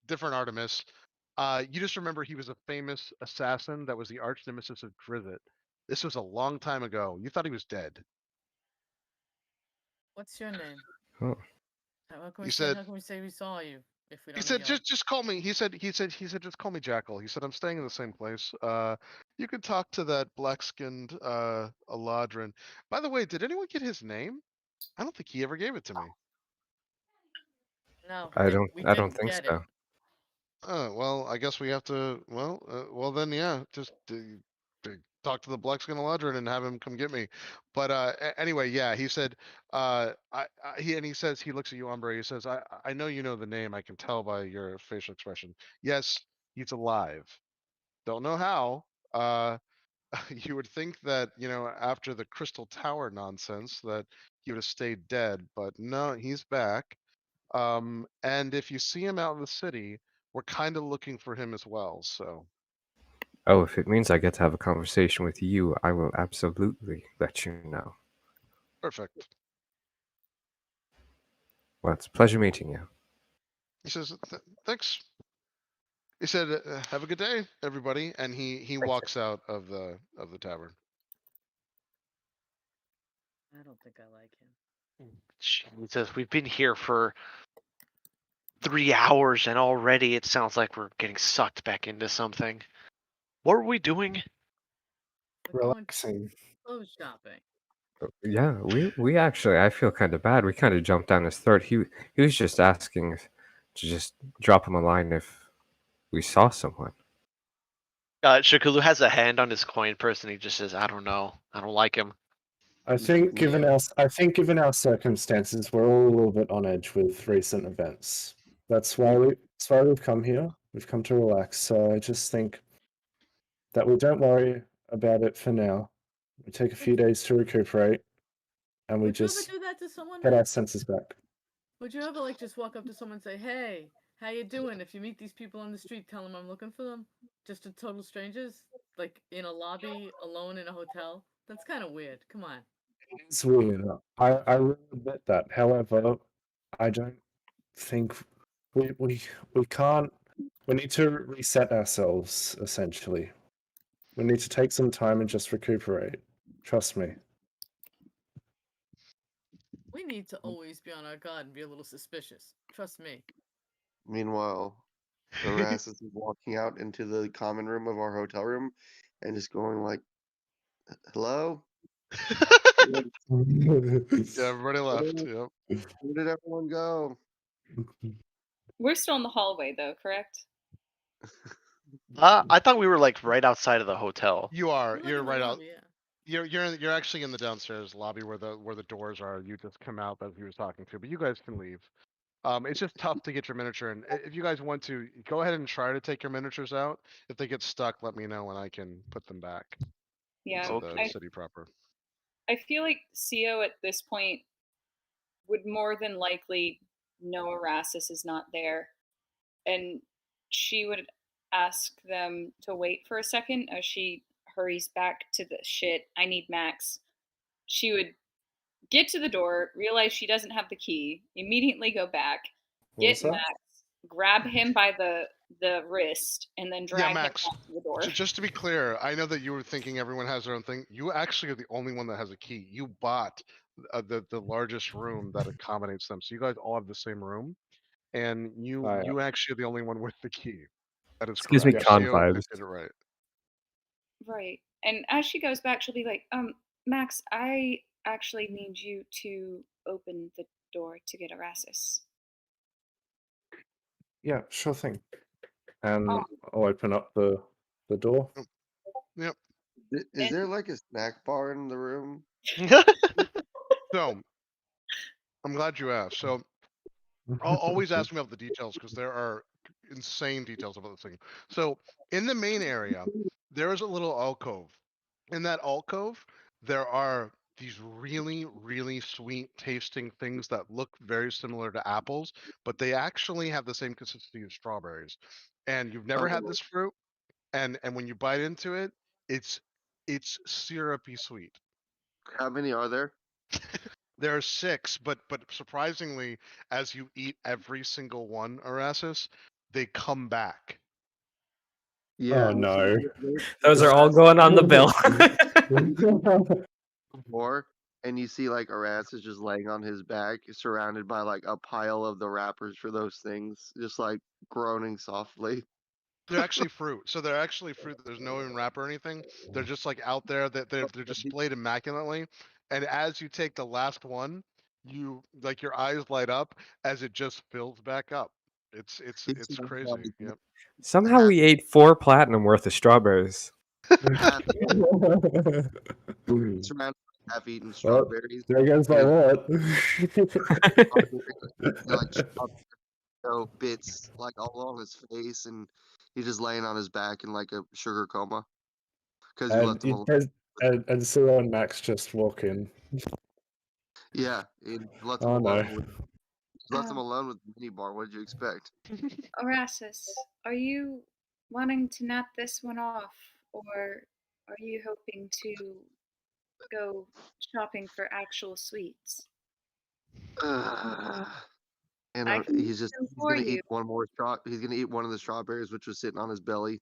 different Artemis. You just remember he was a famous assassin that was the arch nemesis of Drizzt. This was a long time ago. You thought he was dead. What's your name? Oh. How can He we said- how can we say we saw you if we don't He know said, you? just call me. He said, just call me Jackal. He said, I'm staying in the same place. You could talk to that black-skinned Eladrin. By the way, did anyone get his name? I don't think he ever gave it to me. No, I don't didn't think get so. it. Oh, well, I guess we have to. Well then, yeah, just talk to the black-skinned Eladrin and have him come get me. But anyway, yeah, he said, he says he looks at you, Umbre. He says, I know you know the name. I can tell by your facial expression. Yes, he's alive. Don't know how. You would think that, after the Crystal Tower nonsense that he would have stayed dead, but no, he's back. And if you see him out in the city, we're kind of looking for him as well. So Oh, if it means I get to have a conversation with you, I will absolutely let you know. perfect. Well, it's a pleasure meeting you. He says, thanks. He said, have a good day, everybody. And he walks out of the tavern. I don't think I like him. Jesus, we've been here for 3 hours and already it sounds like we're getting sucked back into something. What are we doing? We're going Relaxing. clothes shopping. Yeah, we actually, I feel kind of bad. We kind of jumped down his throat. He was just asking to just drop him a line if we saw someone. Shakulu has a hand on his coin purse and he just says, I don't know. I don't like him. I think given Yeah. our circumstances, we're all a little bit on edge with recent events. That's why we've come here. We've come to relax. So I just think that we don't worry about it for now. We take a few days to recuperate, and we Would you ever just do that to someone? get our Max? senses back. Would you ever like just walk up to someone and say, "Hey, how you doing?" If you meet these people on the street, tell them I'm looking for them. Just to total strangers, like in a lobby, alone in a hotel. That's kind of weird. Come on. It's weird. I will admit that. However, I don't think we can't. We need to reset ourselves. Essentially, we need to take some time and just recuperate. Trust me. We need to always be on our guard and be a little suspicious. Trust me. Meanwhile, Erasmus is walking out into the common room of our hotel room and just going like, "Hello? Yeah, everybody left. Yep. Where did everyone go?" We're still in the hallway though, correct? I thought we were like right outside of the hotel. You are. We're like You're in the right out. lobby, yeah. You're actually in the downstairs lobby where the doors are. You just come out as he was talking to, but you guys can leave. It's just tough to get your miniature, and if you guys want to, go ahead and try to take your miniatures out. If they get stuck, let me know and I can put them back Yeah. to the I, city proper. I feel like CO at this point would more than likely know Erastus is not there. And she would ask them to wait for a second as she hurries back to the shit. I need Max. She would get to the door, realize she doesn't have the key, immediately go back, What was get that? Max, grab him by the wrist, and then drag him Max, back to the door. Just to be clear, I know that you were thinking everyone has their own thing. You actually are the only one that has a key. You bought the largest room that accommodates them, so you guys all have the same room, and you actually are the only one with the key. That is Excuse me, correct. con CO vibes. did it right. Right. And as she goes back, she'll be like, Max, I actually need you to open the door to get Erastus. Yeah, sure thing. And Oh. I'll open up the door. Yep. Is there like a snack bar in the room? So, I'm glad you asked. So, always ask me about the details because there are insane details about this thing. So, in the main area, there is a little alcove. In that alcove, there are these really, really sweet tasting things that look very similar to apples, but they actually have the same consistency as strawberries. And you've never had Oh. this fruit, and when you bite into it, it's syrupy sweet. How many are there? There are 6, but surprisingly, as you eat every single one, Erasmus, they come back. Yeah. Oh no. Those are all going on the bill. Or and you see like Erasmus just laying on his back, surrounded by like a pile of the wrappers for those things, just like groaning softly. They're actually fruit. So they're actually fruit. There's no even wrap or anything. They're just like out there that they're displayed immaculately. And as you take the last one, you like your eyes light up as it just fills back up. It's so crazy. funny. Yep. Somehow we ate 4 platinum worth of strawberries. Surrounded by half-eaten Well, strawberries. there goes my And what? like strawberry bits like all along his face, and he's just laying on his back in like a sugar coma because you left him alone. And Cyril and Max just walk in. Yeah, he left him Oh no. alone. Left him alone with the mini bar. What did you expect? Erastus, are you wanting to nap this one off, or are you hoping to go shopping for actual sweets? And I can he's get them he's for gonna you. eat one more he's gonna eat one of the strawberries which was sitting on his belly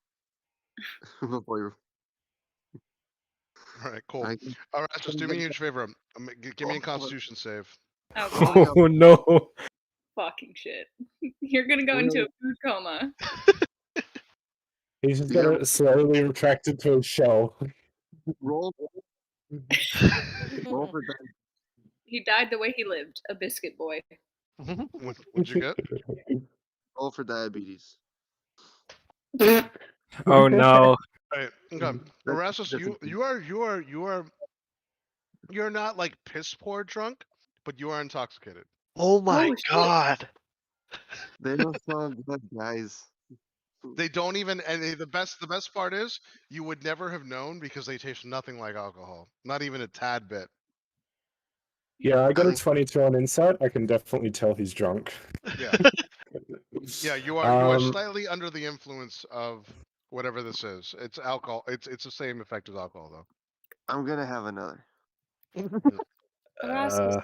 before All right, cool. I All right, just do me a huge favor. Give me a Constitution save. Oh, God. Oh no. Fucking shit. You're gonna go into a food coma. He's just Yeah. gonna slowly retract into a shell. roll for that. He died the way he lived, a biscuit boy. What'd you get? Roll for diabetes. Oh no. Right. Okay. Erasmus, you're not like piss poor drunk, but you are intoxicated. Oh my Oh, shit. god. They don't sound good, guys. They don't even, and the best part is you would never have known because they taste nothing like alcohol, not even a tad bit. Yeah, I got a think- 22 on insight. I can definitely tell he's drunk. Yeah, yeah, you are Um, slightly under the influence of whatever this is. It's alcohol. It's the same effect as alcohol though. I'm gonna have another. Erasmus, uh,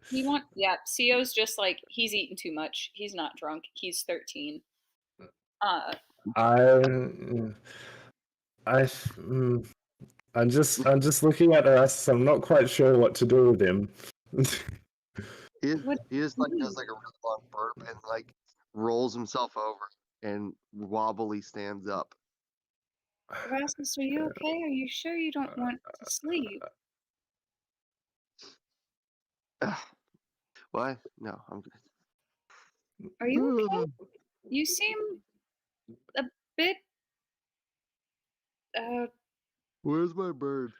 he want yeah. Co's just like he's eaten too much. He's not drunk. He's 13. I'm just looking at Erasmus. I'm not quite sure what to do with him. What He just like do you does like a really long burp and like rolls himself over and wobbly stands up. Erasmus, are you okay? Are you sure you don't want to sleep? What? No, I'm good. Are you okay? You seem a bit Where's my bird?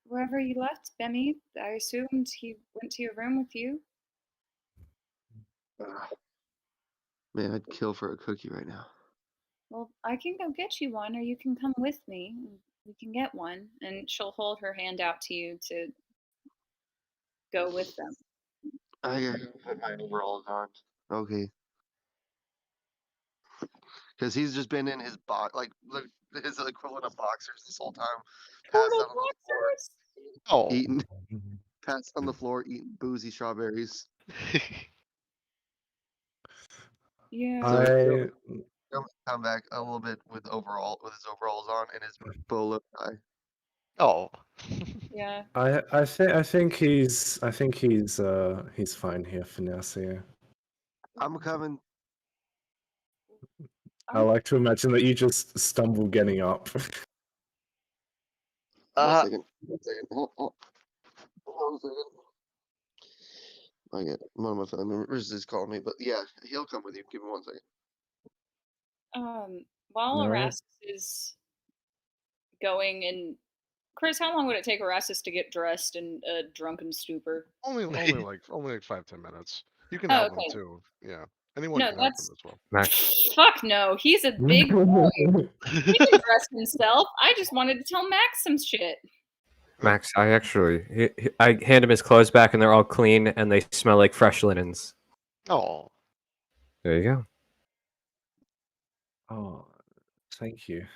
wherever you left Bemmy. I assumed he went to your room with you. Man, I'd kill for a cookie right now. Well, I can go get you one, or you can come with me. We can get one, and she'll hold her hand out to you to go with them. I gotta put my overalls on. Okay. Because he's just been in his box, like his equivalent of boxers this whole time. Passed Turtle out on the floor, boxers? Oh. eating, passed on the floor, eating boozy strawberries. Yeah. So he'll come back a little bit with his overalls on and his bolo tie. Oh. Yeah. I think he's fine here for now. So yeah. I'm coming. I like to imagine that you just stumble getting up. One second. Hold on a second. I get one of my family members is calling me, but yeah, he'll come with you. Give me 1 second. While All right. Erastus is going, and Chris, how long would it take Erastus to get dressed in a drunken stupor? Only like 5-10 minutes. You can Oh, help him okay. too. Yeah, anyone No, can help him that's as well. Max, fuck no. He's a big boy. He can dress himself. I just wanted to tell Max some shit. Max, I hand him his clothes back, and they're all clean, and they smell like fresh linens. Oh. There you go. Oh, thank you.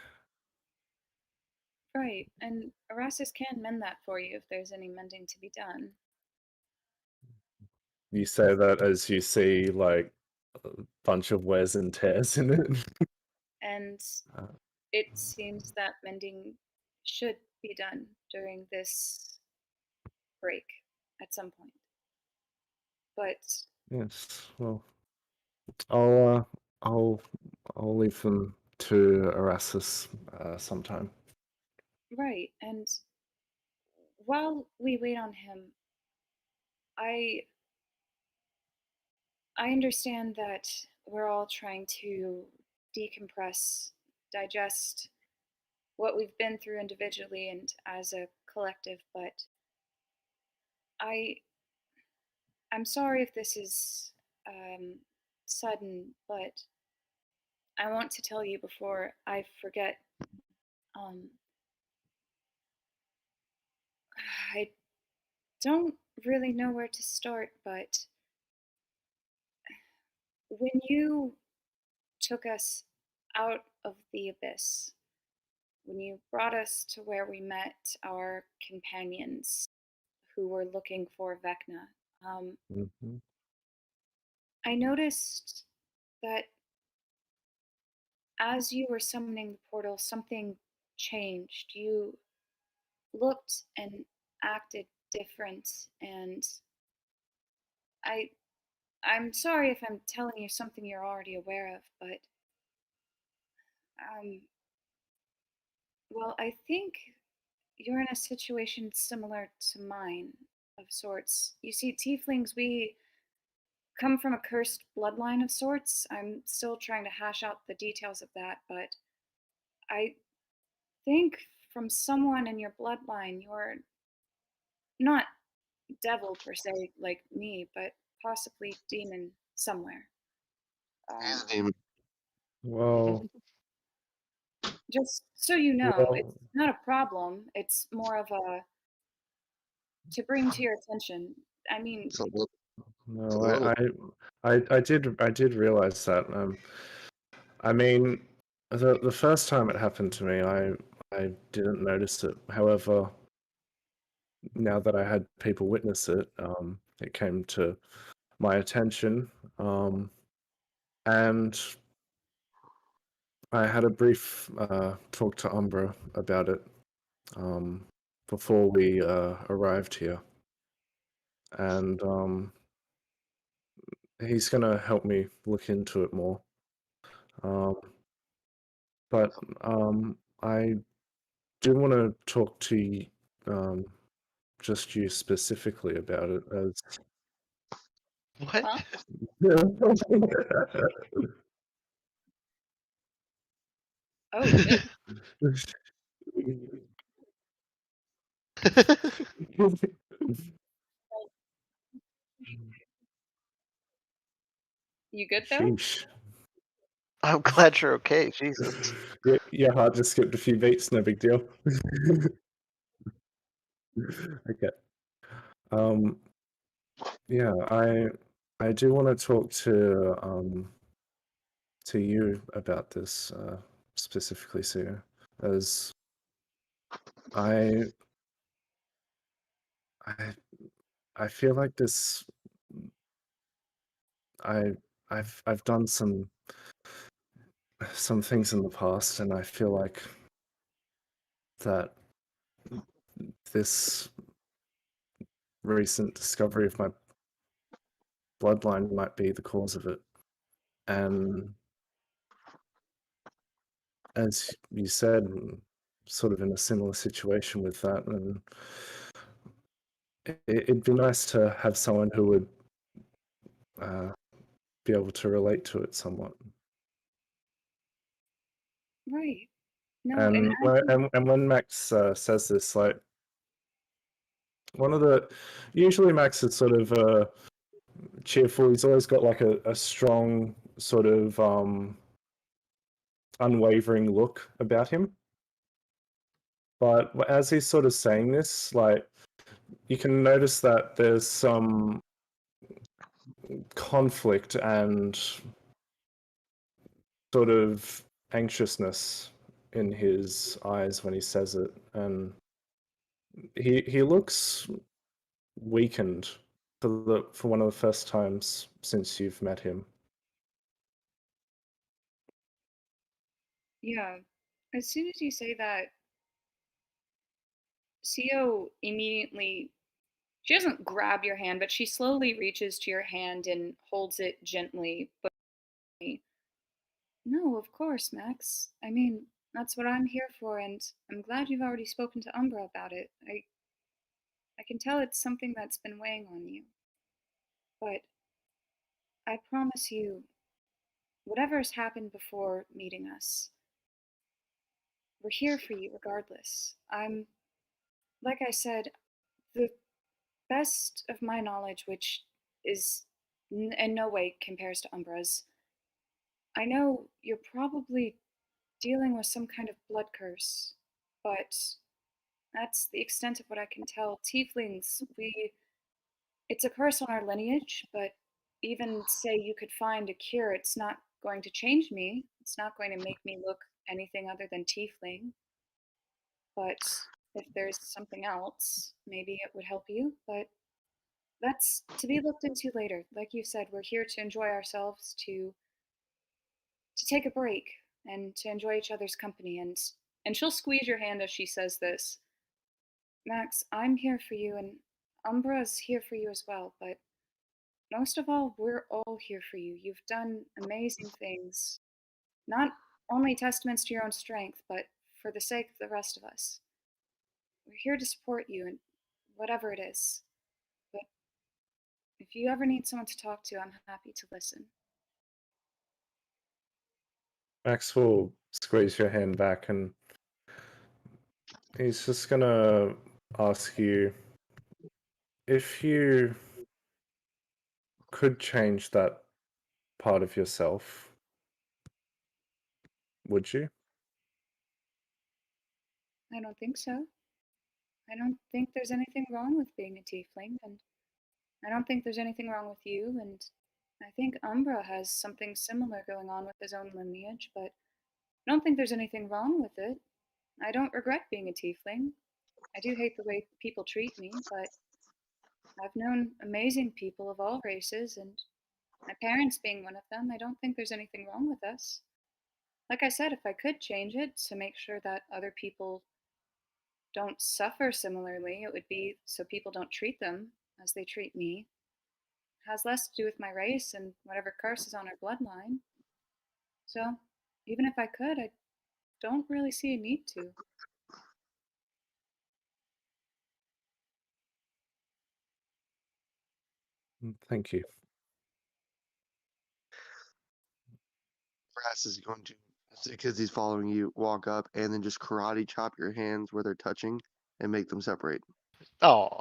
Right, and Erastus can mend that for you if there's any mending to be done. You say that as you see like a bunch of wears and tears in it. And Uh. it seems that mending should be done during this break at some point. But Yes. Well, I'll leave them to Erasmus sometime. right, and while we wait on him, I understand that we're all trying to decompress, digest what we've been through individually and as a collective, but I'm sorry if this is sudden, but I want to tell you before I forget. I don't really know where to start, but when you took us out of the abyss, when you brought us to where we met our companions who were looking for Vecna, Mhm. I noticed that as you were summoning the portal, something changed. You looked and acted different, and I'm sorry if I'm telling you something you're already aware of, but well, I think you're in a situation similar to mine of sorts. You see, tieflings, we come from a cursed bloodline of sorts. I'm still trying to hash out the details of that, but I think from someone in your bloodline, you're not devil per se like me, but possibly demon somewhere. He's a demon. Well, Just so you know, it's well, not a problem. It's more of a to bring to your attention. I mean, It's a little, it's a no, little. I did realize that. I mean, the first time it happened to me, I didn't notice it. However, now that I had people witness it, it came to my attention, and I had a brief talk to Umbra about it before we arrived here, and he's gonna help me look into it more. Um, but I do want to talk to just you specifically about it, as What? huh? Oh shit. You good though? Sheesh. I'm glad you're okay. Jesus. Your heart just skipped a few beats, no big deal. Okay. Um, yeah, I do want to talk to you about this specifically, Sue, as I I I feel like this I I've done some things in the past, and I feel like that this recent discovery of my bloodline might be the cause of it. And as you said, sort of in a similar situation with that, and it'd be nice to have someone who would be able to relate to it somewhat. Right. No, and And when Max says this, like one of the usually Max is sort of cheerful. He's always got like a strong sort of unwavering look about him. But as he's sort of saying this, like you can notice that there's some conflict and sort of anxiousness in his eyes when he says it, and he looks weakened for one of the first times since you've met him. yeah. As soon as you say that, Co immediately she doesn't grab your hand, but she slowly reaches to your hand and holds it gently. But no, of course, Max. I mean, that's what I'm here for, and I'm glad you've already spoken to Umbra about it. I can tell it's something that's been weighing on you. But I promise you, whatever's happened before meeting us, we're here for you regardless. Like I said, the best of my knowledge, which is in no way compares to Umbra's. I know you're probably dealing with some kind of blood curse, but that's the extent of what I can tell. Tieflings, it's a curse on our lineage, but even say you could find a cure, it's not going to change me. It's not going to make me look anything other than tiefling. But if there's something else, maybe it would help you. But that's to be looked into later. Like you said, we're here to enjoy ourselves, to take a break, and to enjoy each other's company. And she'll squeeze your hand as she says this. Max, I'm here for you, and Umbra's here for you as well. But most of all, we're all here for you. You've done amazing things, not only testaments to your own strength, but for the sake of the rest of us. We're here to support you in whatever it is. But if you ever need someone to talk to, I'm happy to listen. Max will squeeze your hand back, and he's just gonna ask you if you could change that part of yourself, would you? I don't think so. I don't think there's anything wrong with being a tiefling, and I don't think there's anything wrong with you, and I think Umbra has something similar going on with his own lineage, but I don't think there's anything wrong with it. I don't regret being a tiefling. I do hate the way people treat me, but I've known amazing people of all races, and my parents being one of them, I don't think there's anything wrong with us. Like I said, if I could change it to make sure that other people don't suffer similarly, it would be so people don't treat them as they treat me. It has less to do with my race and whatever curse is on our bloodline. So, even if I could, I don't really see a need to. Thank you. Brass is going to, because he's following you, walk up and then just karate chop your hands where they're touching and make them separate. Oh.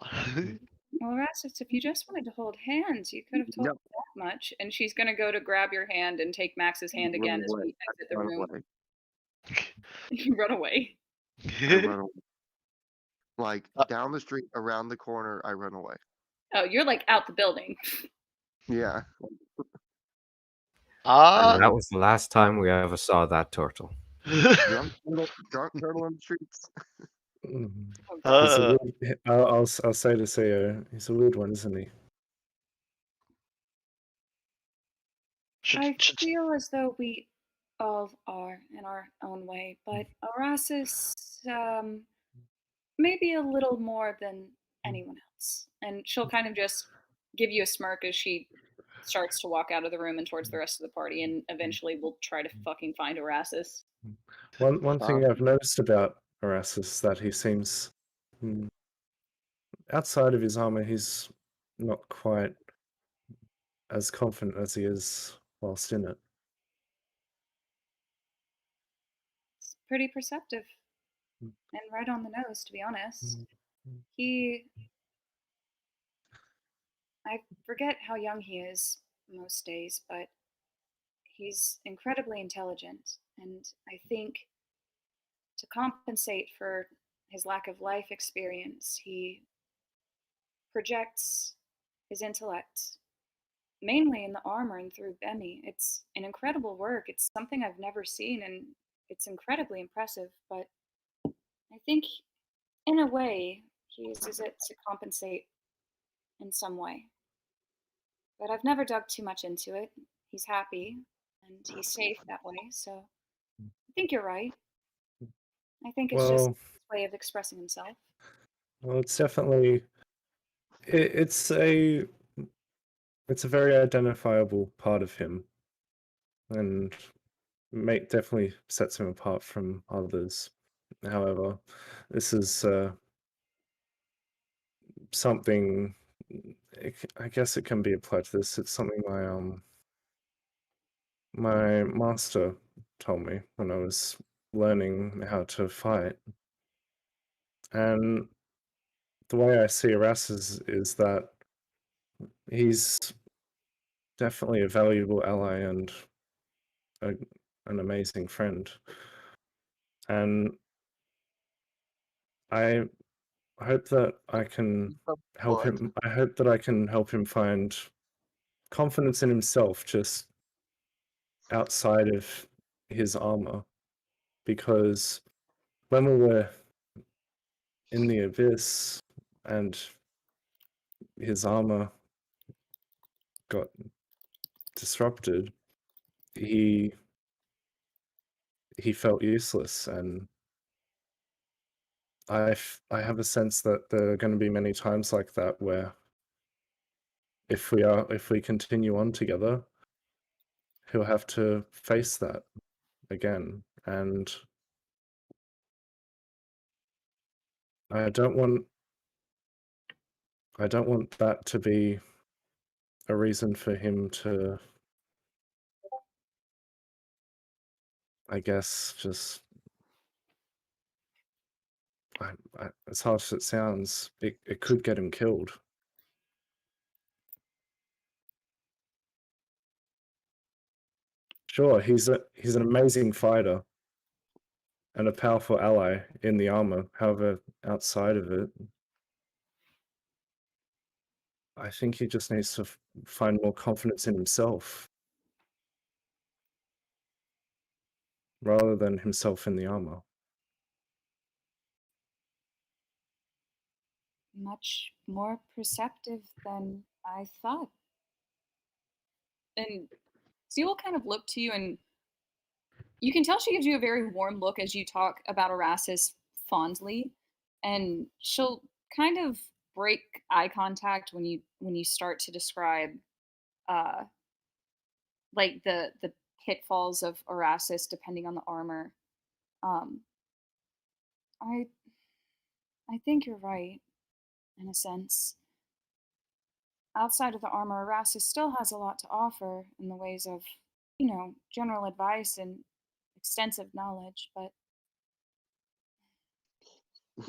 Well, Erastus, if you just wanted to hold hands, you could have told Yep. me that much. And she's going to go to grab your hand and take Max's hand Run again as away. we exit the Run room. away. You run away. I run away. Like Uh, down the street, around the corner, I run away. Oh, you're like out the building. Yeah. And that was the last time we ever saw that turtle. Drunk turtle in the streets. He's a weird, I'll say to CEO, he's a weird one, isn't he? I feel as though we all are in our own way, but Arasis, maybe a little more than anyone else. And she'll kind of just give you a smirk as she starts to walk out of the room and towards the rest of the party, and eventually we'll try to fucking find Arasis. One thing I've noticed about Erastus is that he seems outside of his armor, he's not quite as confident as he is whilst in it. It's pretty perceptive and right on the nose, to be honest. I forget how young he is most days, but he's incredibly intelligent, and I think to compensate for his lack of life experience, he projects his intellect mainly in the armor and through Bemi. It's an incredible work. It's something I've never seen, and it's incredibly impressive, but I think in a way he uses it to compensate in some way. But I've never dug too much into it. He's happy and he's safe that way, so I think you're right. I think it's just his way of expressing himself. Well, it's definitely it's a very identifiable part of him, and definitely sets him apart from others. However, this is something. I guess it can be applied to this. It's something my master told me when I was learning how to fight, and the way I see Erastus is that he's definitely a valuable ally and an amazing friend. And I hope that I can help him. I hope that I can help him find confidence in himself just outside of his armor. Because when we were in the abyss and his armor got disrupted, he felt useless, and I have a sense that there are going to be many times like that where if we continue on together, he'll have to face that again, and I don't want that to be a reason for him to, I guess, just as harsh as it sounds, it could get him killed. Sure, he's an amazing fighter, and a powerful ally in the armor. However, outside of it, I think he just needs to find more confidence in himself rather than himself in the armor. Much more perceptive than I thought. And Sea will kind of look to you, and you can tell she gives you a very warm look as you talk about Erastus fondly, and she'll kind of break eye contact when you start to describe uh like the pitfalls of Erastus depending on the armor. Um I I think you're right in a sense. Outside of the armor, Erastus still has a lot to offer in the ways of, general advice and extensive knowledge, but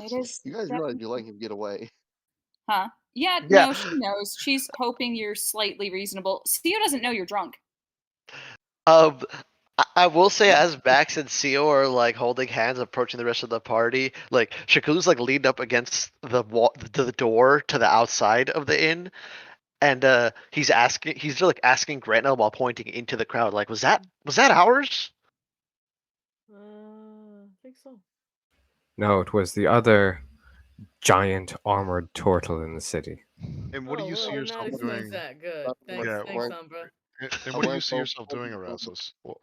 it is You guys realize you let him get away. Huh? Yeah, Yeah. no, she knows. She's hoping you're slightly reasonable. Theo doesn't know you're drunk. Um, I will say, as Max and Seal are like holding hands, approaching the rest of the party, like Shakulu's like leaned up against the wall, the door to the outside of the inn, and he's like asking Gretna while pointing into the crowd, like, was that ours? I think so. No, it was the other giant armored turtle in the city. And what do Oh, you well, see then yourself that explains doing? that. Good. Thanks, Yeah, thanks, weren't- Umbra. And I what do you went see both yourself doing, Erasmus? Well,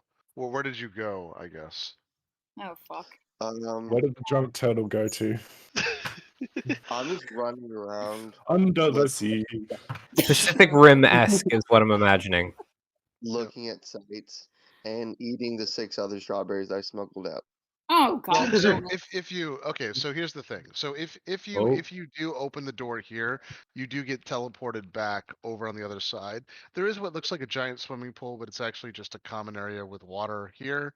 where did you go, I guess? Oh fuck. Where did the drunk turtle go to? I'm just running around Under the Look. sea. Pacific Rim-esque is what I'm imagining. looking at sights and eating the 6 other strawberries I smuggled out. Oh god. Well, so damn it. if you okay, so here's the thing. So if Oh. you do open the door here, you do get teleported back over on the other side. There is what looks like a giant swimming pool, but it's actually just a common area with water here.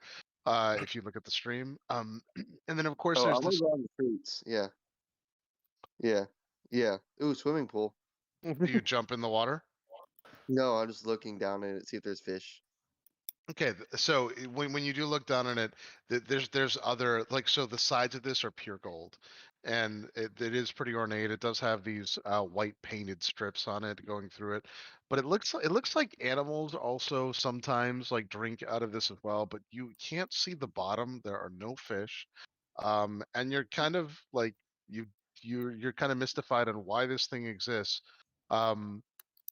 If you look at the stream, and then of course Oh, I there's want to this. go on the streets. Yeah. Yeah. Yeah. Ooh, swimming pool. Do you jump in the water? No, I'm just looking down in it, see if there's fish. Okay, so when you do look down on it, there's other like so the sides of this are pure gold, and it is pretty ornate. It does have these white painted strips on it going through it, but it looks like animals also sometimes like drink out of this as well. But you can't see the bottom. There are no fish, and you're kind of like you you're kind of mystified on why this thing exists. Um,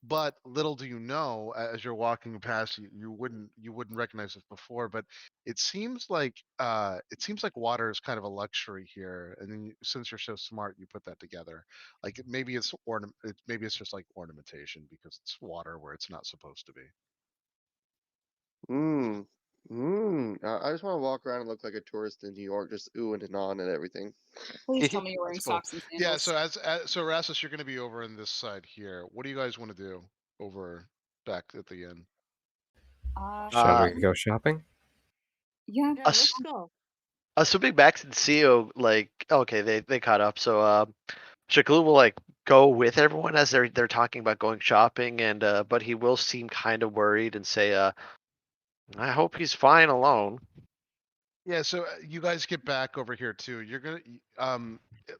but little do you know, as you're walking past, you wouldn't recognize this before, but it seems like water is kind of a luxury here. And then since you're so smart, you put that together. Like maybe maybe it's just like ornamentation because it's water where it's not supposed to be. I just want to walk around and look like a tourist in New York, just oohing and on and everything. Please tell me you're wearing That's cool. socks and Yeah. sandals. So so Erasmus, you're going to be over in this side here. What do you guys want to do over back at the inn? Shall Uh, we go shopping? Yeah. Yeah, Us- let's go. Assuming Max and Seal like okay, they caught up, so Shakulu will like go with everyone as they're talking about going shopping, and but he will seem kind of worried and say, I hope he's fine alone. Yeah, so you guys get back over here too. You're gonna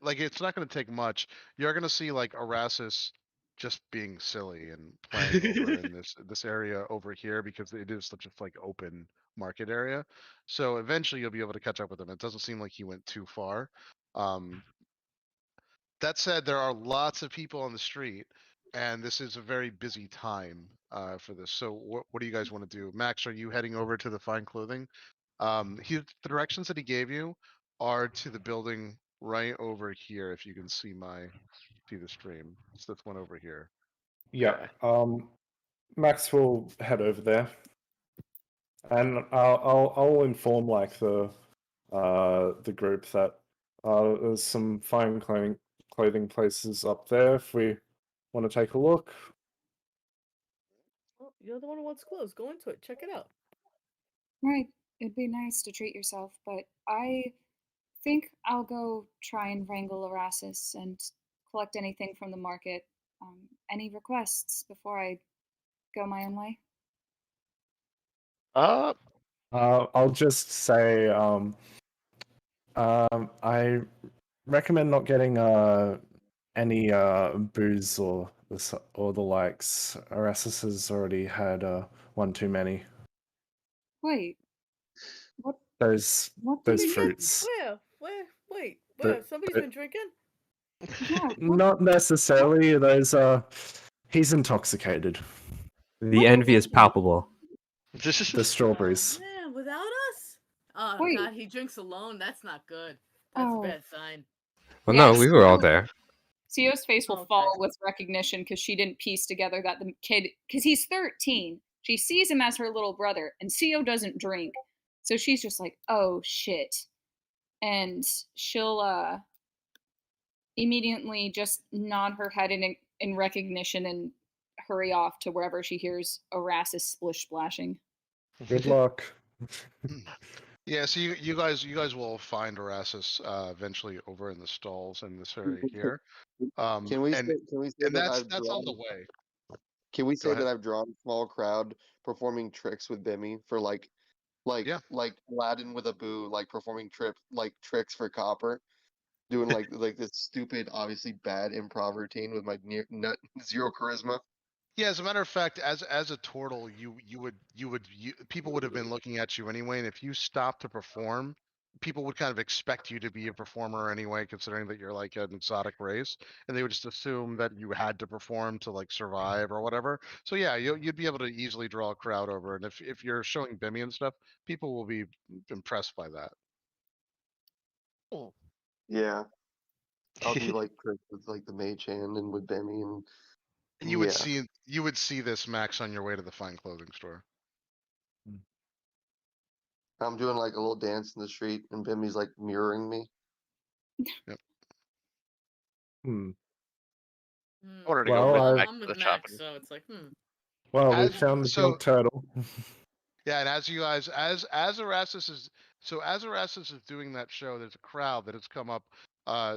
like it's not gonna take much. You're gonna see like Erastus just being silly and playing over in this area over here because it is such a like open market area. So eventually you'll be able to catch up with him. It doesn't seem like he went too far. Um that said, there are lots of people on the street, and this is a very busy time for this. So what do you guys want to do? Max, are you heading over to the fine clothing? The directions that he gave you are to the building right over here. If you can see the stream, it's this one over here. Yeah. Max will head over there, and I'll inform like the group that there's some fine clothing places up there if we want to take a look. Well, you're the one who wants clothes. Go into it. Check it out. Right. It'd be nice to treat yourself, but I think I'll go try and wrangle Erastus and collect anything from the market. Any requests before I go my own way? Uh, I'll just say I recommend not getting any booze or the likes. Erasmus has already had one too many. Wait, Those what did those he do? fruits. Wait, The- where? Somebody's the- been drinking? Yeah, what- Not necessarily. Those he's intoxicated. The envy is palpable. The strawberries. Oh, man, without us? Oh Wait. God, he drinks alone. That's not good. That's Oh. a bad sign. Well, Yeah, no, we were all there. Sio's face will Okay. fall with recognition because she didn't piece together that the kid, because he's 13. She sees him as her little brother, and Sio doesn't drink. So she's just like, oh shit. And she'll immediately just nod her head in recognition and hurry off to wherever she hears Erasmus splish splashing. Good luck. Yeah, so you guys will find Erasmus eventually over in the stalls in this area here. Can we say, and that that's I've on the drawn? way. Can we Go say ahead. that I've drawn a small crowd performing tricks with Bimmy for Yeah. like Aladdin with Abu, like performing tricks for Copper, doing like this stupid, obviously bad improv routine with my zero charisma. Yeah, as a matter of fact, as a turtle, people would have been looking at you anyway, and if you stopped to perform, people would kind of expect you to be a performer anyway, considering that you're like an exotic race, and they would just assume that you had to perform to like survive or whatever. So yeah, you'd be able to easily draw a crowd over, and if you're showing Bimmy and stuff, people will be impressed by that. Yeah, I'll do like tricks with like the mage hand and with Bimmy And you would see this, Max, on your way to the fine clothing store. I'm doing like a little dance in the street, and Bimmy's like mirroring me. Hmm. Order to Well, go back I'm to with the Max, shopping. so it's like, Well, we As- found the so- pink turtle. Yeah, and as you guys, as Erasmus is, so as Erasmus is doing that show, there's a crowd that has come up,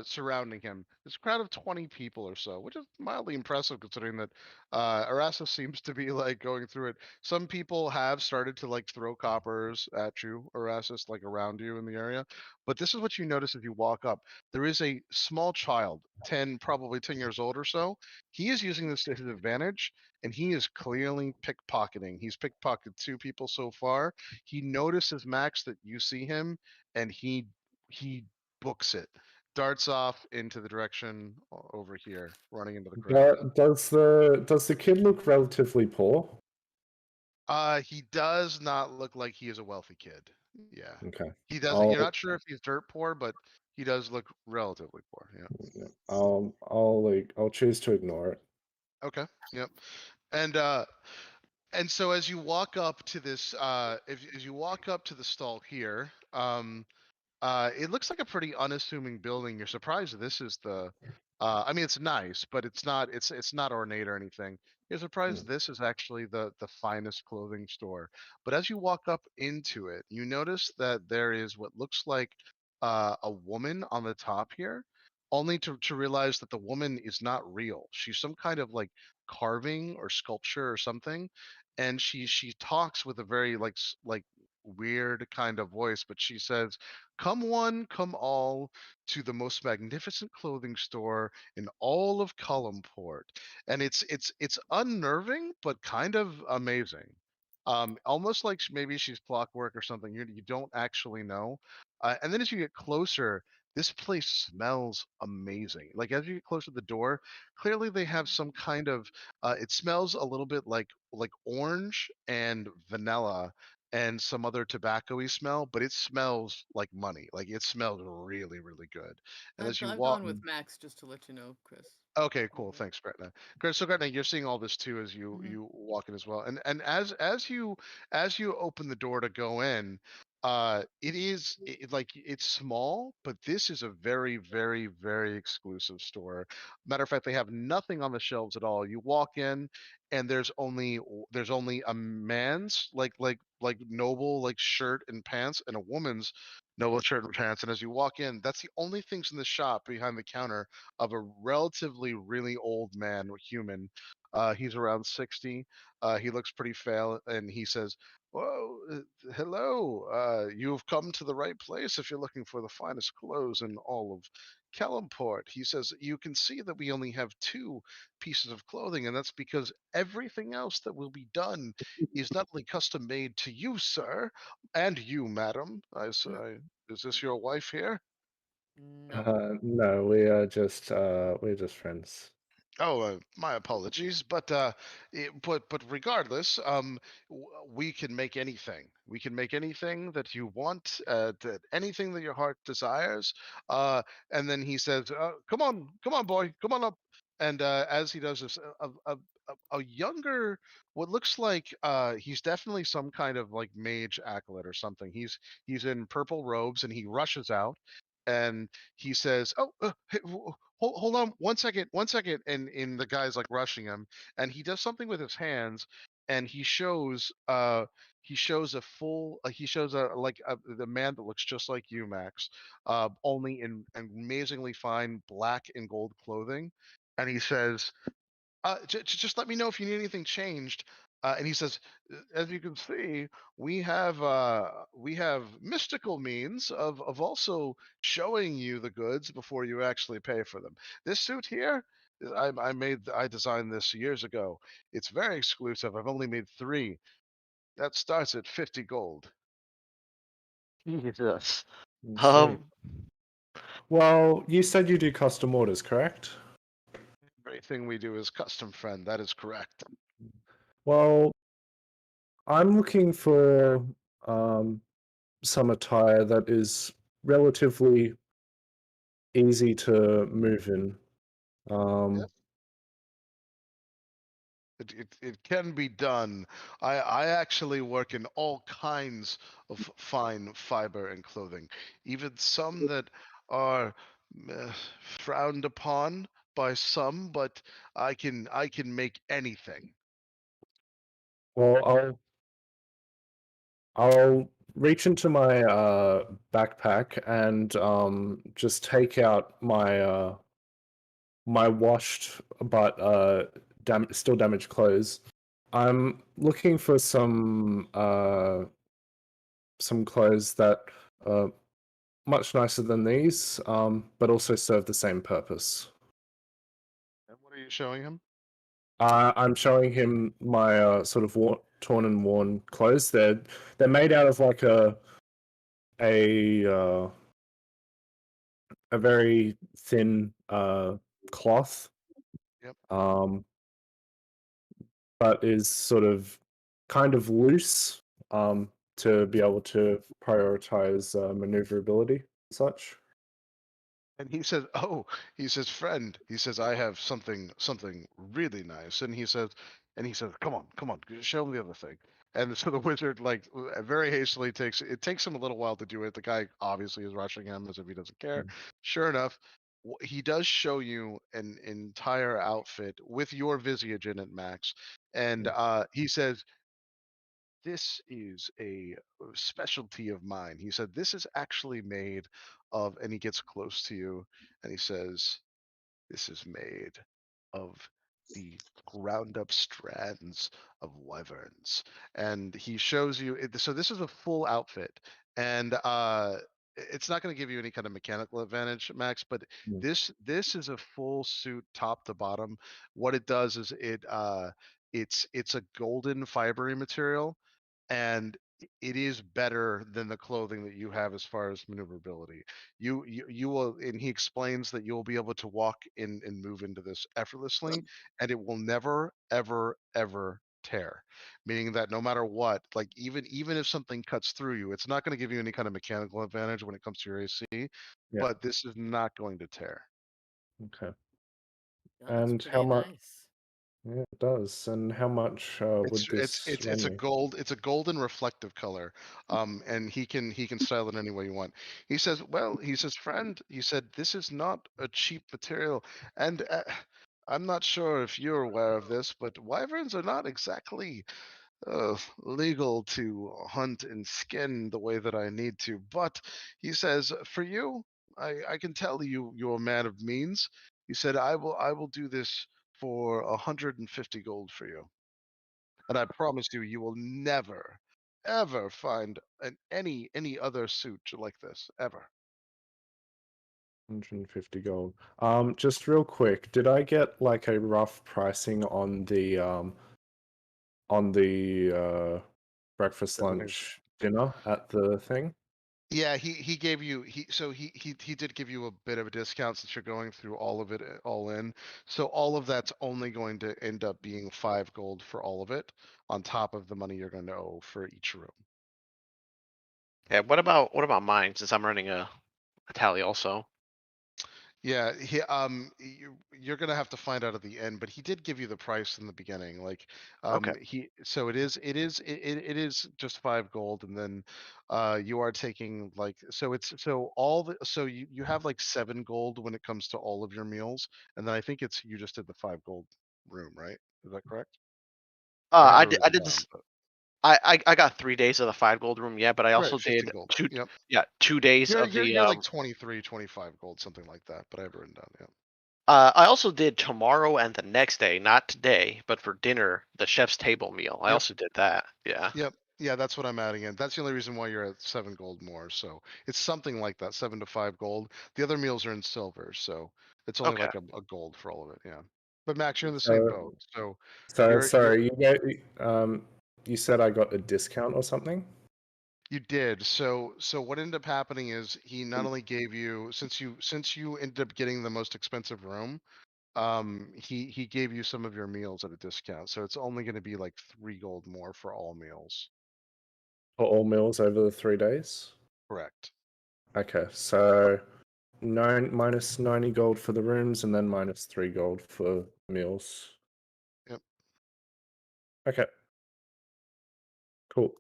surrounding him. There's a crowd of 20 people or so, which is mildly impressive considering that, Erasmus seems to be like going through it. Some people have started to like throw coppers at you, Erasmus, like around you in the area. But this is what you notice as you walk up. There is a small child, probably 10 years old or so. He is using this to his advantage, and he is clearly pickpocketing. He's pickpocketed 2 people so far. He notices, Max, that you see him, and he books it, darts off into the direction over here, running into the crowd. Does the kid look relatively poor? He does not look like he is a wealthy kid. Yeah, Okay. he doesn't. You're not sure if he's dirt poor, but he does look relatively poor. Yeah. I'll choose to ignore it. Okay. Yep. And so as you walk up to this, as you walk up to the stall here, it looks like a pretty unassuming building. You're surprised that this is the, I mean, it's nice, but it's not, it's not ornate or anything. You're surprised this is actually the finest clothing store. But as you walk up into it, you notice that there is what looks like a woman on the top here, only to realize that the woman is not real. She's some kind of like carving or sculpture or something, and she talks with a very like weird kind of voice, but she says, "Come one, come all, to the most magnificent clothing store in all of Columnport." And it's unnerving, but kind of amazing. Almost like maybe she's clockwork or something. You don't actually know. And then as you get closer, this place smells amazing. Like as you get closer to the door, clearly they have some kind of. It smells a little bit like orange and vanilla and some other tobacco-y smell, but it smells like money. Like it smells really, really good. And as you I've walk, gone with Max just to let you know, Chris. okay, cool. Thanks, Gretna. So Gretna, you're seeing all this too as you walk in as well. And as you open the door to go in, like it's small, but this is a very, very, very exclusive store. Matter of fact, they have nothing on the shelves at all. You walk in, and there's only a man's like noble like shirt and pants, and a woman's no shirt and pants. And as you walk in, that's the only things in the shop behind the counter of a relatively really old man, human. He's around 60. He looks pretty frail, and he says, "Whoa, hello. You've come to the right place if you're looking for the finest clothes in all of Kellimport." He says, "You can see that we only have 2 pieces of clothing, and that's because everything else that will be done is not only custom made to you, sir, and you, madam." Is this your wife here? No. No, we're just friends. Oh, my apologies, but but regardless, we can make anything. We can make anything that you want, anything that your heart desires. And then he says, come on, boy, come on up." And as he does this, a younger, what looks like he's definitely some kind of like mage acolyte or something. He's in purple robes, and he rushes out, and he says, "Oh, hey, hold on 1 second, 1 second." And the guy's like rushing him, and he does something with his hands, and he shows a full he shows a like the man that looks just like you, Max, only in amazingly fine black and gold clothing. And he says, just let me know if you need anything changed." And he says, "As you can see, we have mystical means of also showing you the goods before you actually pay for them. This suit here, I designed this years ago. It's very exclusive. I've only made 3. That starts at 50 gold." Jesus. Sweet. Um, Well, you said you do custom orders, correct? Everything we do is custom, friend. That is correct. Well, I'm looking for um, some attire that is relatively easy to move in. Yep. It can be done. I actually work in all kinds of fine fiber and clothing, even some that are uh, frowned upon by some, but I can make anything. Well, I'll reach into my backpack and just take out my my washed but still damaged clothes. I'm looking for some clothes that are much nicer than these, but also serve the same purpose. And what are you showing him? I'm showing him my sort of torn and worn clothes. They're made out of like a uh, a very thin cloth. Yep. But is sort of kind of loose to be able to prioritize maneuverability and such. And he says, "Oh," he says, "friend," he says, "I have something really nice." And he says, come on, show him the other thing." And so the wizard, like, very hastily takes him a little while to do it. The guy obviously is rushing him as if he doesn't care. Sure enough, he does show you an entire outfit with your visage in it, Max. And he says, "This is a specialty of mine." He said, "This is actually made of," and he gets close to you and he says, "This is made of the ground up strands of wyverns." And he shows you so this is a full outfit. And it's not going to give you any kind of mechanical advantage, Max, but Mm. this is a full suit top to bottom. What it does is it's a golden fibery material, and it is better than the clothing that you have as far as maneuverability. You will, and he explains that you'll be able to walk in and move into this effortlessly, and it will never ever tear, meaning that no matter what, like even if something cuts through you, it's not going to give you any kind of mechanical advantage when it comes to your AC, Yeah. but this is not going to tear. Okay. That's And pretty how much? nice. Yeah, it does. And how much would this run It's a me? golden reflective color, and he can style it any way you want. He says, "Well," he says, "friend," he said, "this is not a cheap material, and I'm not sure if you're aware of this, but wyverns are not exactly legal to hunt and skin the way that I need to. But he says, for you, I can tell you're a man of means. He said, I will do this for 150 gold for you. And I promise you, you will never, ever find any other suit like this, ever. 150 gold. Just real quick, did I get like a rough pricing on the breakfast, Everything. lunch, dinner at the thing? Yeah, he gave you he did give you a bit of a discount since you're going through all of it all in. So all of that's only going to end up being 5 gold for all of it on top of the money you're going to owe for each room. Yeah. What about mine? Since I'm running a tally also. Yeah, you're gonna have to find out at the end, but he did give you the price in the beginning. Like, Okay. it is just 5 gold, and then, you are taking like so you have like 7 gold when it comes to all of your meals, and then I think it's you just did the 5 gold room, right? Is that correct? I have I it did. I written did down, this. but I got 3 days of the 5 gold room. Yeah, but I right, also 15 did gold. two. Yep. Yeah, 2 days You're of you're the you're like 23, 25 gold, something like that, but I have it written down. Yeah. I also did tomorrow and the next day, not today, but for dinner, the chef's table meal. I Yep. also did that. Yeah. Yep. Yeah, that's what I'm adding in. That's the only reason why you're at 7 gold more. So it's something like that, 7 to 5 gold. The other meals are in silver, so it's only Okay. like a gold for all of it. Yeah. But Max, you're in the same So, boat. So so you're sorry, you said I got a discount or something? you did. So what ended up happening is he not only gave you since you ended up getting the most expensive room, he gave you some of your meals at a discount. So it's only going to be like 3 gold more for all meals. For all meals over the 3 days? Correct. Okay, so minus 90 gold for the rooms and then minus 3 gold for meals. Yep. Okay. Cool.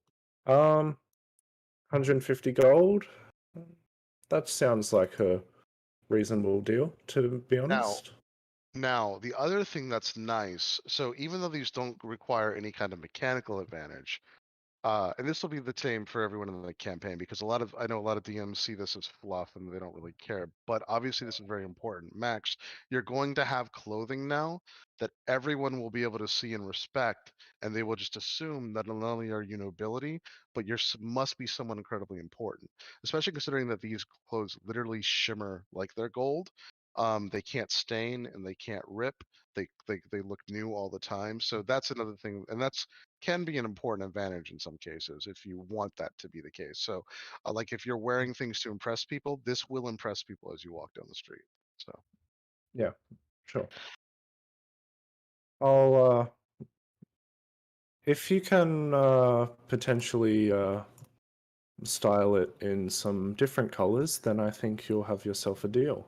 150 gold. That sounds like a reasonable deal, to be honest. Now, the other thing that's nice, so even though these don't require any kind of mechanical advantage, and this will be the same for everyone in the campaign because I know a lot of DMs see this as fluff and they don't really care. But obviously, this is very important. Max, you're going to have clothing now that everyone will be able to see and respect, and they will just assume that not only are you nobility, but must be someone incredibly important. Especially considering that these clothes literally shimmer like they're gold. They can't stain and they can't rip. They look new all the time. So that's another thing, and that's can be an important advantage in some cases if you want that to be the case. So, like if you're wearing things to impress people, this will impress people as you walk down the street. So, Yeah, sure. I'll if you can potentially style it in some different colors, then I think you'll have yourself a deal.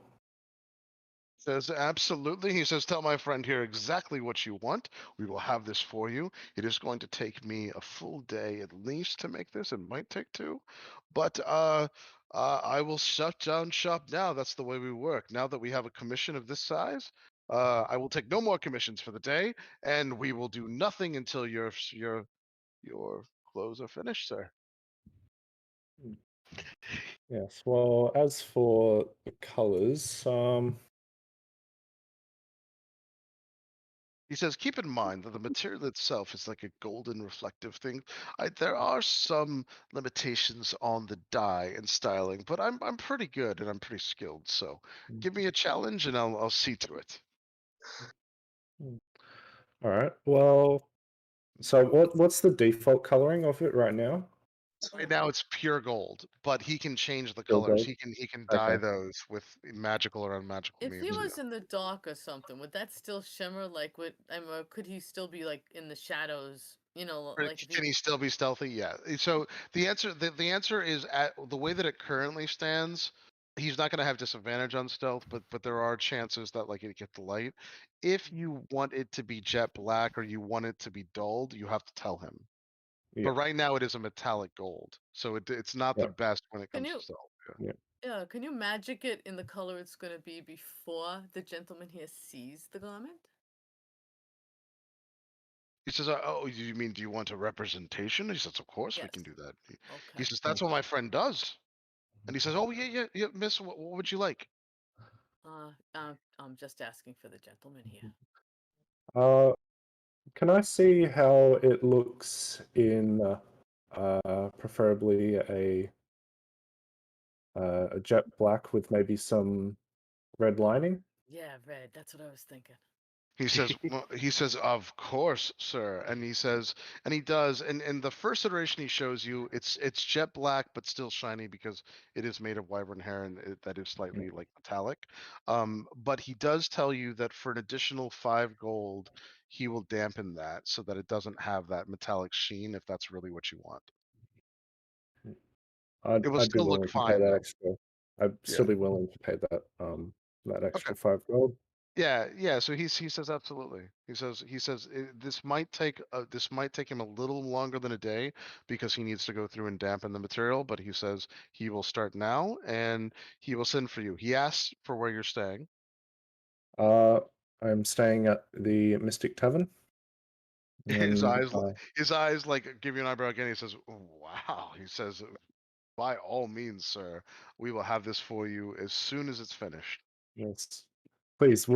says absolutely. He says, tell my friend here exactly what you want. We will have this for you. It is going to take me a full day at least to make this. It might take 2, but I will shut down shop now. That's the way we work. Now that we have a commission of this size, I will take no more commissions for the day, and we will do nothing until your clothes are finished, sir. Yes. Well, as for the colors, He says, keep in mind that the material itself is like a golden reflective thing. There are some limitations on the dye and styling, but I'm pretty good and I'm pretty skilled. So give me a challenge and I'll see to it. all right. Well, so what's the default coloring of it right now? Right now it's pure gold, but he can change the Pure colors. gold? He can dye Okay. those with magical or unmagical If he means. was in the dark or something, would that still shimmer? Like, or could he still be like in the shadows? You know, like if Can he. he still be stealthy? Yeah. So the answer is at the way that it currently stands, he's not going to have disadvantage on stealth, but there are chances that like it get the light. If you want it to be jet black or you want it to be dulled, you have to tell him. Yeah. But right now it is a metallic gold, so it's not the Yeah. best when it Can comes to you? stealth. Yeah. Yeah, can you magic it in the color it's gonna be before the gentleman here sees the garment? He says, "Oh, you mean do you want a representation?" He says, "Of course we Yes. can do that." He Okay. says, "That's what my friend does." And he says, "Oh yeah, miss. What would you like?" I'm just asking for the gentleman here. Can I see how it looks in preferably a jet black with maybe some red lining? Yeah, red. That's what I was thinking. He says, well, "Of course, sir." And he says, and he does. And in the first iteration he shows you, it's jet black but still shiny because it is made of wyvern hair and that is slightly like metallic. But he does tell you that for an additional 5 gold, he will dampen that so that it doesn't have that metallic sheen if that's really what you want. It will I'd be still look willing to pay fine that though. extra. I'd Yeah. still be willing to pay that Okay. extra 5 gold. Yeah. So he says absolutely. He says this might take him a little longer than a day because he needs to go through and dampen the material. But he says he will start now and he will send for you. He asks for where you're staying. I'm staying at the Mystic Tavern. His And eyes like give you an eyebrow again. He says, "Wow." He says, "By all means, sir, we will have this for you as soon as it's finished." yes, please, I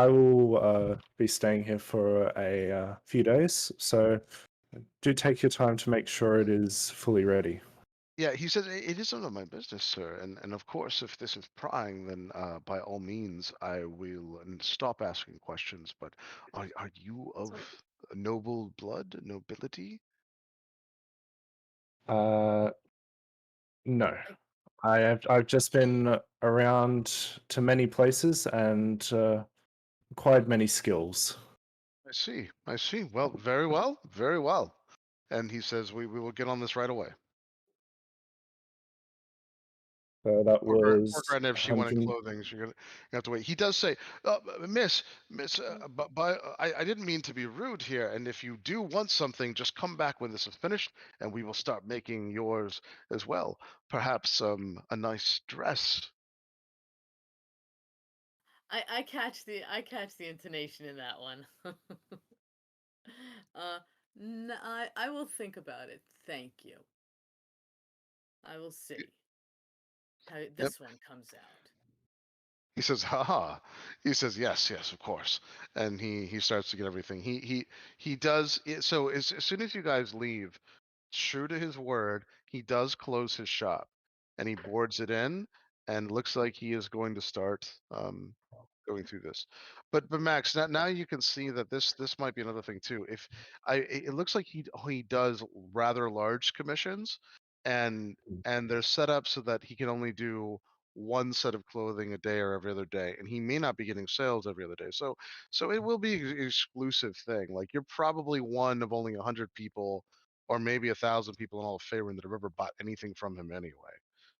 will be staying here for a few days, so do take your time to make sure it is fully ready. Yeah, he says it is none of my business, sir. And of course, if this is prying, then by all means, I will stop asking questions. But are you of noble blood, nobility? Uh, no. I've just been around to many places and acquired many skills. I see. I see. Well, very well, very well. And he says we will get on this right away. So that Poor was Gretna, if she wanted 100. clothing, she's gonna have to wait. He does say, Miss, but I didn't mean to be rude here. And if you do want something, just come back when this is finished, and we will start making yours as well. Perhaps a nice dress." I catch the intonation in that one. I will think about it. Thank you. I will see how this one comes out. He says, "Haha." He says, "Yes, of course." And he starts to get everything. He does it. So as soon as you guys leave, true to his word, he does close his shop and he boards it in and looks like he is going to start going through this. But Max, now you can see that this might be another thing too. If it looks like he does rather large commissions and they're set up so that he can only do one set of clothing a day or every other day, and he may not be getting sales every other day. So it will be an exclusive thing. Like you're probably one of only 100 people or maybe 1,000 people in all of Faerun that have ever bought anything from him anyway.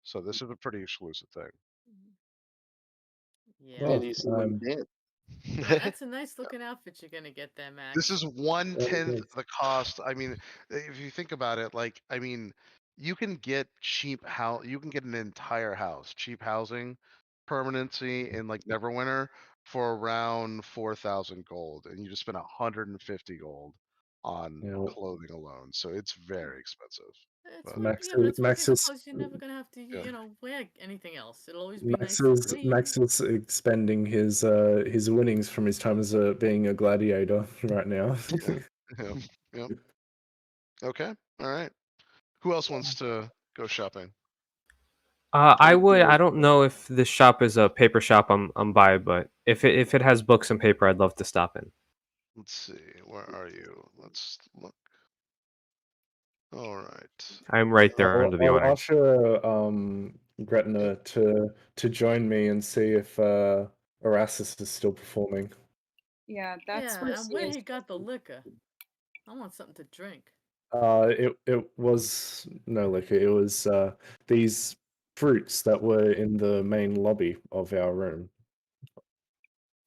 So this is a pretty exclusive thing. Yeah. Well, And you see one can't. That's a nice looking outfit you're gonna get there, Max. This is 1/10 yes. the cost. I mean, if you think about it, like I mean, you can get you can get an entire house, cheap housing, permanency in like Neverwinter for around 4,000 gold, and you just spend 150 gold on You know, clothing alone. So it's very expensive. It's But, worth, Max yeah, but is, it's worth Max it is because you're never gonna have to, yeah. wear anything else. It'll always be nice and clean. Max is expending his winnings from his time as being a gladiator right now. Yeah. Yep. Okay. All right. Who else wants to go shopping? I would. I don't know if this shop is a paper shop. I'm by, but if it has books and paper, I'd love to stop in. Let's see. Where are you? Let's look. All right. I'm right there under the I'll awning. usher Gretna to join me and see if Erasmus is still performing. Yeah, that's Yeah, where and where Sia's he got the liquor. I want something to drink. It was no liquor. It was these fruits that were in the main lobby of our room.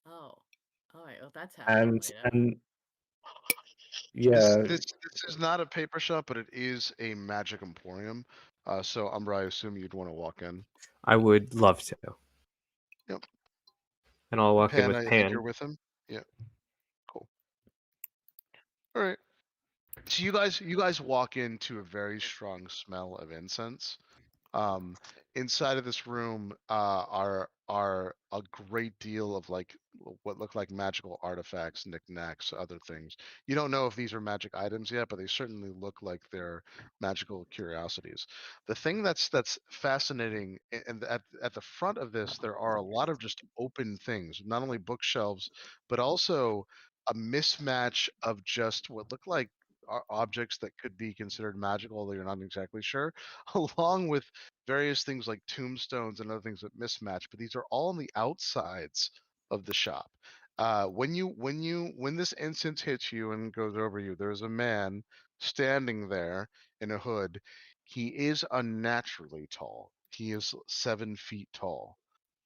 Oh, all right. Well, that's happening later. And This yeah, this this is not a paper shop, but it is a magic emporium. So Umbra, I assume you'd want to walk in. I would love to. Yep. And I'll walk in Pan, with I think Pan. you're with him. Yeah. Cool. So you guys walk into a very strong smell of incense. Um, inside of this room are a great deal of like what look like magical artifacts, knickknacks, other things. You don't know if these are magic items yet, but they certainly look like they're magical curiosities. The thing that's fascinating, and at the front of this, there are a lot of just open things, not only bookshelves, but also a mismatch of just what look like objects that could be considered magical, although you're not exactly sure, along with various things like tombstones and other things that mismatch, but these are all on the outsides of the shop. When this incense hits you and goes over you, there's a man standing there in a hood. He is unnaturally tall. He is 7 feet tall.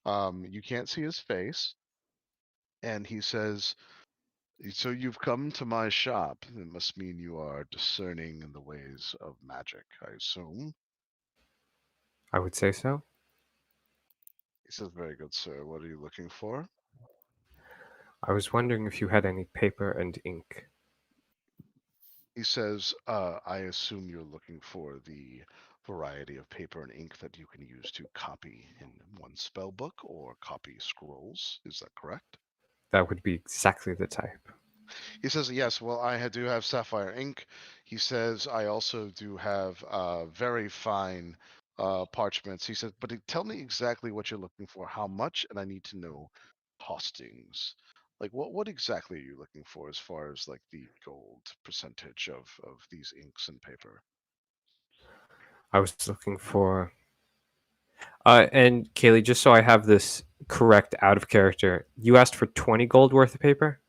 You can't see his face, and he says, "So you've come to my shop. It must mean you are discerning in the ways of magic, I assume." I would say so. He says, "Very good, sir. What are you looking for?" I was wondering if you had any paper and ink. He says, "I assume you're looking for the variety of paper and ink that you can use to copy in one spell book or copy scrolls. Is that correct?" That would be exactly the type. He says, "Yes, well, do have sapphire ink." He says, "I also do have very fine parchments." He says, "But tell me exactly what you're looking for, how much, and I need to know costings. Like, what exactly are you looking for as far as like the gold percentage of these inks and paper?" I was looking for. And Kaylee, just so I have this correct out of character, you asked for 20 gold worth of paper?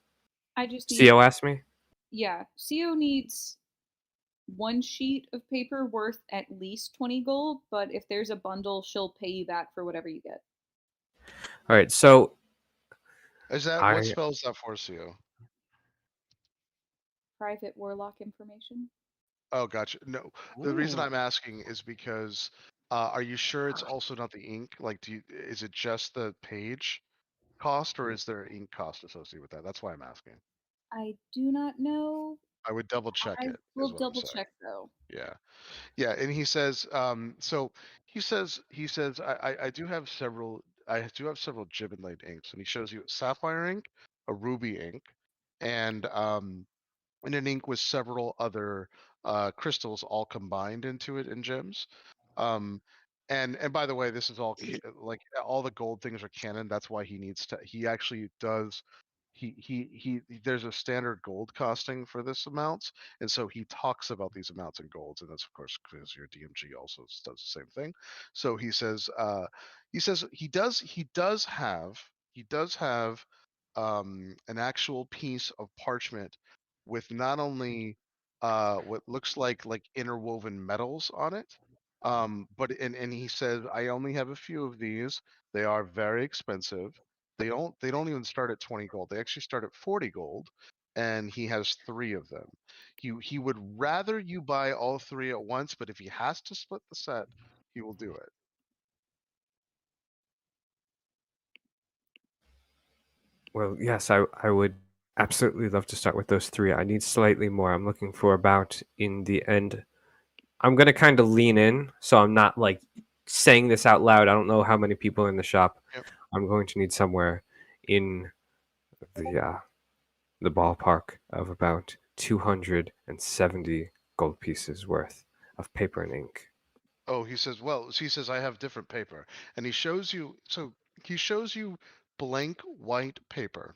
I just need. CO asked me? Yeah, CO needs one sheet of paper worth at least 20 gold, but if there's a bundle, she'll pay you back for whatever you get. All right, so Is that I what spell is that for, CO? Private warlock information. Oh, gotcha. No, the reason Ooh. I'm asking is because are you sure it's also not the ink? Like, is it just the page cost, or is there ink cost associated with that? That's why I'm asking. I do not know. I would double check I it, will is what I'm double saying. check though. Yeah. Yeah, and he says, so he says, I do have several Jib inlaid inks, and he shows you sapphire ink, a ruby ink, and an ink with several other crystals all combined into it in gems. Um, and by the way, this is all like all the gold things are canon. That's why he needs to. He actually does. There's a standard gold costing for this amounts, and so he talks about these amounts in golds, and that's of course because your DMG also does the same thing. So he says he does have an actual piece of parchment with not only what looks like interwoven metals on it, but and he says, "I only have a few of these. They are very expensive. They don't even start at 20 gold. They actually start at 40 gold, and he has 3 of them. He would rather you buy all 3 at once, but if he has to split the set, he will do it." Well, yes, I would absolutely love to start with those 3. I need slightly more. I'm looking for about in the end. I'm gonna kind of lean in, so I'm not like saying this out loud. I don't know how many people are in the shop. Yep. I'm going to need somewhere in the ballpark of about 270 gold pieces worth of paper and ink. Oh, he says, "I have different paper." And he shows you blank white paper.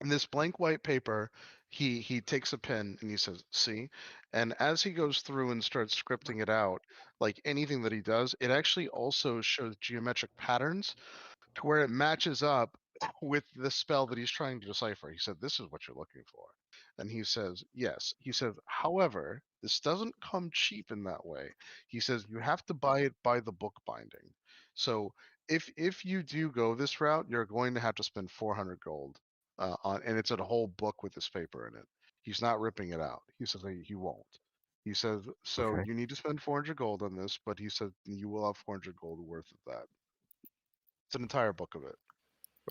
And this blank white paper, he takes a pen and he says, "See?" And as he goes through and starts scripting it out, like anything that he does, it actually also shows geometric patterns to where it matches up with the spell that he's trying to decipher. He said, "This is what you're looking for." And he says, "Yes." He says, "However, this doesn't come cheap in that way." He says, "You have to buy it by the book binding. So if you do go this route, you're going to have to spend 400 gold on, and it's a whole book with this paper in it. He's not ripping it out. He says he won't. He says, so Okay. you need to spend 400 gold on this, but he said you will have 400 gold worth of that. It's an entire book of it.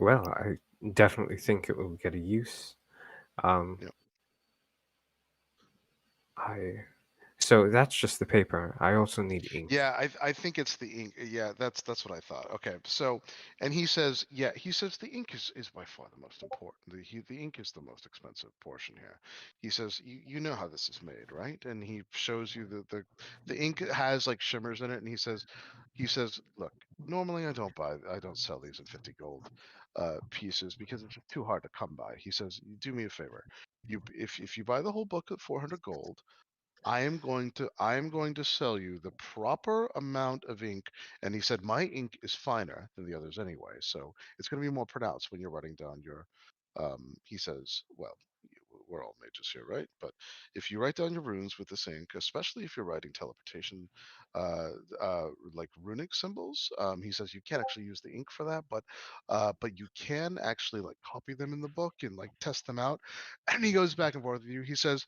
Well, I definitely think it will get a use. Um, Yep. So that's just the paper. I also need ink. Yeah, I think it's the ink. Yeah, that's what I thought. Okay, so and he says, yeah, he says the ink is by far the most important. The ink is the most expensive portion here. He says, you know how this is made, right? And he shows you the ink has like shimmers in it, and he says, look, normally I don't sell these in 50 gold pieces because it's too hard to come by. He says, do me a favor. If you buy the whole book at 400 gold, I am going to sell you the proper amount of ink. And he said, my ink is finer than the others anyway, so it's going to be more pronounced when you're writing down your. He says, well, we're all mages here, right? But if you write down your runes with this ink, especially if you're writing teleportation, like runic symbols, he says you can't actually use the ink for that, but you can actually like copy them in the book and like test them out. And he goes back and forth with you. He says,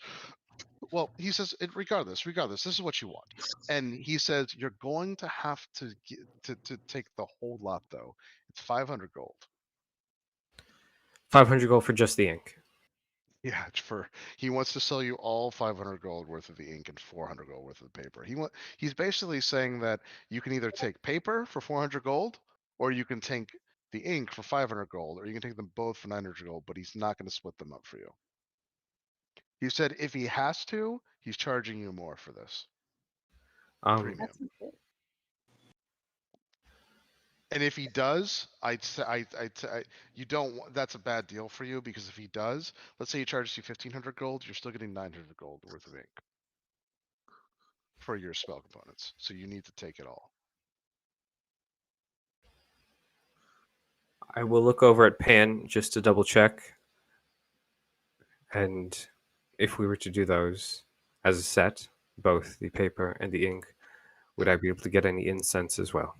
well, he says, regardless, this is what you want. And he says, you're going to have to to take the whole lot, though. It's 500 gold. 500 gold for just the ink. Yeah, he wants to sell you all 500 gold worth of the ink and 400 gold worth of the paper. He's basically saying that you can either take paper for 400 gold, or you can take the ink for 500 gold, or you can take them both for 900 gold, but he's not going to split them up for you. He said if he has to, he's charging you more for this. Premium. That's good. And if he does, I'd say you don't. That's a bad deal for you, because if he does, let's say he charges you 1,500 gold, you're still getting 900 gold worth of ink for your spell components. So you need to take it all. I will look over at Pan just to double check. And if we were to do those as a set, both the paper and the ink, would I be able to get any incense as well?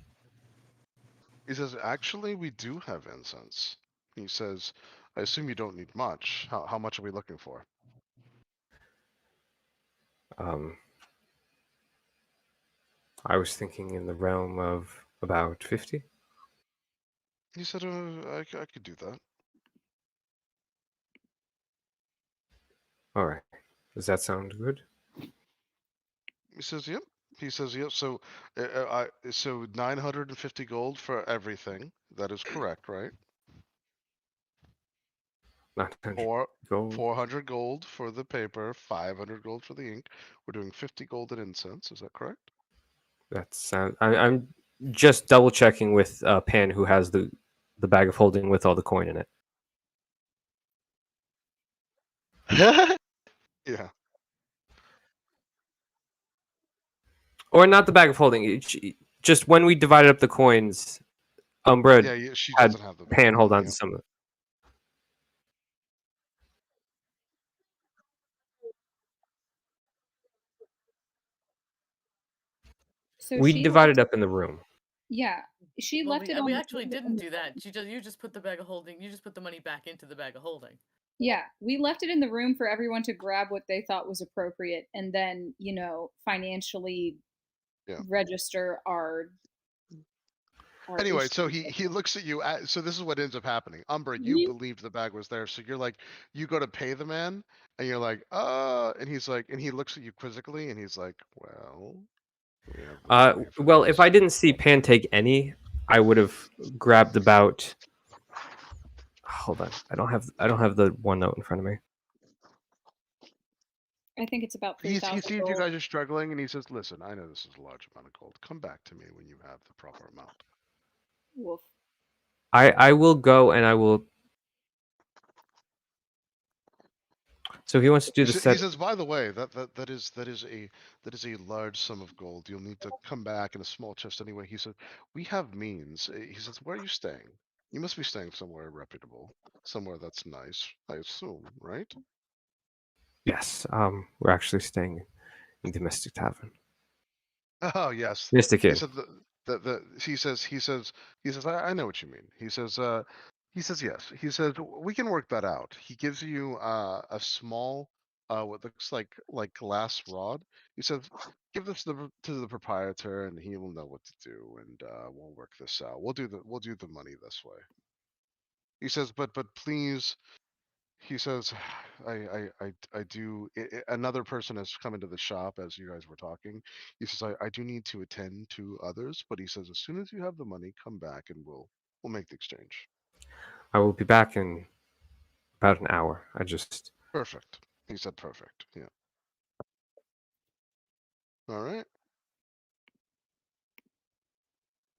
He says, actually, we do have incense. He says, I assume you don't need much. How much are we looking for? I was thinking in the realm of about 50. He said, I could do that. All right. Does that sound good? He says, yep. He says, yep. So, so 950 gold for everything. That is correct, right? 900 gold. 400 gold for the paper, 500 gold for the ink. We're doing 50 gold in incense. Is that correct? That sounds. I'm just double checking with Pan, who has the bag of holding with all the coin in it. Yeah. Or not the bag of holding. Just when we divided up the coins, Umbra Yeah, she had doesn't have the Pan hold on yeah. to some of it. So We she divided left, up in the room. yeah, she Well, left it on we the actually table didn't in the do that. room. You just put the bag of holding. You just put the money back into the bag of holding. Yeah, we left it in the room for everyone to grab what they thought was appropriate, and then financially Yeah. register our Anyway, so issues. he looks at you. So this is what ends up happening. Umbra, you believed the bag was there, so you're like, you go to pay the man, and you're like, and he's like, and he looks at you quizzically, and he's like, well, we have the money for Well, if this. I didn't see Pan take any, I would have grabbed about. Hold on, I don't have the one note in front of me. I think it's about He 3,000 sees you gold. guys are struggling, and he says, listen, I know this is a large amount of gold. Come back to me when you have the proper amount. Wolf. I will go and I will. So he wants to do the He set. says, by the way, that is a large sum of gold. You'll need to come back in a small chest anyway. He said, we have means. He says, where are you staying? You must be staying somewhere reputable, somewhere that's nice, I assume, right? Yes, we're actually staying in the Mystic Tavern. Oh yes. Mystic He Inn. said he says I know what you mean. He says yes. He says we can work that out. He gives you a small what looks like glass rod. He says give this to the proprietor and he will know what to do, and we'll work this out. We'll do the money this way. He says but please he says, I do. Another person has come into the shop as you guys were talking. He says, I do need to attend to others, but he says, as soon as you have the money, come back and we'll make the exchange. I will be back in about an hour. I just Perfect. He said, perfect. Yeah. All right.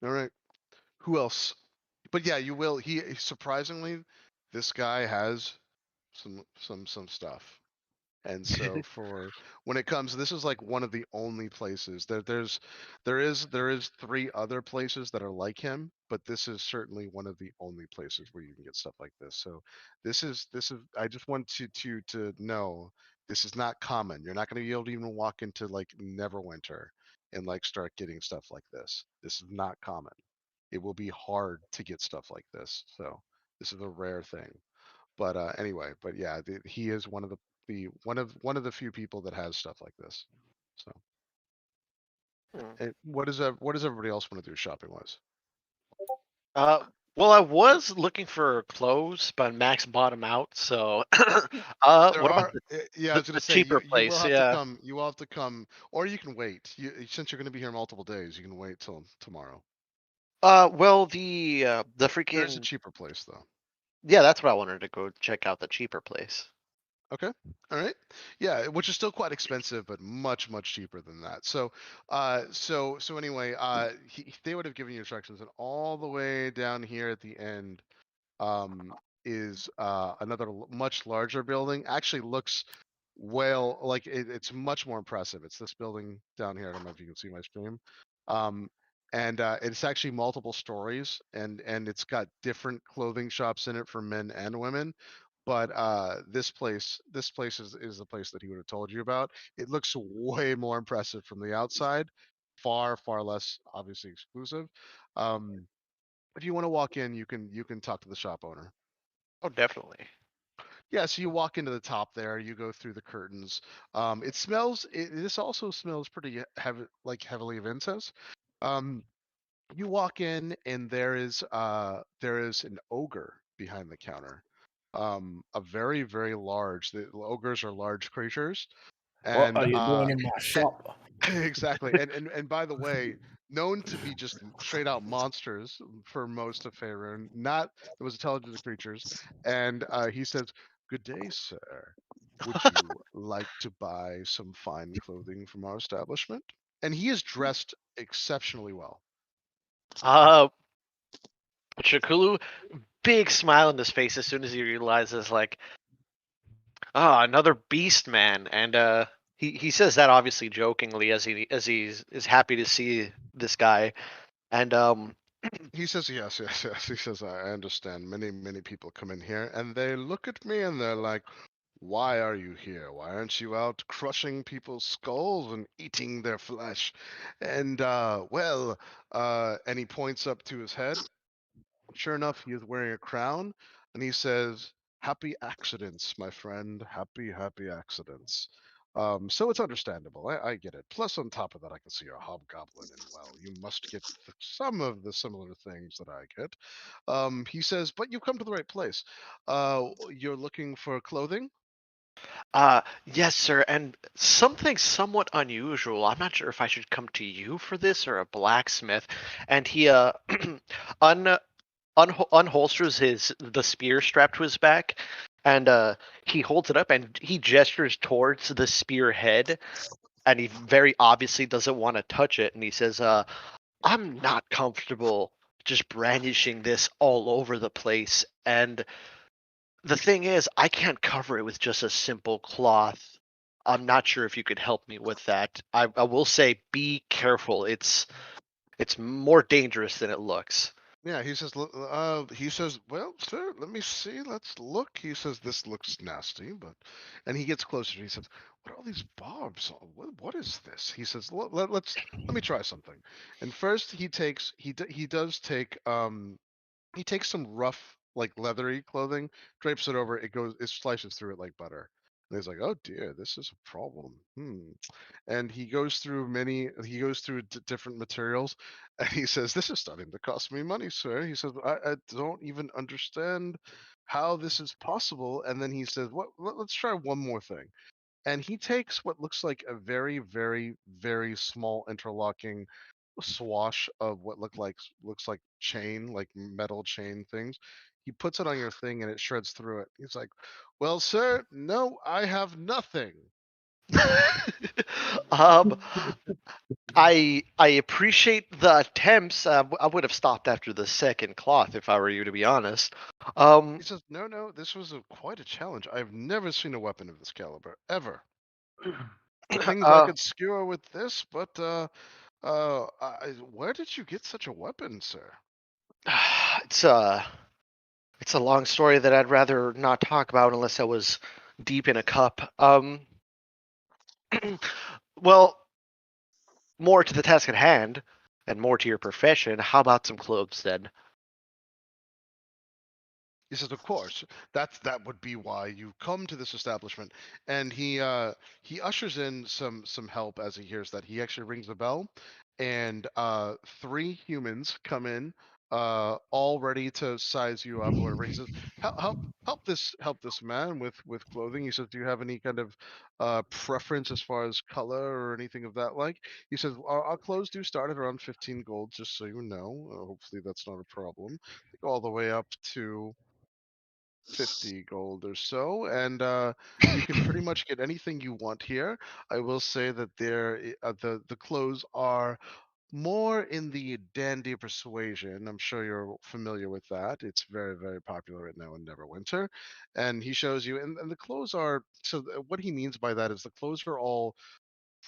All right. Who else? But yeah, you will. He surprisingly, this guy has some stuff. And so for when it comes, this is like one of the only places there is 3 other places that are like him, but this is certainly one of the only places where you can get stuff like this. So this is I just want you to know this is not common. You're not going to be able to even walk into like Neverwinter and like start getting stuff like this. This is not common. It will be hard to get stuff like this. So this is a rare thing. But anyway, but yeah, he is one of the few people that has stuff like this. So, Hmm. and what does everybody else want to do shopping wise? Well, I was looking for clothes, but Max bought them out. So, There what about are, yeah, I the, was gonna the say cheaper you will place? have to Yeah. come. You will have to come, or you can wait. Since you're going to be here multiple days, you can wait till tomorrow. Well, the There is a freaking cheaper place though. yeah, that's what I wanted to go check out, the cheaper place. Okay. All right. Yeah, which is still quite expensive, but much cheaper than that. So, so anyway, they would have given you instructions, and all the way down here at the end, is another much larger building. Actually, looks well like it's much more impressive. It's this building down here. I don't know if you can see my stream. Um, and it's actually multiple stories, and it's got different clothing shops in it for men and women. But this place is the place that he would have told you about. It looks way more impressive from the outside, far less obviously exclusive. Um, if you want to walk in, you can talk to the shop owner. Oh, definitely. Yeah, so you walk into the top there, you go through the curtains. It smells. This also smells pretty heavy, like heavily of incense. Um, you walk in, and there is an ogre behind the counter. A very large. The ogres are large creatures, What and are you doing in my shop? exactly. And by the way, known to be just straight out monsters for most of Faerun, not the most intelligent creatures. And he says, "Good day, sir. Would you like to buy some fine clothing from our establishment?" And he is dressed exceptionally well. Uh, Shakulu, big smile on his face as soon as he realizes, like, another beast man, and he says that obviously jokingly as he's is happy to see this guy, and He says, yes. He says, I understand. Many people come in here and they look at me and they're like, why are you here? Why aren't you out crushing people's skulls and eating their flesh? And, and he points up to his head. Sure enough, he is wearing a crown, and he says, "Happy accidents, my friend. Happy accidents." So it's understandable. I get it. Plus, on top of that, I can see you're a hobgoblin, and well, you must get some of the similar things that I get. He says, "But you've come to the right place. You're looking for clothing." yes, sir, and something somewhat unusual. I'm not sure if I should come to you for this or a blacksmith. And he un unholsters the spear strapped to his back, and he holds it up and he gestures towards the spear head, and he very obviously doesn't want to touch it, and he says, I'm not comfortable just brandishing this all over the place, and the thing is, I can't cover it with just a simple cloth. I'm not sure if you could help me with that. I will say, be careful. It's more dangerous than it looks. Yeah, he says, well, sir, let me see. Let's look. He says, this looks nasty, but, and he gets closer. He says, what are all these barbs? What is this? He says, let me try something. And first he does take, he takes some rough, like leathery clothing, drapes it over, it slices through it like butter. And he's like, oh dear, this is a problem. And he goes through different materials, and he says, this is starting to cost me money, sir. He says, I don't even understand how this is possible, and then he says, let's try one more thing. And he takes what looks like a very, very, very small interlocking swash of what looks like chain, like metal chain things. He puts it on your thing and it shreds through it. He's like, "Well, sir, no, I have nothing." um, I appreciate the attempts. I would have stopped after the second cloth if I were you, to be honest. He says, "No, this was quite a challenge. I've never seen a weapon of this caliber ever. Things I could skewer with this, but where did you get such a weapon, sir?" it's a long story that I'd rather not talk about unless I was deep in a cup. Well, more to the task at hand and more to your profession. How about some clothes then? He says, "Of course, that would be why you come to this establishment." And he ushers in some help as he hears that. He actually rings the bell, and 3 humans come in, all ready to size you up or whatever. He says, help this man with clothing." He says, "Do you have any kind of preference as far as color or anything of that like?" He says, our clothes do start at around 15 gold, just so you know. Hopefully that's not a problem. They go all the way up to 50 gold or so, and you can pretty much get anything you want here. I will say that the clothes are more in the dandy persuasion. I'm sure you're familiar with that. It's very, very popular right now in Neverwinter. And he shows you, and the clothes are, what he means by that is the clothes are all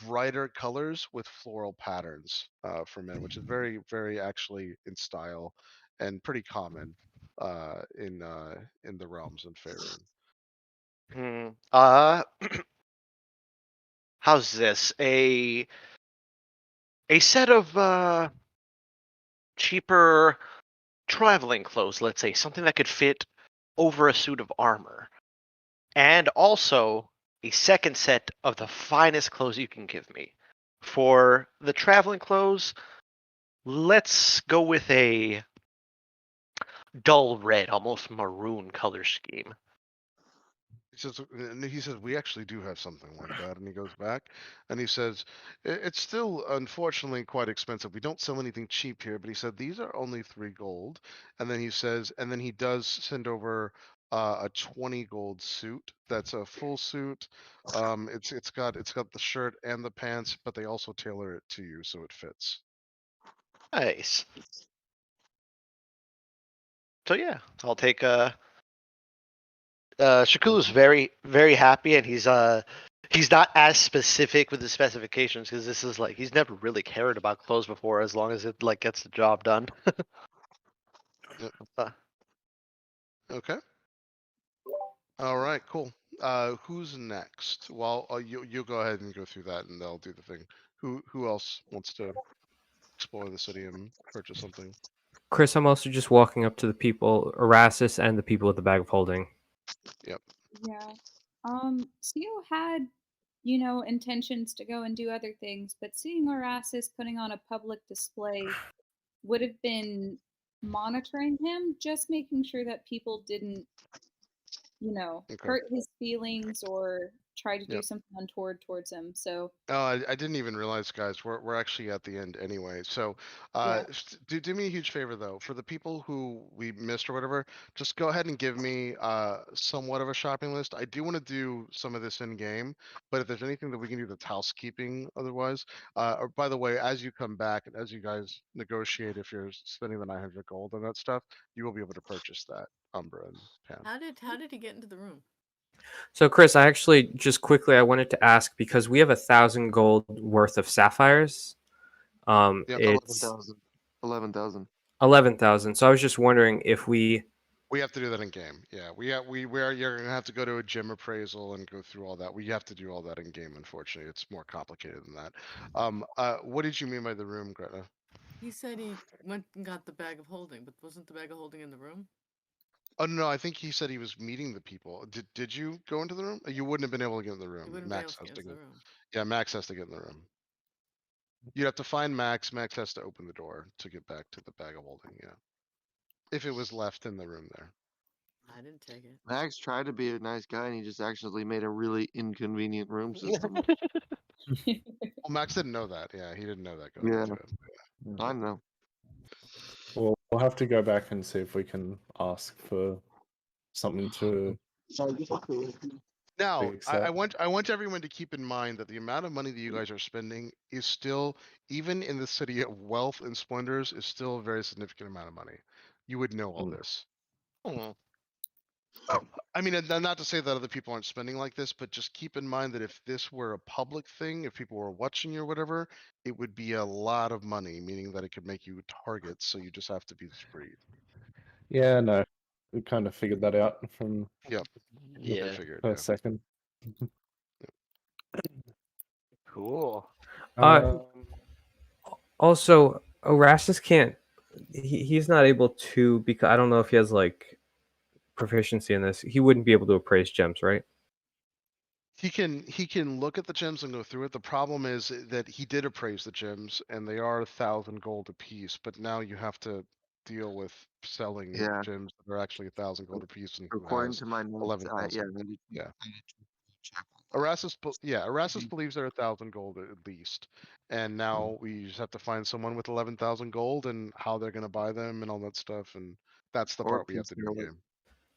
brighter colors with floral patterns for men, which is very, very actually in style and pretty common in the realms in Faerun. How's this? A set of cheaper traveling clothes, let's say, something that could fit over a suit of armor. And also a second set of the finest clothes you can give me. For the traveling clothes, let's go with a dull red, almost maroon color scheme. He says, "We actually do have something like that." And he goes back and he says, It's still unfortunately quite expensive. We don't sell anything cheap here." But he said, "These are only 3 gold." And then he says, and then he does send over a 20 gold suit. That's a full suit. It's got the shirt and the pants, but they also tailor it to you so it fits. Nice. So yeah, I'll take Shakulu's very, very happy, and he's not as specific with the specifications because this is like he's never really cared about clothes before, as long as it like gets the job done. Yep. Okay. All right, cool. Who's next? Well, you go ahead and go through that, and they'll do the thing. Who else wants to explore the city and purchase something? Chris, I'm also just walking up to the people, Erastus and the people with the bag of holding. Yep. Yeah. Theo had, intentions to go and do other things, but seeing Erastus putting on a public display would have been monitoring him, just making sure that people didn't, Okay. hurt his feelings or try to do Yep. something untoward towards him. So Oh, I didn't even realize, guys. We're actually at the end anyway. So, Yeah. do me a huge favor though. For the people who we missed or whatever, just go ahead and give me somewhat of a shopping list. I do want to do some of this in game, but if there's anything that we can do that's housekeeping otherwise, or by the way, as you come back and as you guys negotiate, if you're spending the 900 gold on that stuff, you will be able to purchase that, Umbra and Pam. How did he get into the room? So, Chris, I actually just quickly I wanted to ask because we have 1,000 gold worth of sapphires. Yep. It's 11,000. 11,000. So I was just wondering if we. We have to do that in game. Yeah, you're gonna have to go to a gym appraisal and go through all that. We have to do all that in game. Unfortunately, it's more complicated than that. What did you mean by the room, Greta? He said he went and got the bag of holding, but wasn't the bag of holding in the room? Oh no, I think he said he was meeting the people. Did you go into the room? You wouldn't have been able to get in the He room. wouldn't Max be able has to to get into get. the room. Yeah, Max has to get in the room. You'd have to find Max. Max has to open the door to get back to the bag of holding. Yeah, if it was left in the room there. I didn't take it. Max tried to be a nice guy, and he just actually made a really inconvenient room system. Well, Max didn't know that. Yeah, he didn't know that going Yeah. into it. I know. Well, we'll have to go back and see if we can ask for something to Now, fix I that. want everyone to keep in mind that the amount of money that you guys are spending is still, even in the city of wealth and splendors, is still a very significant amount of money. You would know all Mm. this. Hmm. I mean, and not to say that other people aren't spending like this, but just keep in mind that if this were a public thing, if people were watching you or whatever, it would be a lot of money, meaning that it could make you targets. So you just have to be discreet. Yeah, no, we kind of figured that out from Yep. I Yeah. figured. per Yeah. second. Cool. Um, Also, Erastus can't. He's not able to, because I don't know if he has like proficiency in this. He wouldn't be able to appraise gems, right? He can look at the gems and go through it. The problem is that he did appraise the gems, and they are 1,000 gold apiece. But now you have to deal with selling Yeah. gems that are actually 1,000 gold apiece, and who According has to my notes, 11,000. yeah, I need Yeah. I need to check on that. Erastus believes they're 1,000 gold at least, and now we just have to find someone with 11,000 gold and how they're going to buy them and all that stuff, and that's the Or part we have to do in conceal it. game.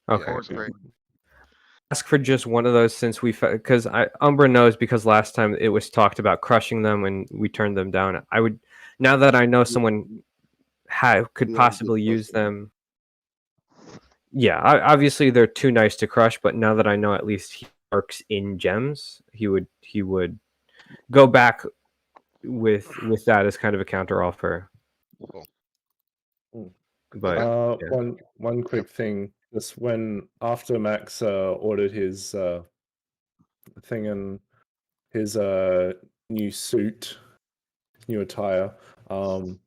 Okay. Or exactly. trade. Ask for just one of those, since because Umbra knows, because last time it was talked about crushing them and we turned them down. I would, now that I know someone could Yeah, possibly good use question. them. Yeah, obviously they're too nice to crush, but now that I know at least he works in gems, he would go back with that as kind of a counter offer. Cool. But Okay. yeah. one quick thing. Just when after Max ordered his thing and his new suit, new attire, and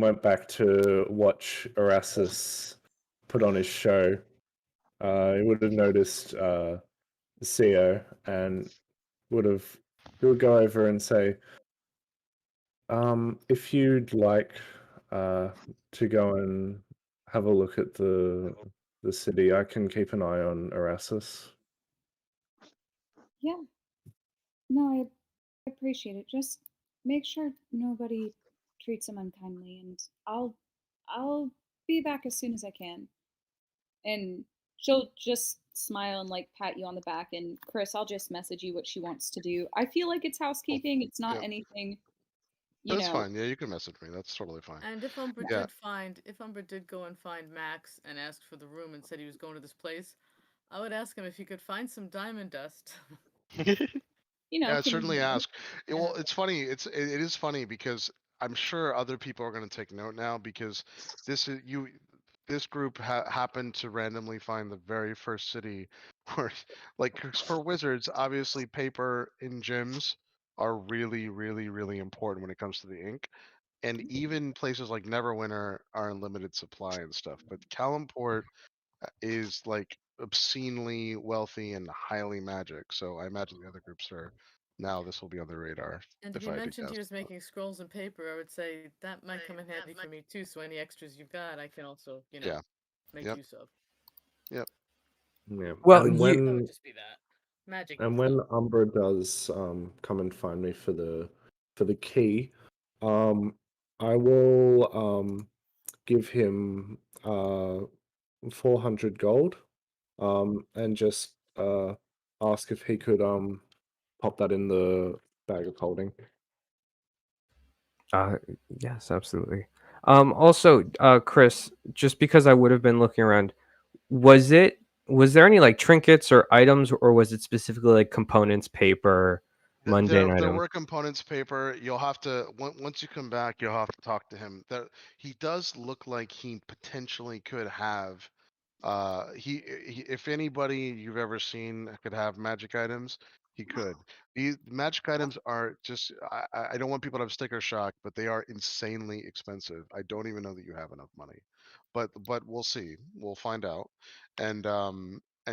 went back to watch Erastus put on his show, he would have noticed the CEO and he would go over and say, if you'd like to go and have a look at the city, I can keep an eye on Erastus. Yeah. No, I appreciate it. Just make sure nobody treats him unkindly, and I'll be back as soon as I can. And she'll just smile and like pat you on the back. And Chris, I'll just message you what she wants to do. I feel like it's housekeeping. It's not Yep. anything, you That's know. fine. Yeah, you can message me. That's totally fine. And if Umbra Yeah. did go and find Max and asked for the room and said he was going to this place, I would ask him if he could find some diamond dust. You know, Yeah, certainly conveniently. ask. Well, it's funny. It is funny because I'm sure other people are going to take note now, because this group happened to randomly find the very first city where, like, 'cause for wizards, obviously paper in gyms are really, really, really important when it comes to the ink. And even places like Neverwinter are in limited supply and stuff. But Calimport is like obscenely wealthy and highly magic. So I imagine the other groups are, now this will be on their radar. And If he I had to mentioned he guess. was making scrolls and paper. I would say that might come in handy for me too. So any extras you've got, I can also, Yeah. make Yep. use of. Yep. Yeah. Well, and That when would just be that. Magic. and when Umbra does come and find me for the key, I will give him 400 gold, and just ask if he could pop that in the bag of holding. Yes, absolutely. Also, Chris, just because I would have been looking around, was there any like trinkets or items, or was it specifically like components, paper, mundane There items? were components paper. You'll have to once you come back, you'll have to talk to him. He does look like he potentially could have. He if anybody you've ever seen could have magic items, he could. These magic items are just. I don't want people to have sticker shock, but they are insanely expensive. I don't even know that you have enough money, but we'll see. We'll find out, and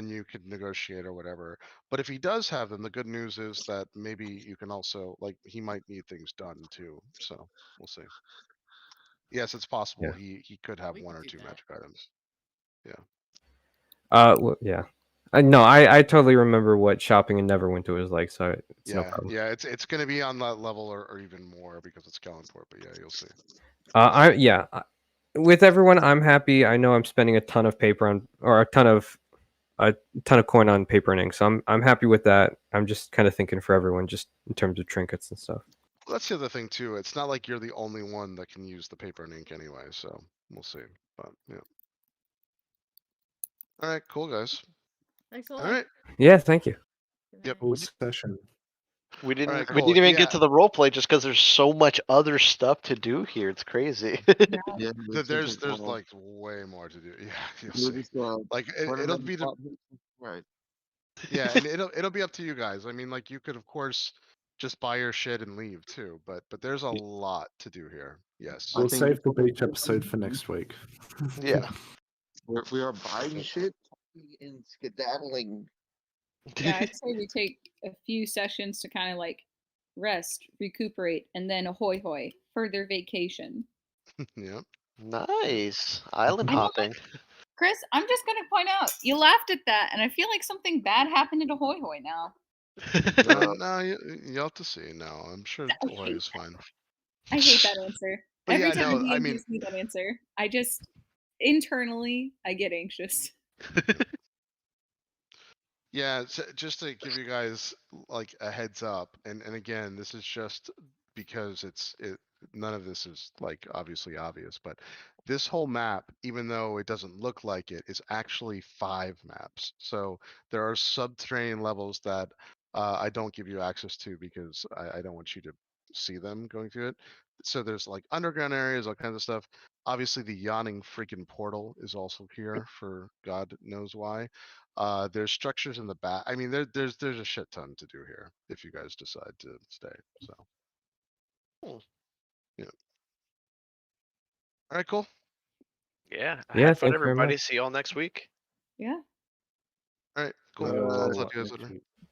you could negotiate or whatever. But if he does have them, the good news is that maybe you can also, like, he might need things done too. So we'll see. Yes, it's possible Yeah. he could have We one could or do two that. magic items. Yeah. Yeah. No, I totally remember what shopping in Neverwinter was like, so it's no Yeah, problem. yeah, it's gonna be on that level or even more because it's Kellenport, but yeah, you'll see. With everyone, I'm happy. I know I'm spending a ton of paper on, or a ton of coin on paper and ink, so I'm happy with that. I'm just kind of thinking for everyone, just in terms of trinkets and stuff. Well, that's the other thing too. It's not like you're the only one that can use the paper and ink anyway, so we'll see. But yeah. All right, cool guys. Thanks a All lot. right. Yeah, thank you. Good Yep. night. Full session. We didn't. Alright, We cool. didn't even Yeah. get to the role play just because there's so much other stuff to do here. It's crazy. Yeah, There's like way more to do. Yeah, you'll we're see. just Like turning it'll them be the plot hooks. Right. yeah, and it'll be up to you guys. I mean, like you could of course just buy your shit and leave too, but there's a lot to do here. Yes. I We'll think save the before we beach do episode anything, for next week. Yeah. we are buying shit and skedaddling. Yeah, I'd say we take a few sessions to kind of like rest, recuperate, and then ahoy hoy, further vacation. Yep. Nice island I know. hopping. Chris, I'm just gonna point out you laughed at that, and I feel like something bad happened at ahoy hoy now. No, you'll have to see. No, I'm sure Hawaii is fine. I hate that answer. But Every yeah, time no, a I DM mean- gives me that answer, I just internally I get anxious. Yeah, just to give you guys like a heads up, and again, this is just because none of this is like obviously obvious, but this whole map, even though it doesn't look like it, is actually 5 maps. So there are subterranean levels that I don't give you access to because I don't want you to see them going through it. So there's like underground areas, all kinds of stuff. Obviously, the yawning freaking portal is also here for God knows why. There's structures in the back. I mean, there's a shit ton to do here if you guys decide to stay. So, yeah. All right, cool. Yeah. Yeah, Have fun, thank you very everybody. much. See y'all next week. Yeah. All right, cool. Uh, I'll talk to you guys next later. week.